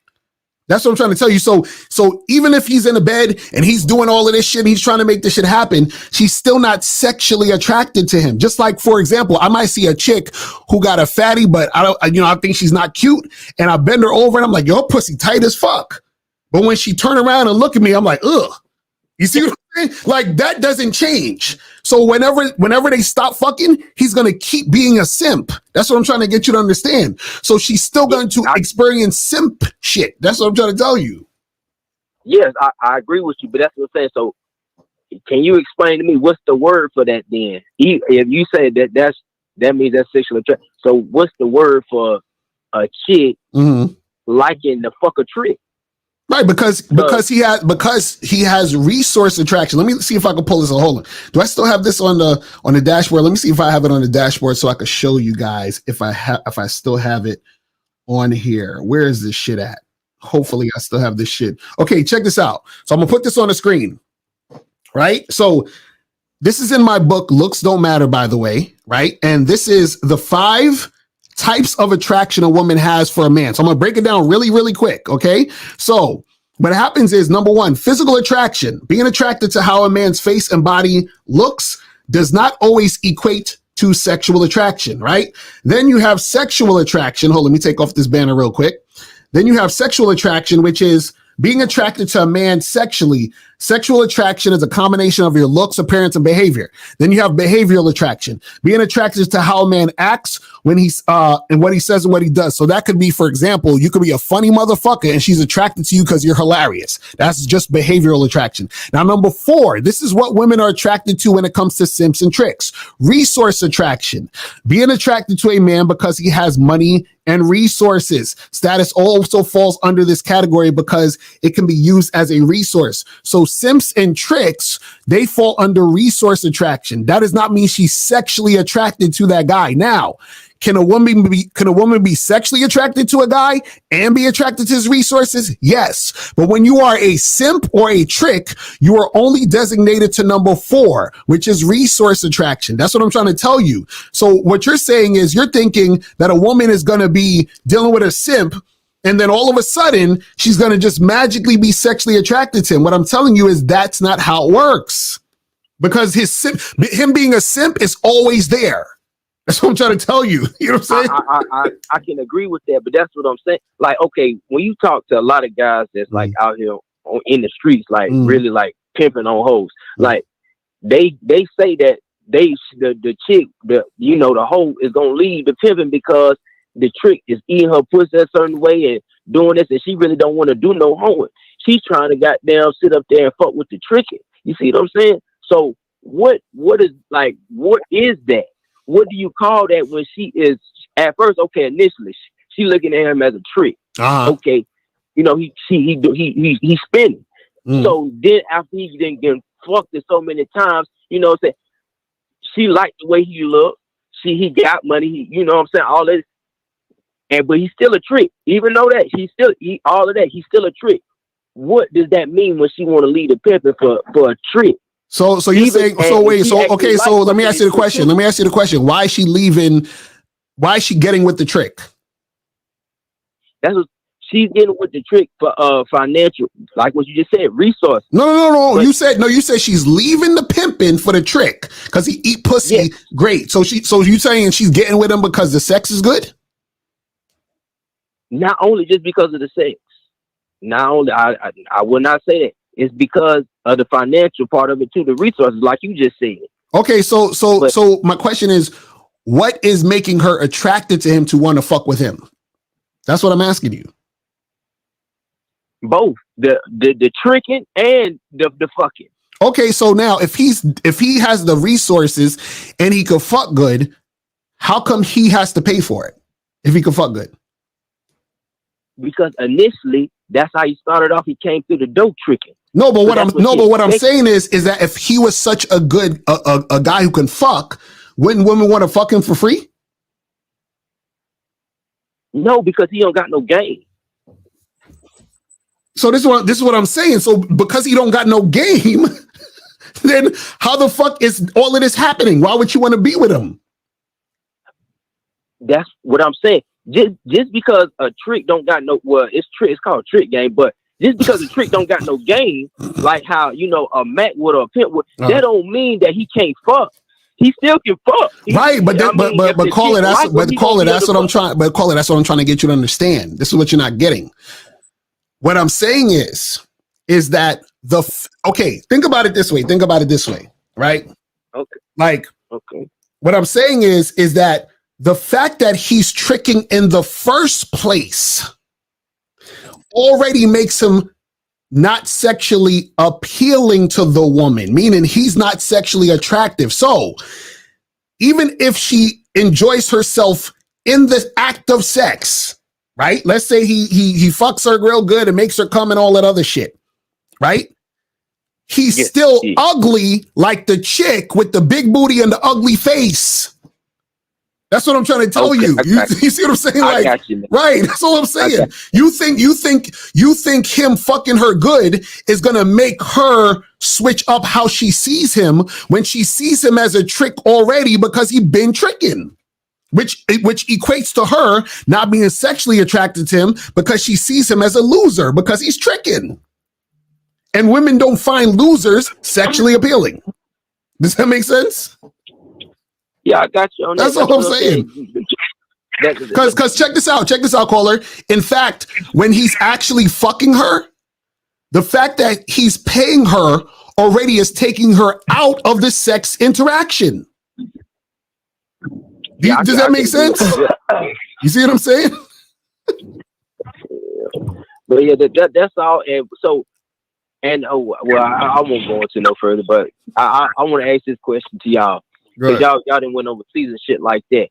That's what I'm trying to tell you. So even if he's in a bed and he's doing all of this shit, and he's trying to make this shit happen, she's still not sexually attracted to him. Just like, for example, I might see a chick who got a fatty, but I think she's not cute, and I bend her over and I'm like, yo, pussy tight as fuck. But when she turn around and look at me, I'm like, ugh. You see what I'm saying? Like, that doesn't change. So whenever they stop fucking, he's going to keep being a simp. That's what I'm trying to get you to understand. So she's still going to experience simp shit. That's what I'm trying to tell you. Yes, I agree with you, but that's what I'm saying. So can you explain to me what's the word for that then? If you say that means that's sexual attraction. So what's the word for a chick liking the fuck a trick? Right, because he has resource attraction. Let me see if I can pull this. Hold on. Do I still have this on the dashboard? Let me see if I have it on the dashboard so I can show you guys if I still have it on here. Where is this shit at? Hopefully I still have this shit. Okay, check this out. So I'm gonna put this on the screen. Right? So this is in my book, Looks Don't Matter, by the way, right? And this is the 5 types of attraction a woman has for a man. So I'm going to break it down really, really quick. Okay. So what happens is, number 1, physical attraction. Being attracted to how a man's face and body looks does not always equate to sexual attraction, right? Then you have sexual attraction. Hold on, let me take off this banner real quick. Then you have sexual attraction, which is being attracted to a man sexually. Sexual attraction is a combination of your looks, appearance, and behavior. Then you have behavioral attraction, being attracted to how a man acts when he's and what he says and what he does. So that could be, for example, you could be a funny motherfucker and she's attracted to you because you're hilarious. That's just behavioral attraction. Now, number 4, this is what women are attracted to when it comes to simps and tricks. Resource attraction, being attracted to a man because he has money and resources. Status also falls under this category because it can be used as a resource. So simps and tricks, they fall under resource attraction. That does not mean she's sexually attracted to that guy. Now, can a woman be sexually attracted to a guy and be attracted to his resources? Yes. But when you are a simp or a trick, you are only designated to number 4, which is resource attraction. That's what I'm trying to tell you. So what you're saying is you're thinking that a woman is going to be dealing with a simp, and then all of a sudden she's going to just magically be sexually attracted to him. What I'm telling you is that's not how it works, because him being a simp is always there. That's what I'm trying to tell you. You know what I'm saying? I can agree with that, but that's what I'm saying. Like, okay, when you talk to a lot of guys that's like out here in the streets, like really like pimping on hoes, like they say that the chick, the hoe is gonna leave the pimping because the trick is eating her pussy a certain way and doing this, and she really don't want to do no hoeing. She's trying to goddamn sit up there and fuck with the trick. You see what I'm saying? So what is that? What do you call that when she is at first? Okay, initially she looking at him as a trick. Okay, you know he's spinning. So then after he didn't get fucked it so many times, you know what I'm saying, she liked the way he looked. He got money. You know what I'm saying, all this. But he's still a trick. Even though that he's still a trick. What does that mean when she want to lead a pimping for a trick? So you say let me ask you the question. Why is she leaving? Why is she getting with the trick? That's what she's getting with the trick for financial, like what you just said, resource. No. You said she's leaving the pimping for the trick because he eat pussy. Yeah. Great. So you saying she's getting with him because the sex is good? Not only just because of the sex. Not only I would not say that. It's because of the financial part of it too, the resources, like you just said. Okay, so my question is, what is making her attracted to him to want to fuck with him? That's what I'm asking you. Both the tricking and the fucking. Okay, so now if he has the resources and he could fuck good, how come he has to pay for it if he could fuck good? Because initially that's how he started off. He came through the dope tricking. No, but what I'm saying is that if he was such a good a guy who can fuck, wouldn't women want to fuck him for free? No, because he don't got no game. So this is what I'm saying. So because he don't got no game, then how the fuck is all of this happening? Why would you want to be with him? That's what I'm saying. Just because a trick don't got no, well, it's called a trick game, but just because a trick don't got no game, like how, you know, a Mac would or a pimp would, that don't mean that he can't fuck. He still can fuck. Right, but Caller, that's what I'm trying to get you to understand. This is what you're not getting. What I'm saying is that think about it this way, right? Okay. Like, okay. What I'm saying is that the fact that he's tricking in the first place already makes him not sexually appealing to the woman, meaning he's not sexually attractive. So even if she enjoys herself in the act of sex, right? Let's say he fucks her real good and makes her come and all that other shit, right? He's still ugly like the chick with the big booty and the ugly face. That's what I'm trying to tell you. You see what I'm saying? Like, right. That's all I'm saying. You think him fucking her good is gonna make her switch up how she sees him when she sees him as a trick already because he been tricking, which equates to her not being sexually attracted to him because she sees him as a loser because he's tricking. And women don't find losers sexually appealing. Does that make sense? Yeah, I got you on that. That's all I'm saying. Because check this out, caller. In fact, when he's actually fucking her, the fact that he's paying her already is taking her out of the sex interaction. Does that make sense? You see what I'm saying? But yeah, that's all. And so, I won't go into no further, but I want to ask this question to y'all. Because y'all didn't went overseas and shit like that.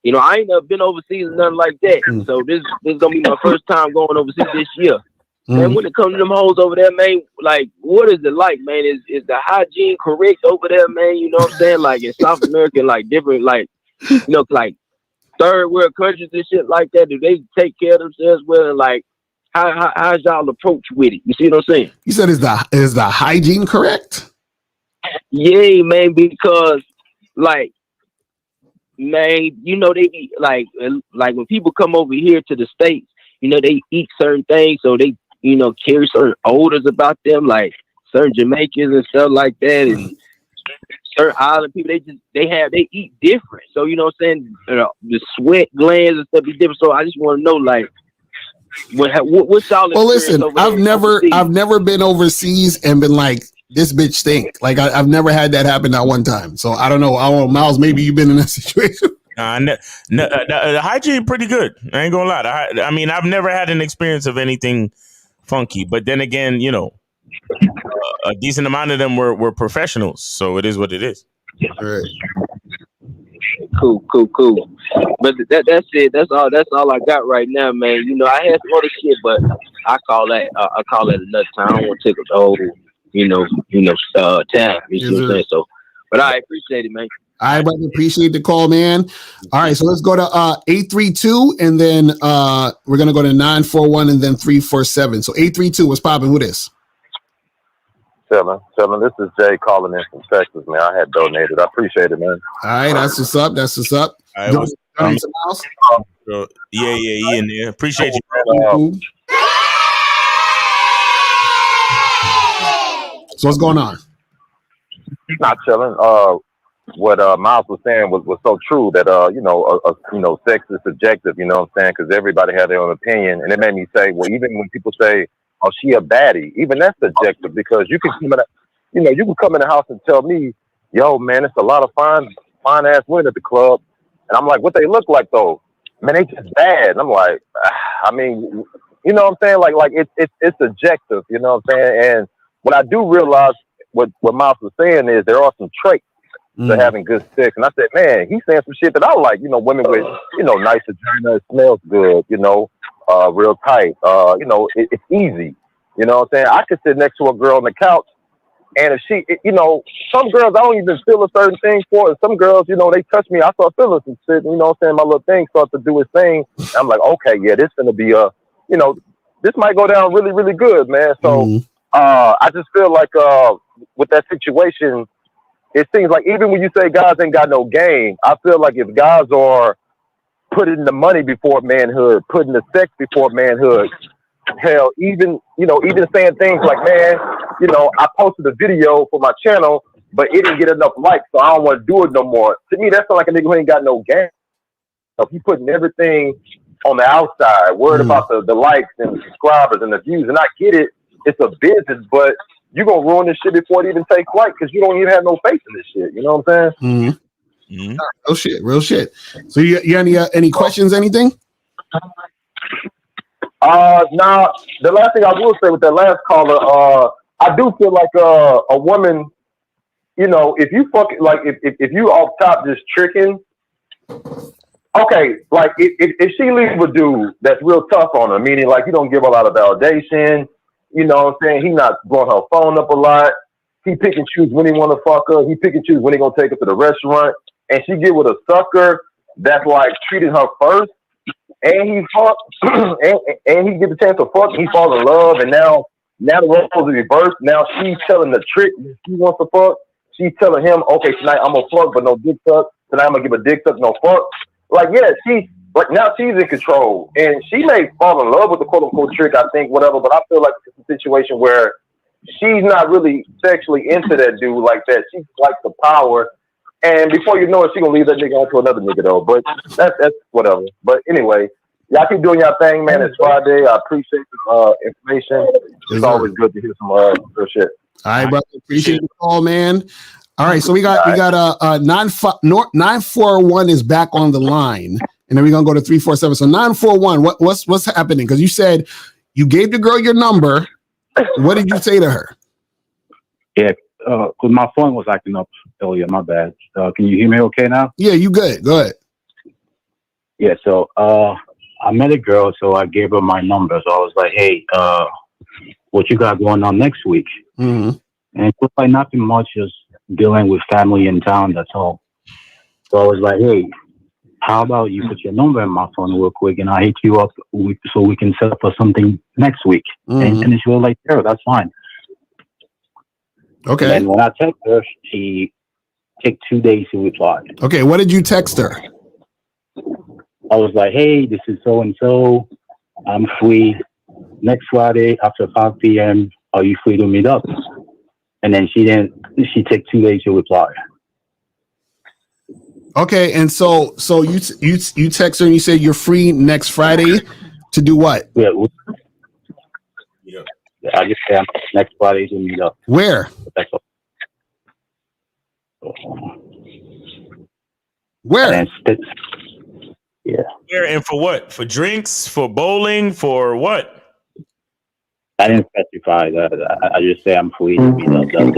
You know, I ain't never been overseas and nothing like that. So this is gonna be my first time going overseas this year. And when it comes to them hoes over there, man, like, what is it like, man? Is the hygiene correct over there, man? You know what I'm saying? Like in South America, like different, like, you know, like third world countries and shit like that. Do they take care of themselves well? And like, how's y'all approach with it? You see what I'm saying? You said is the hygiene correct? Yeah, man, because like, man, you know, they be like when people come over here to the States, you know, they eat certain things, so they, you know, carry certain odors about them, like certain Jamaicans and stuff like that, and certain island people, they eat different. So you know what I'm saying, the sweat glands and stuff be different. So I just want to know, like, what's y'all? Well, listen, I've never been overseas and been like, this bitch stink. Like I've never had that happen that one time. So I don't know. Miles, maybe you've been in that situation. The hygiene pretty good. I ain't gonna lie. I mean, I've never had an experience of anything funky. But then again, you know, a decent amount of them were professionals. So it is what it is. Right. Cool. But that's it. That's all I got right now, man. You know, I had some other shit, but I call that another time. I don't want to take up the whole, time. You see what I'm saying? So, but I appreciate it, man. All right, brother. Appreciate the call, man. All right, so let's go to 832, and then we're gonna go to 941, and then 347. So 832, what's popping with this? Chillin'. This is Jay calling in from Texas, man. I had donated. I appreciate it, man. All right, that's what's up. All right, yeah, in there. Appreciate you, bro. So what's going on? Not chilling. What Miles was saying was so true that sex is subjective. You know what I'm saying? Because everybody has their own opinion, and it made me say, well, even when people say, "Oh, she a baddie," even that's subjective because you can come in the house and tell me, "Yo, man, it's a lot of fine ass women at the club," and I'm like, "What they look like though? Man, they just bad." And I'm like, I mean, you know what I'm saying? Like it's subjective. You know what I'm saying? And what I do realize, what Miles was saying is there are some traits to having good sex. And I said, man, he's saying some shit that I like. Women with, nice vagina, it smells good, real tight. It's easy. You know what I'm saying? I could sit next to a girl on the couch, and if she, some girls I don't even feel a certain thing for. And some girls, they touch me, I start feeling some shit. You know what I'm saying? My little thing starts to do its thing. And I'm like, okay, yeah, this gonna be this might go down really, really good, man. So I just feel like with that situation, it seems like even when you say guys ain't got no game, I feel like if guys are putting the money before manhood, putting the sex before manhood, hell, even saying things like, man, I posted a video for my channel, but it didn't get enough likes, so I don't want to do it no more. To me, that sounds like a nigga who ain't got no game. If you putting everything on the outside, worried about the likes and the subscribers and the views, and I get it, it's a business, but you're going to ruin this shit before it even takes flight because you don't even have no faith in this shit. You know what I'm saying? Real shit. So you any questions, anything? Nah, the last thing I will say with that last caller, I do feel like a woman, if you if you off top just tricking, okay, like if she leaves a dude that's real tough on her, meaning like you don't give a lot of validation, you know what I'm saying? He not blowing her phone up a lot. He pick and choose when he want to fuck her. He pick and choose when he gonna take her to the restaurant. And she get with a sucker that's like treating her first, and he fuck, and he get the chance to fuck. And he falls in love, and now the roles are reversed. Now she's telling the trick he wants to fuck. She's telling him, okay, tonight I'm gonna fuck, but no dick suck. Tonight I'm gonna give a dick suck, no fuck. Like, yeah, now she's in control, and she may fall in love with the quote unquote trick, I think, whatever. But I feel like it's a situation where she's not really sexually into that dude like that. She likes the power, and before you know it, she gonna leave that nigga on to another nigga though. But that's whatever. But anyway, y'all keep doing y'all thing, man. It's Friday. I appreciate the information. It's always good to hear some real shit. All right, brother. Appreciate the call, man. All right, so we got 941 is back on the line, and then we're gonna go to 347. So 941, what's happening? Because you said you gave the girl your number. What did you say to her? Yeah, because my phone was acting up earlier. My bad. Can you hear me okay now? Yeah, you good. Go ahead. Yeah, so I met a girl, so I gave her my number. So I was like, hey, what you got going on next week? And it was like nothing much, just dealing with family in town, that's all. So I was like, hey, how about you put your number in my phone real quick and I'll hit you up so we can set up for something next week. And she was like, sure, that's fine. Okay. And when I text her, she took 2 days to reply. Okay, what did you text her? I was like, hey, this is so-and-so. I'm free next Friday after 5 p.m. Are you free to meet up? And then she took 2 days to reply. Okay, and so you text her and you say you're free next Friday to do what? Yeah, I just said next Friday to meet up. Where? That's all. Where? Yeah. Where and for what? For drinks? For bowling? For what? I didn't specify that. I just say I'm free to be that.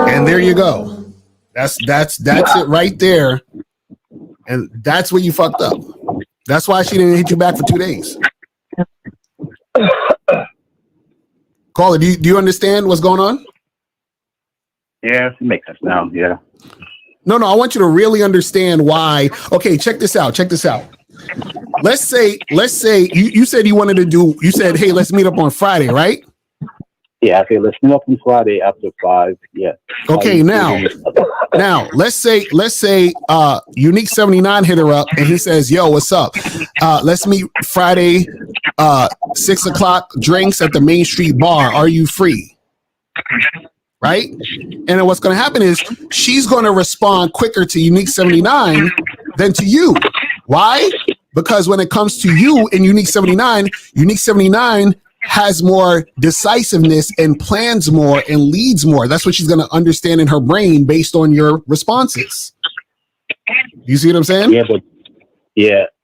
And there you go. That's it right there. And that's where you fucked up. That's why she didn't hit you back for 2 days. Caller, do you understand what's going on? Yeah, it makes sense now. Yeah. No, I want you to really understand why. Okay, check this out. Let's say you said you wanted to do, you said, hey, let's meet up on Friday, right? Yeah, okay, let's meet up on Friday after 5. Yeah. Okay, now let's say Unique 79 hit her up and he says, yo, what's up? Let's meet Friday, 6 o'clock, drinks at the Main Street Bar. Are you free? Right? And then what's going to happen is she's going to respond quicker to Unique 79 than to you. Why? Because when it comes to you and Unique 79 has more decisiveness and plans more and leads more. That's what she's going to understand in her brain based on your responses. You see what I'm saying?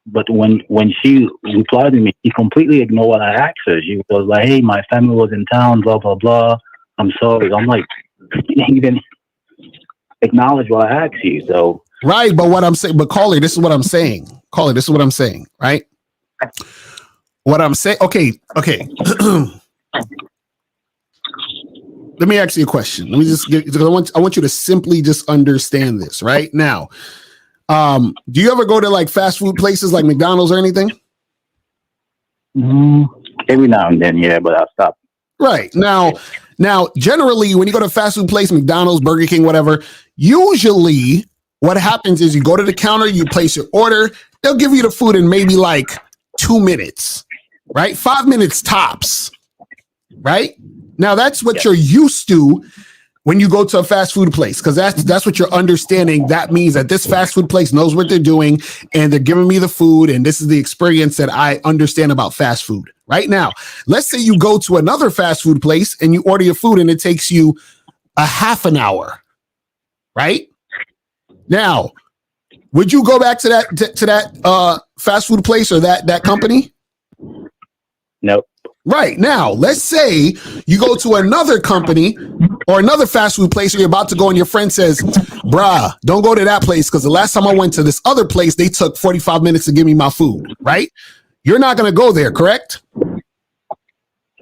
But when she replied to me, she completely ignored what I asked her. She was like, hey, my family was in town, blah, blah, blah. I'm sorry. I'm like, you didn't even acknowledge what I asked you. So right, but what I'm saying, but caller, this is what I'm saying. Caller, this is what I'm saying, right? What I'm saying, okay. Let me ask you a question. Let me just get, I want you to simply just understand this right now. Do you ever go to like fast food places like McDonald's or anything? Every now and then, yeah, but I'll stop. Right. Now, generally, when you go to a fast food place, McDonald's, Burger King, whatever, usually what happens is you go to the counter, you place your order, they'll give you the food in maybe like 2 minutes, right? 5 minutes tops, right? Now, that's what you're used to when you go to a fast food place, because that's what you're understanding. That means that this fast food place knows what they're doing and they're giving me the food, and this is the experience that I understand about fast food. Right now, let's say you go to another fast food place and you order your food and it takes you a half an hour, right? Now, would you go back to that fast food place or that company? Nope. Right. Now, let's say you go to another company or another fast food place, or you're about to go and your friend says, bruh, don't go to that place because the last time I went to this other place, they took 45 minutes to give me my food, right? You're not going to go there, correct?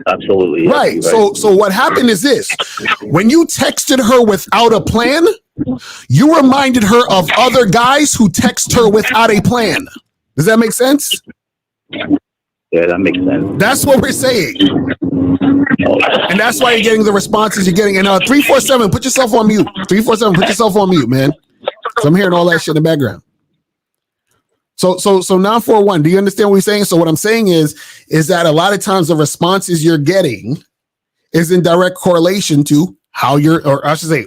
Absolutely. Yes, right. So what happened is this. When you texted her without a plan, you reminded her of other guys who text her without a plan. Does that make sense? Yeah, that makes sense. That's what we're saying. And that's why you're getting the responses you're getting. And 347, put yourself on mute. 347, put yourself on mute, man. So I'm hearing all that shit in the background. So 941, do you understand what we're saying? So what I'm saying is that a lot of times the responses you're getting is in direct correlation to how you're, or I should say,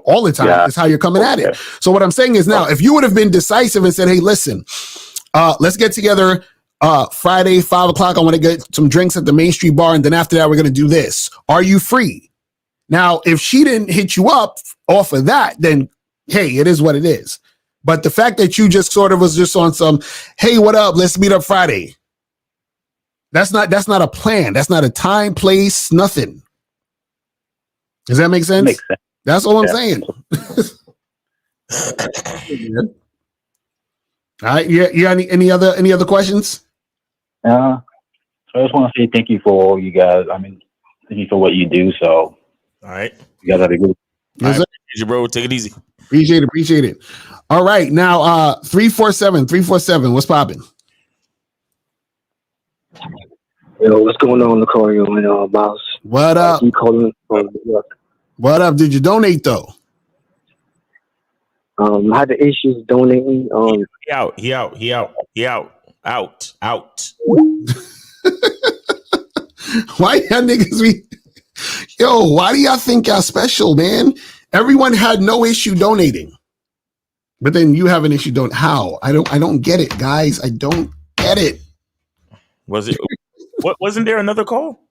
all the time is how you're coming at it. So what I'm saying is now, if you would have been decisive and said, hey, listen, let's get together Friday, 5 o'clock. I want to get some drinks at the Main Street Bar. And then after that, we're going to do this. Are you free? Now, if she didn't hit you up off of that, then hey, it is what it is. But the fact that you just sort of was just on some, hey, what up? Let's meet up Friday. That's not a plan. That's not a time, place, nothing. Does that make sense? Makes sense. That's all I'm saying. All right. Yeah. Any other questions? I just want to say thank you for all you guys. I mean, thank you for what you do. So, all right. You guys have a good. Yes, sir. Bro, take it easy. Appreciate it. All right. Now, 347, what's popping? Yo, what's going on, Lucario and Miles? What up? You calling from New York? What up? Did you donate though? I had the issues donating. He out. Why y'all niggas why do y'all think y'all special, man? Everyone had no issue donating. But then you have an issue how? I don't get it, guys. I don't get it. Was it wasn't there another call?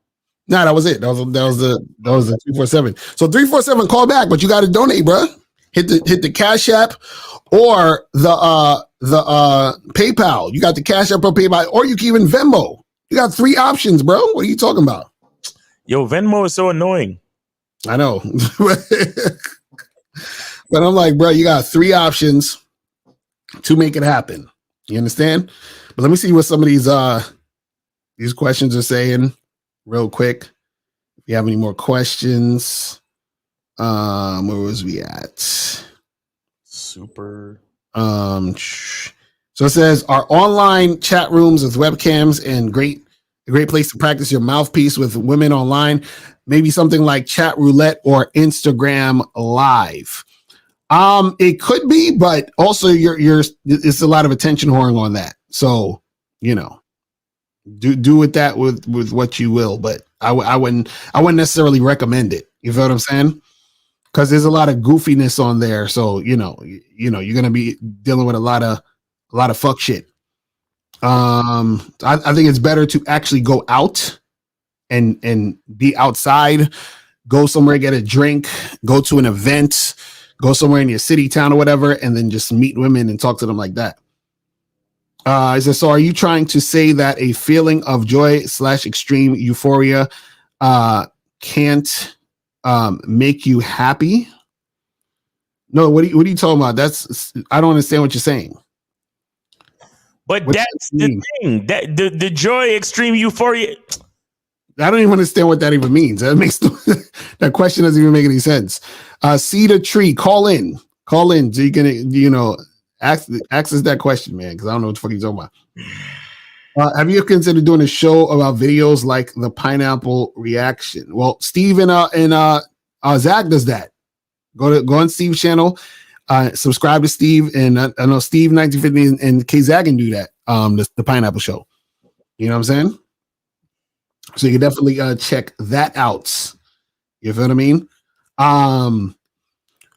No, that was it. That was the 347. So 347, call back, but you got to donate, bro. Hit the Cash App or the PayPal. You got the Cash App or PayPal, or you can even Venmo. You got 3 options, bro. What are you talking about? Yo, Venmo is so annoying. I know. But I'm like, bro, you got 3 options to make it happen. You understand? But let me see what some of these questions are saying real quick. If you have any more questions, where was we at? Super. So it says, are online chat rooms with webcams and a great place to practice your mouthpiece with women online? Maybe something like Chat Roulette or Instagram Live. It could be, but also it's a lot of attention whoring on that. So, you know, do with that with what you will, but I wouldn't necessarily recommend it. You feel what I'm saying? Because there's a lot of goofiness on there. So, you know, you're gonna be dealing with a lot of fuck shit. I think it's better to actually go out and be outside, go somewhere, get a drink, go to an event, go somewhere in your city, town, or whatever, and then just meet women and talk to them like that. It says, so are you trying to say that a feeling of joy / extreme euphoria can't make you happy? No, what are you talking about? I don't understand what you're saying. But that's the thing. That the joy, extreme euphoria. I don't even understand what that even means. That makes that question doesn't even make any sense. Seed a tree. Call in so you can access that question, man, because I don't know what the fuck you're talking about. Have you considered doing a show about videos like the pineapple reaction? Well, Steve and Zach does that. Go on Steve's channel, subscribe to Steve, and I know Steve 1950 and K Zach can do that. The pineapple show. You know what I'm saying? So you can definitely check that out. You feel what I mean?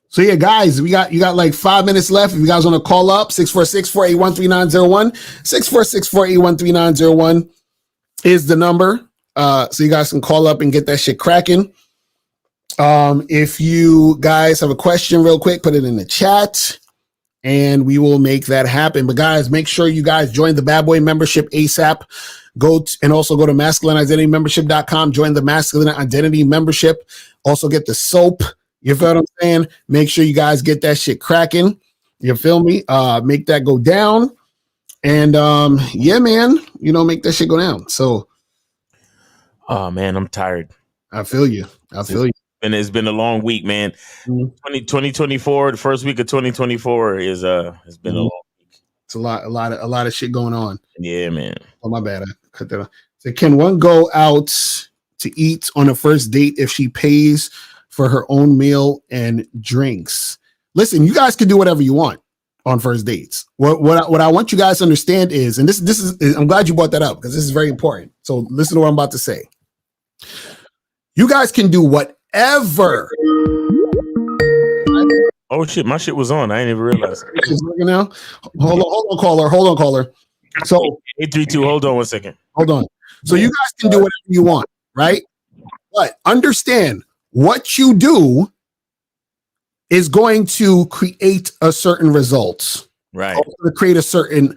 So yeah, guys, you got like 5 minutes left. If you guys want to call up, 646-481-3901. 646-481-3901 is the number. So you guys can call up and get that shit cracking. If you guys have a question real quick, put it in the chat and we will make that happen. But guys, make sure you guys join the Bad Boy membership ASAP. And also go to masculineidentitymembership.com. Join the Masculine Identity membership. Also get the soap. You feel what I'm saying? Make sure you guys get that shit cracking. You feel me? Make that go down. And yeah, man, make that shit go down. So oh man, I'm tired. I feel you. And it's been a long week, man. 2024, the first week of 2024 has been a long week. It's a lot of shit going on. Yeah, man. Oh, my bad. I cut that off. So can one go out to eat on a first date if she pays for her own meal and drinks? Listen, you guys can do whatever you want on first dates. What I want you guys to understand is, and this is, I'm glad you brought that up because this is very important. So listen to what I'm about to say. You guys can do whatever. Oh shit, my shit was on. I didn't even realize. It's working now. Hold on, caller. So 832. Hold on 1 second. Hold on. So you guys can do whatever you want, right? But understand what you do is going to create a certain result, right? To create a certain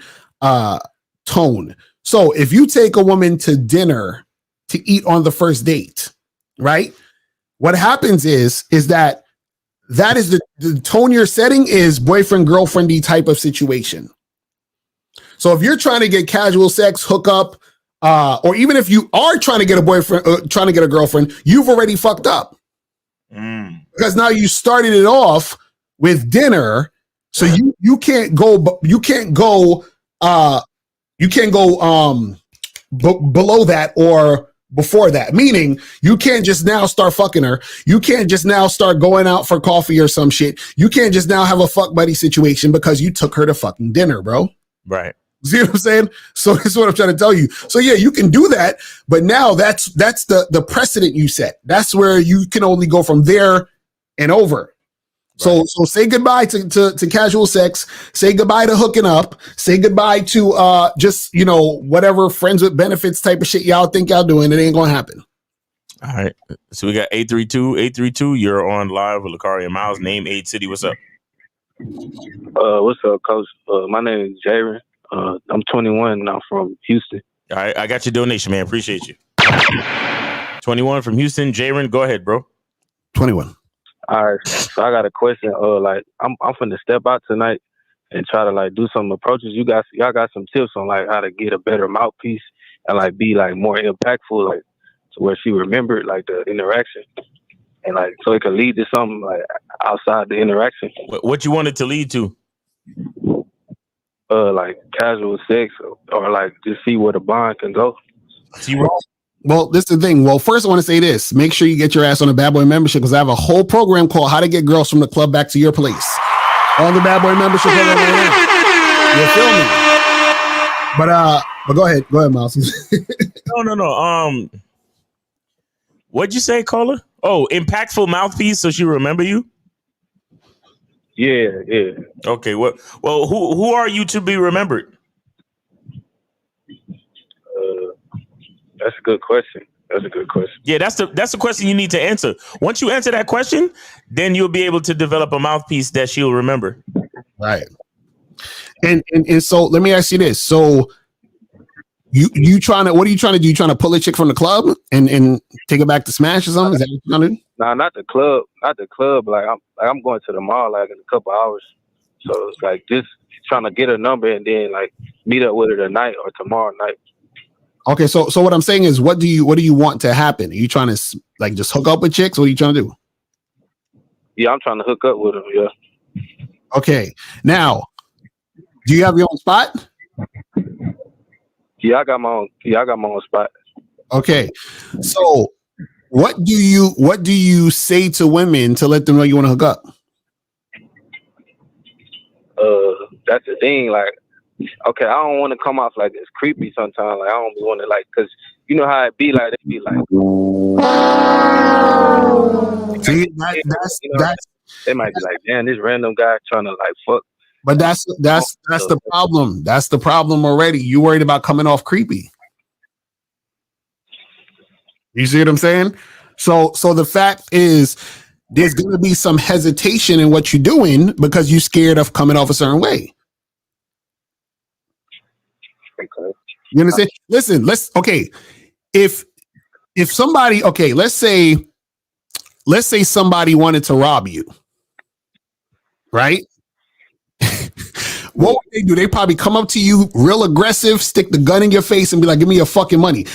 tone. So if you take a woman to dinner to eat on the first date, right? What happens is that is the tone you're setting is boyfriend girlfriendy type of situation. So if you're trying to get casual sex, hook up, or even if you are trying to get a boyfriend, trying to get a girlfriend, you've already fucked up. Because now you started it off with dinner, so you can't go below that or before that. Meaning you can't just now start fucking her. You can't just now start going out for coffee or some shit. You can't just now have a fuck buddy situation because you took her to fucking dinner, bro. Right. See what I'm saying? So that's what I'm trying to tell you. So yeah, you can do that, but now that's the precedent you set. That's where you can only go from there and over. Right. So say goodbye to casual sex. Say goodbye to hooking up. Say goodbye to just whatever friends with benefits type of shit y'all think y'all doing. It ain't gonna happen. All right. So we got 832. You're on live with Lakari and Miles. Name, age, city. What's up? What's up, Coach? My name is Jaron. I'm 21 and I'm from Houston. All right, I got your donation, man. Appreciate you. 21 from Houston. Jaren, go ahead, bro. 21. All right, so I got a question. Like I'm finna step out tonight and try to like do some approaches. Y'all got some tips on like how to get a better mouthpiece and like be like more impactful, like to where she remembered like the interaction and like so it could lead to something like outside the interaction. What you want it to lead to? Like casual sex or like just see where the bond can go. Well, this is the thing. Well, first I want to say this. Make sure you get your ass on a Bad Boy membership because I have a whole program called How to Get Girls from the Club Back to Your Place. On the Bad Boy membership program right now. You feel me? But go ahead. Go ahead, Miles. No. What'd you say, caller? Oh, impactful mouthpiece so she remember you? Yeah. Okay, well, who are you to be remembered? That's a good question. Yeah, that's the question you need to answer. Once you answer that question, then you'll be able to develop a mouthpiece that she'll remember. Right. And so let me ask you this. So what are you trying to do? You trying to pull a chick from the club and take her back to smash or something? Is that what you're trying to do? Nah, not the club. Like I'm going to the mall like in a couple hours. So it's like just trying to get her number and then like meet up with her tonight or tomorrow night. Okay, so what I'm saying is, what do you want to happen? Are you trying to like just hook up with chicks? What are you trying to do? Yeah, I'm trying to hook up with them. Yeah. Okay. Now, do you have your own spot? Yeah, I got my own spot. Okay. So, what do you say to women to let them know you want to hook up? That's the thing. Like, okay, I don't want to come off like it's creepy sometimes. Like, I don't want to like, cause you know how it be like. They be like, see, they might be like, damn, this random guy trying to like fuck. But that's the problem. That's the problem already. You worried about coming off creepy. You see what I'm saying? So the fact is, there's going to be some hesitation in what you're doing because you're scared of coming off a certain way. You understand? Listen, if somebody, okay, let's say somebody wanted to rob you, right? What would they do? They probably come up to you real aggressive, stick the gun in your face and be like, give me your fucking money.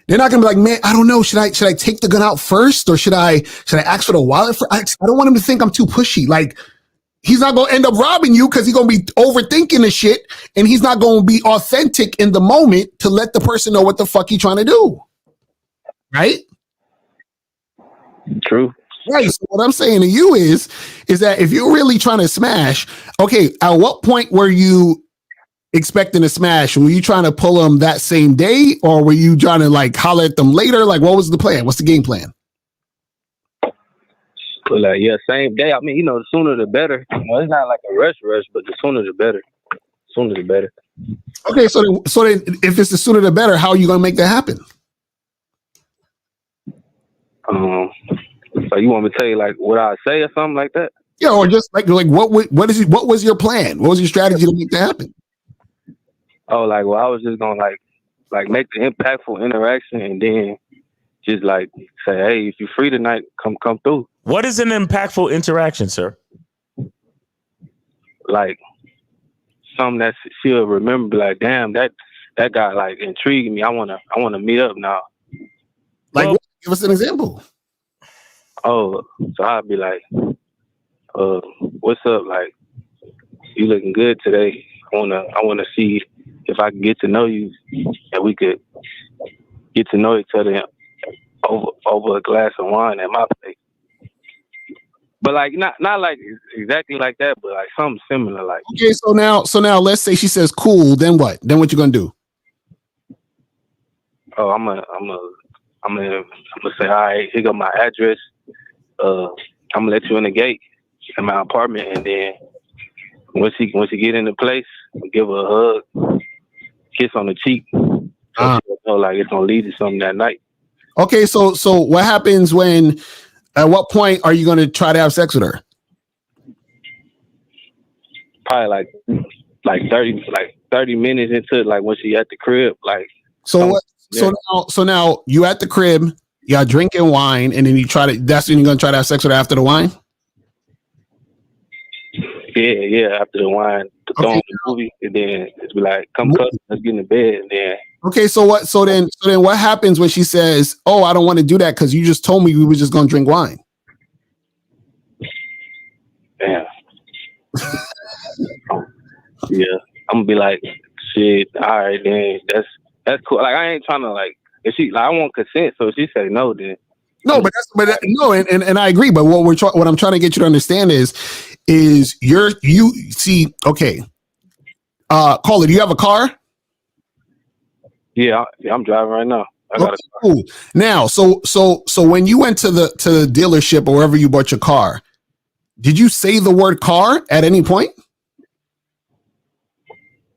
They're not gonna be like, man, I don't know. Should I take the gun out first or should I ask for the wallet first? I don't want him to think I'm too pushy. Like, he's not gonna end up robbing you because he's gonna be overthinking the shit and he's not gonna be authentic in the moment to let the person know what the fuck he's trying to do. Right? True. Right. So what I'm saying to you is that if you're really trying to smash, okay, at what point were you expecting to smash? Were you trying to pull them that same day or were you trying to like holler at them later? Like, what was the plan? What's the game plan? But like, yeah, same day. I mean, you know, the sooner the better. Well, it's not like a rush, but the sooner the better. Sooner the better. Okay, so then if it's the sooner the better, how are you going to make that happen? So you want me to tell you like what I say or something like that? Yeah, or just like what was your plan? What was your strategy to make that happen? Oh, like, well, I was just gonna like make the impactful interaction and then just like say, hey, if you're free tonight, come through. What is an impactful interaction, sir? Like something that she'll remember. Like, damn, that guy like intrigued me. I wanna meet up now. Like, give us an example. Oh, so I'd be like, what's up? Like, you looking good today. I wanna see if I can get to know you and we could get to know each other over a glass of wine at my place. But like not like exactly like that, but like something similar. Like, okay, so now let's say she says cool. Then what? Then what you gonna do? Oh, I'm gonna say, all right, here go my address. I'm gonna let you in the gate in my apartment, and then once you get in the place, give her a hug, kiss on the cheek. So she'll know like it's gonna lead to something that night. Okay, so what happens when? At what point are you going to try to have sex with her? Probably like 30 minutes into it, like when she at the crib, like. So what? So now you at the crib, y'all drinking wine, and then you try to. That's when you're gonna try to have sex with her after the wine. Yeah. After the wine, throw on the movie, and then it's be like, come cut, let's get in the bed, and then. Okay, so what? So then what happens when she says, "Oh, I don't want to do that because you just told me we were just gonna drink wine"? Damn. Yeah, I'm gonna be like, shit. All right, then that's cool. Like, I ain't trying to like. If she like, I want consent, so if she say no, then. No, and I agree. But what I'm trying to get you to understand is you see, okay. Caller, do you have a car? Yeah, I'm driving right now. I got a car. Cool. Now, so when you went to the dealership or wherever you bought your car, did you say the word car at any point?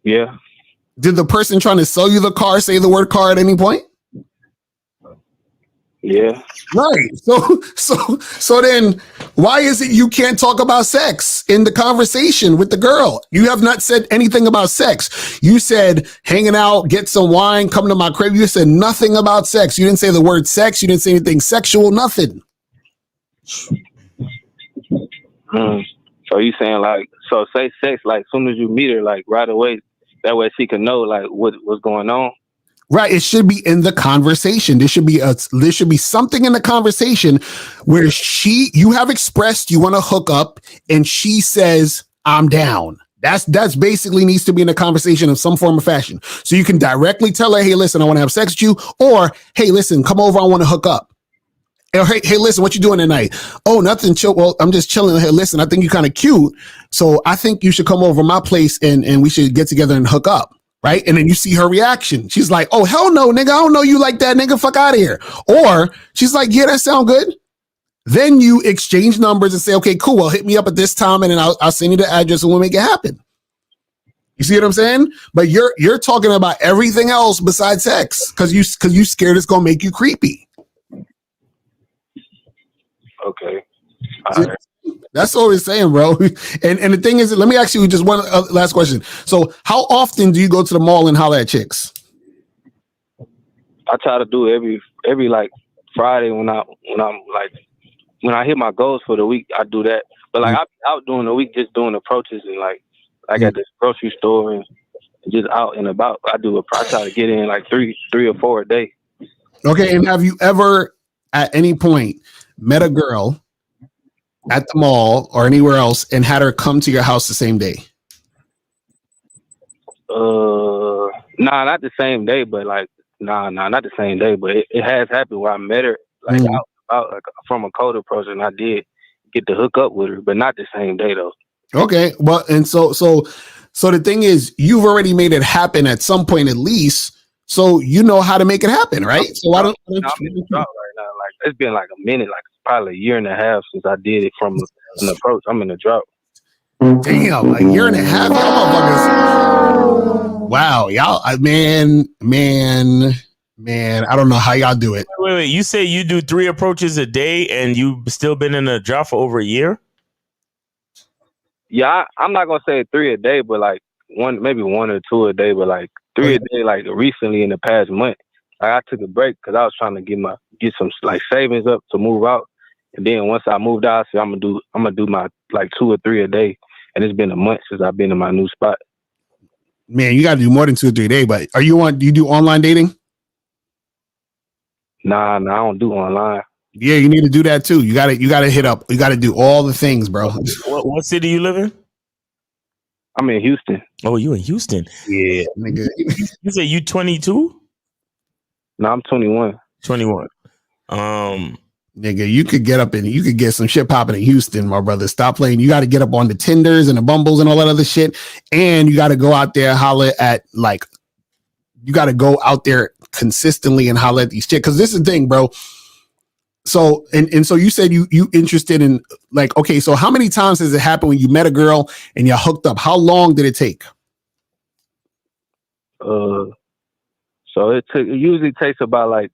Yeah. Did the person trying to sell you the car say the word car at any point? Yeah. Right. So then why is it you can't talk about sex in the conversation with the girl? You have not said anything about sex. You said hanging out, get some wine, come to my crib. You said nothing about sex. You didn't say the word sex. You didn't say anything sexual, nothing. So you saying like, so say sex, like as soon as you meet her, like right away, that way she can know like what's going on. Right. It should be in the conversation. There should be something in the conversation where you have expressed you want to hook up and she says, I'm down. That's basically needs to be in a conversation of some form of fashion. So you can directly tell her, hey, listen, I want to have sex with you. Or, hey, listen, come over. I want to hook up. Or, hey, listen, what you doing tonight? Oh, nothing. Chill. Well, I'm just chilling. Hey, listen, I think you're kind of cute. So I think you should come over my place and we should get together and hook up. Right. And then you see her reaction. She's like, oh, hell no, nigga. I don't know you like that, nigga. Fuck out of here. Or she's like, yeah, that sound good. Then you exchange numbers and say, okay, cool. Well, hit me up at this time and then I'll send you the address and we'll make it happen. You see what I'm saying? But you're talking about everything else besides sex because you scared it's going to make you creepy. Okay. All right. That's what we're saying, bro. And the thing is, let me ask you just one last question. So how often do you go to the mall and holler at chicks? I try to do every like Friday when I hit my goals for the week, I do that. But like I'm out during the week just doing approaches and like at this grocery store and just out and about. I try to get in like three or four a day. Okay, and have you ever at any point met a girl at the mall or anywhere else and had her come to your house the same day? Nah, not the same day, but like not the same day, but it has happened where I met her like out like from a cold approach and I did get to hook up with her, but not the same day though. Okay, well, and so the thing is, you've already made it happen at some point at least, so you know how to make it happen, right? So why don't I'm in the drought right now? Like it's been like a minute, like probably a year and a half since I did it from an approach. I'm in the drought. Damn, a year and a half, y'all motherfuckers. Wow, y'all, man, I don't know how y'all do it. Wait, you say you do 3 approaches a day and you've still been in the drought for over a year? Yeah, I'm not gonna say 3 a day, but like maybe 1 or 2 a day, but like 3 a day, like recently in the past month. Like I took a break because I was trying to get some like savings up to move out, and then once I moved out, I said I'm gonna do my like 2 or 3 a day, and it's been a month since I've been in my new spot. Man, you got to do more than 2 or 3 a day. But do you do online dating? Nah, I don't do online. Yeah, you need to do that too. You gotta hit up. You gotta do all the things, bro. What city you live in? I'm in Houston. Oh, you in Houston? Yeah, nigga. You say you 22? No, I'm 21. 21. Nigga, you could get some shit popping in Houston, my brother. Stop playing. You got to get up on the Tinders and the Bumbles and all that other shit, and you got to go out there holler at like. You got to go out there consistently and holler at these chicks because this is the thing, bro. So and so you said you interested in like, okay, so how many times has it happened when you met a girl and you hooked up? How long did it take? So it usually takes about like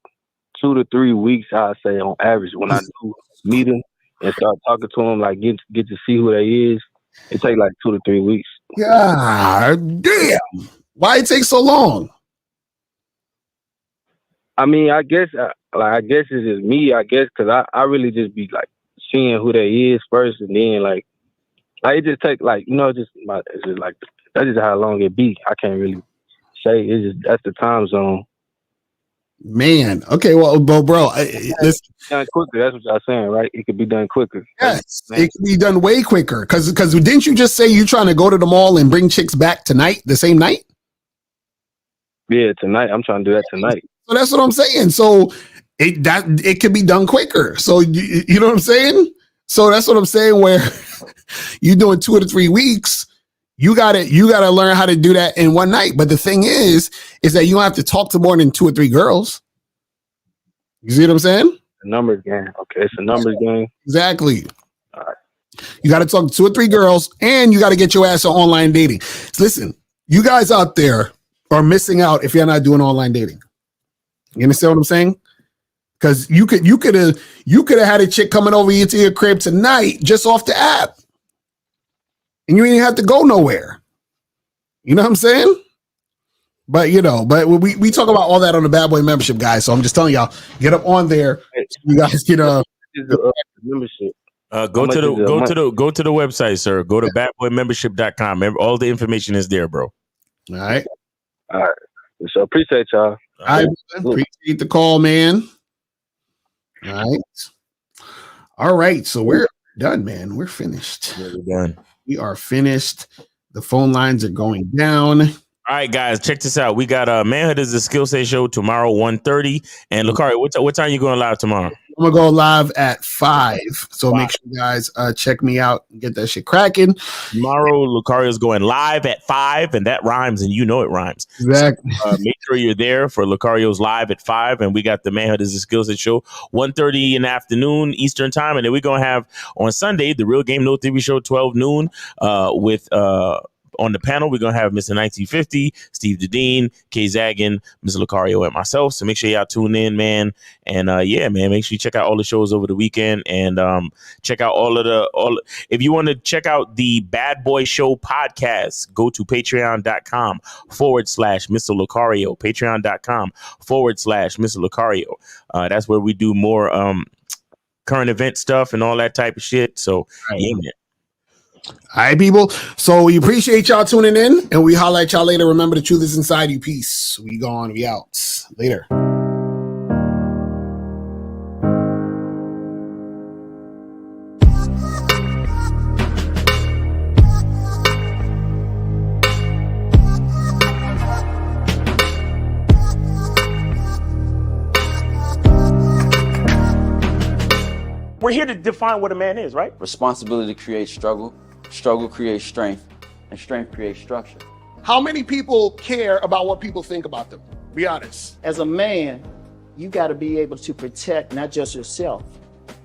2 to 3 weeks, I'd say on average. When I do meet them and start talking to them, like get to see who they is, it takes like 2 to 3 weeks. God damn! Why it take so long? I mean, I guess it's just me. I guess because I really just be like seeing who they is first, and then like it just take like it's just like that's just how long it be. I can't really say. It's just that's the time zone. Man, okay, well, bro, listen. Done quicker. That's what y'all saying, right? It could be done quicker. Yes, it can be done way quicker. Because didn't you just say you trying to go to the mall and bring chicks back tonight, the same night? Yeah, tonight. I'm trying to do that tonight. So that's what I'm saying. So it can be done quicker. So you know what I'm saying? So that's what I'm saying. Where you're doing 2 to 3 weeks, you gotta learn how to do that in one night. But the thing is that you don't have to talk to more than 2 or 3 girls. You see what I'm saying? A numbers game. Okay, it's a numbers game. Exactly. All right. You got to talk to 2 or 3 girls, and you got to get your ass on online dating. Listen, you guys out there are missing out if you're not doing online dating. You understand what I'm saying? Because you could have had a chick coming over here to your crib tonight just off the app, and you ain't have to go nowhere. You know what I'm saying? But we talk about all that on the Bad Boy membership, guys. So I'm just telling y'all, get up on there. You guys get membership. Go to the website, sir. Go to badboymembership.com. All the information is there, bro. All right. So appreciate y'all. I appreciate the call, man. All right. So we're done, man. We're finished. Yeah, we're done. We are finished. The phone lines are going down. All right, guys, check this out. We got Manhood is the Skill Set Show tomorrow, 1:30. And Lucario, what time you going live tomorrow? I'm gonna go live at 5. So make sure you guys check me out and get that shit cracking. Tomorrow, Lucario's going live at 5, and that rhymes, and you know it rhymes. Exactly. So, make sure you're there for Lucario's live at 5, and we got the Manhood is the Skill Set Show 1:30 in the afternoon Eastern time, and then we're gonna have on Sunday the Real Game No Theory Show 12 noon with on the panel, we're going to have Mr. 1950, Steve Dedeen, Kay Zaggin, Mr. Lucario, and myself. So make sure y'all tune in, man. And make sure you check out all the shows over the weekend and check out if you want to check out the Bad Boy Show podcast, go to patreon.com /Mr. Lucario, patreon.com /Mr. Lucario. That's where we do more current event stuff and all that type of shit. So, yeah, man. All right, people. So we appreciate y'all tuning in, and we holla at y'all later. Remember, the truth is inside you. Peace. We gone. We out. Later. We're here to define what a man is, right? Responsibility creates struggle. Struggle creates strength, and strength creates structure. How many people care about what people think about them? Be honest. As a man, you got to be able to protect not just yourself,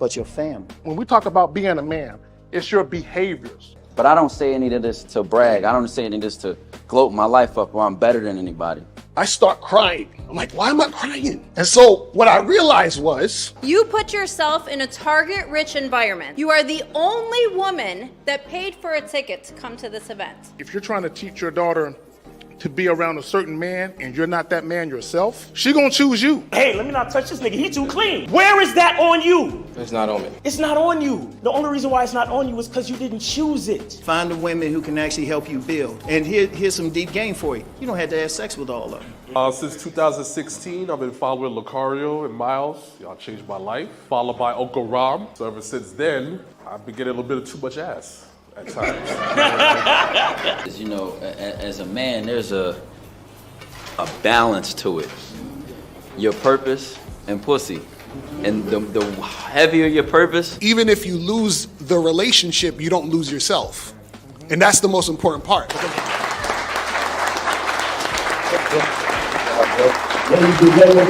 but your family. When we talk about being a man, it's your behaviors. But I don't say any of this to brag. I don't say any of this to gloat my life up or I'm better than anybody. I start crying. I'm like, why am I crying? And so what I realized was, you put yourself in a target-rich environment. You are the only woman that paid for a ticket to come to this event. if you're trying to teach your daughter to be around a certain man and you're not that man yourself, she gonna choose you. Hey, let me not touch this nigga. He too clean. Where is that on you? It's not on me. It's not on you. The only reason why it's not on you is because you didn't choose it. Find the women who can actually help you build. And here's some deep game for you. You don't have to have sex with all of them. Since 2016, I've been following Lucario and Miles. Y'all changed my life. Followed by Uncle Ram. So ever since then, I've been getting a little bit of too much ass at times. You know, as a man, there's a balance to it. Your purpose and pussy. And the heavier your purpose. Even if you lose the relationship, you don't lose yourself. And that's the most important part. Ladies and gentlemen,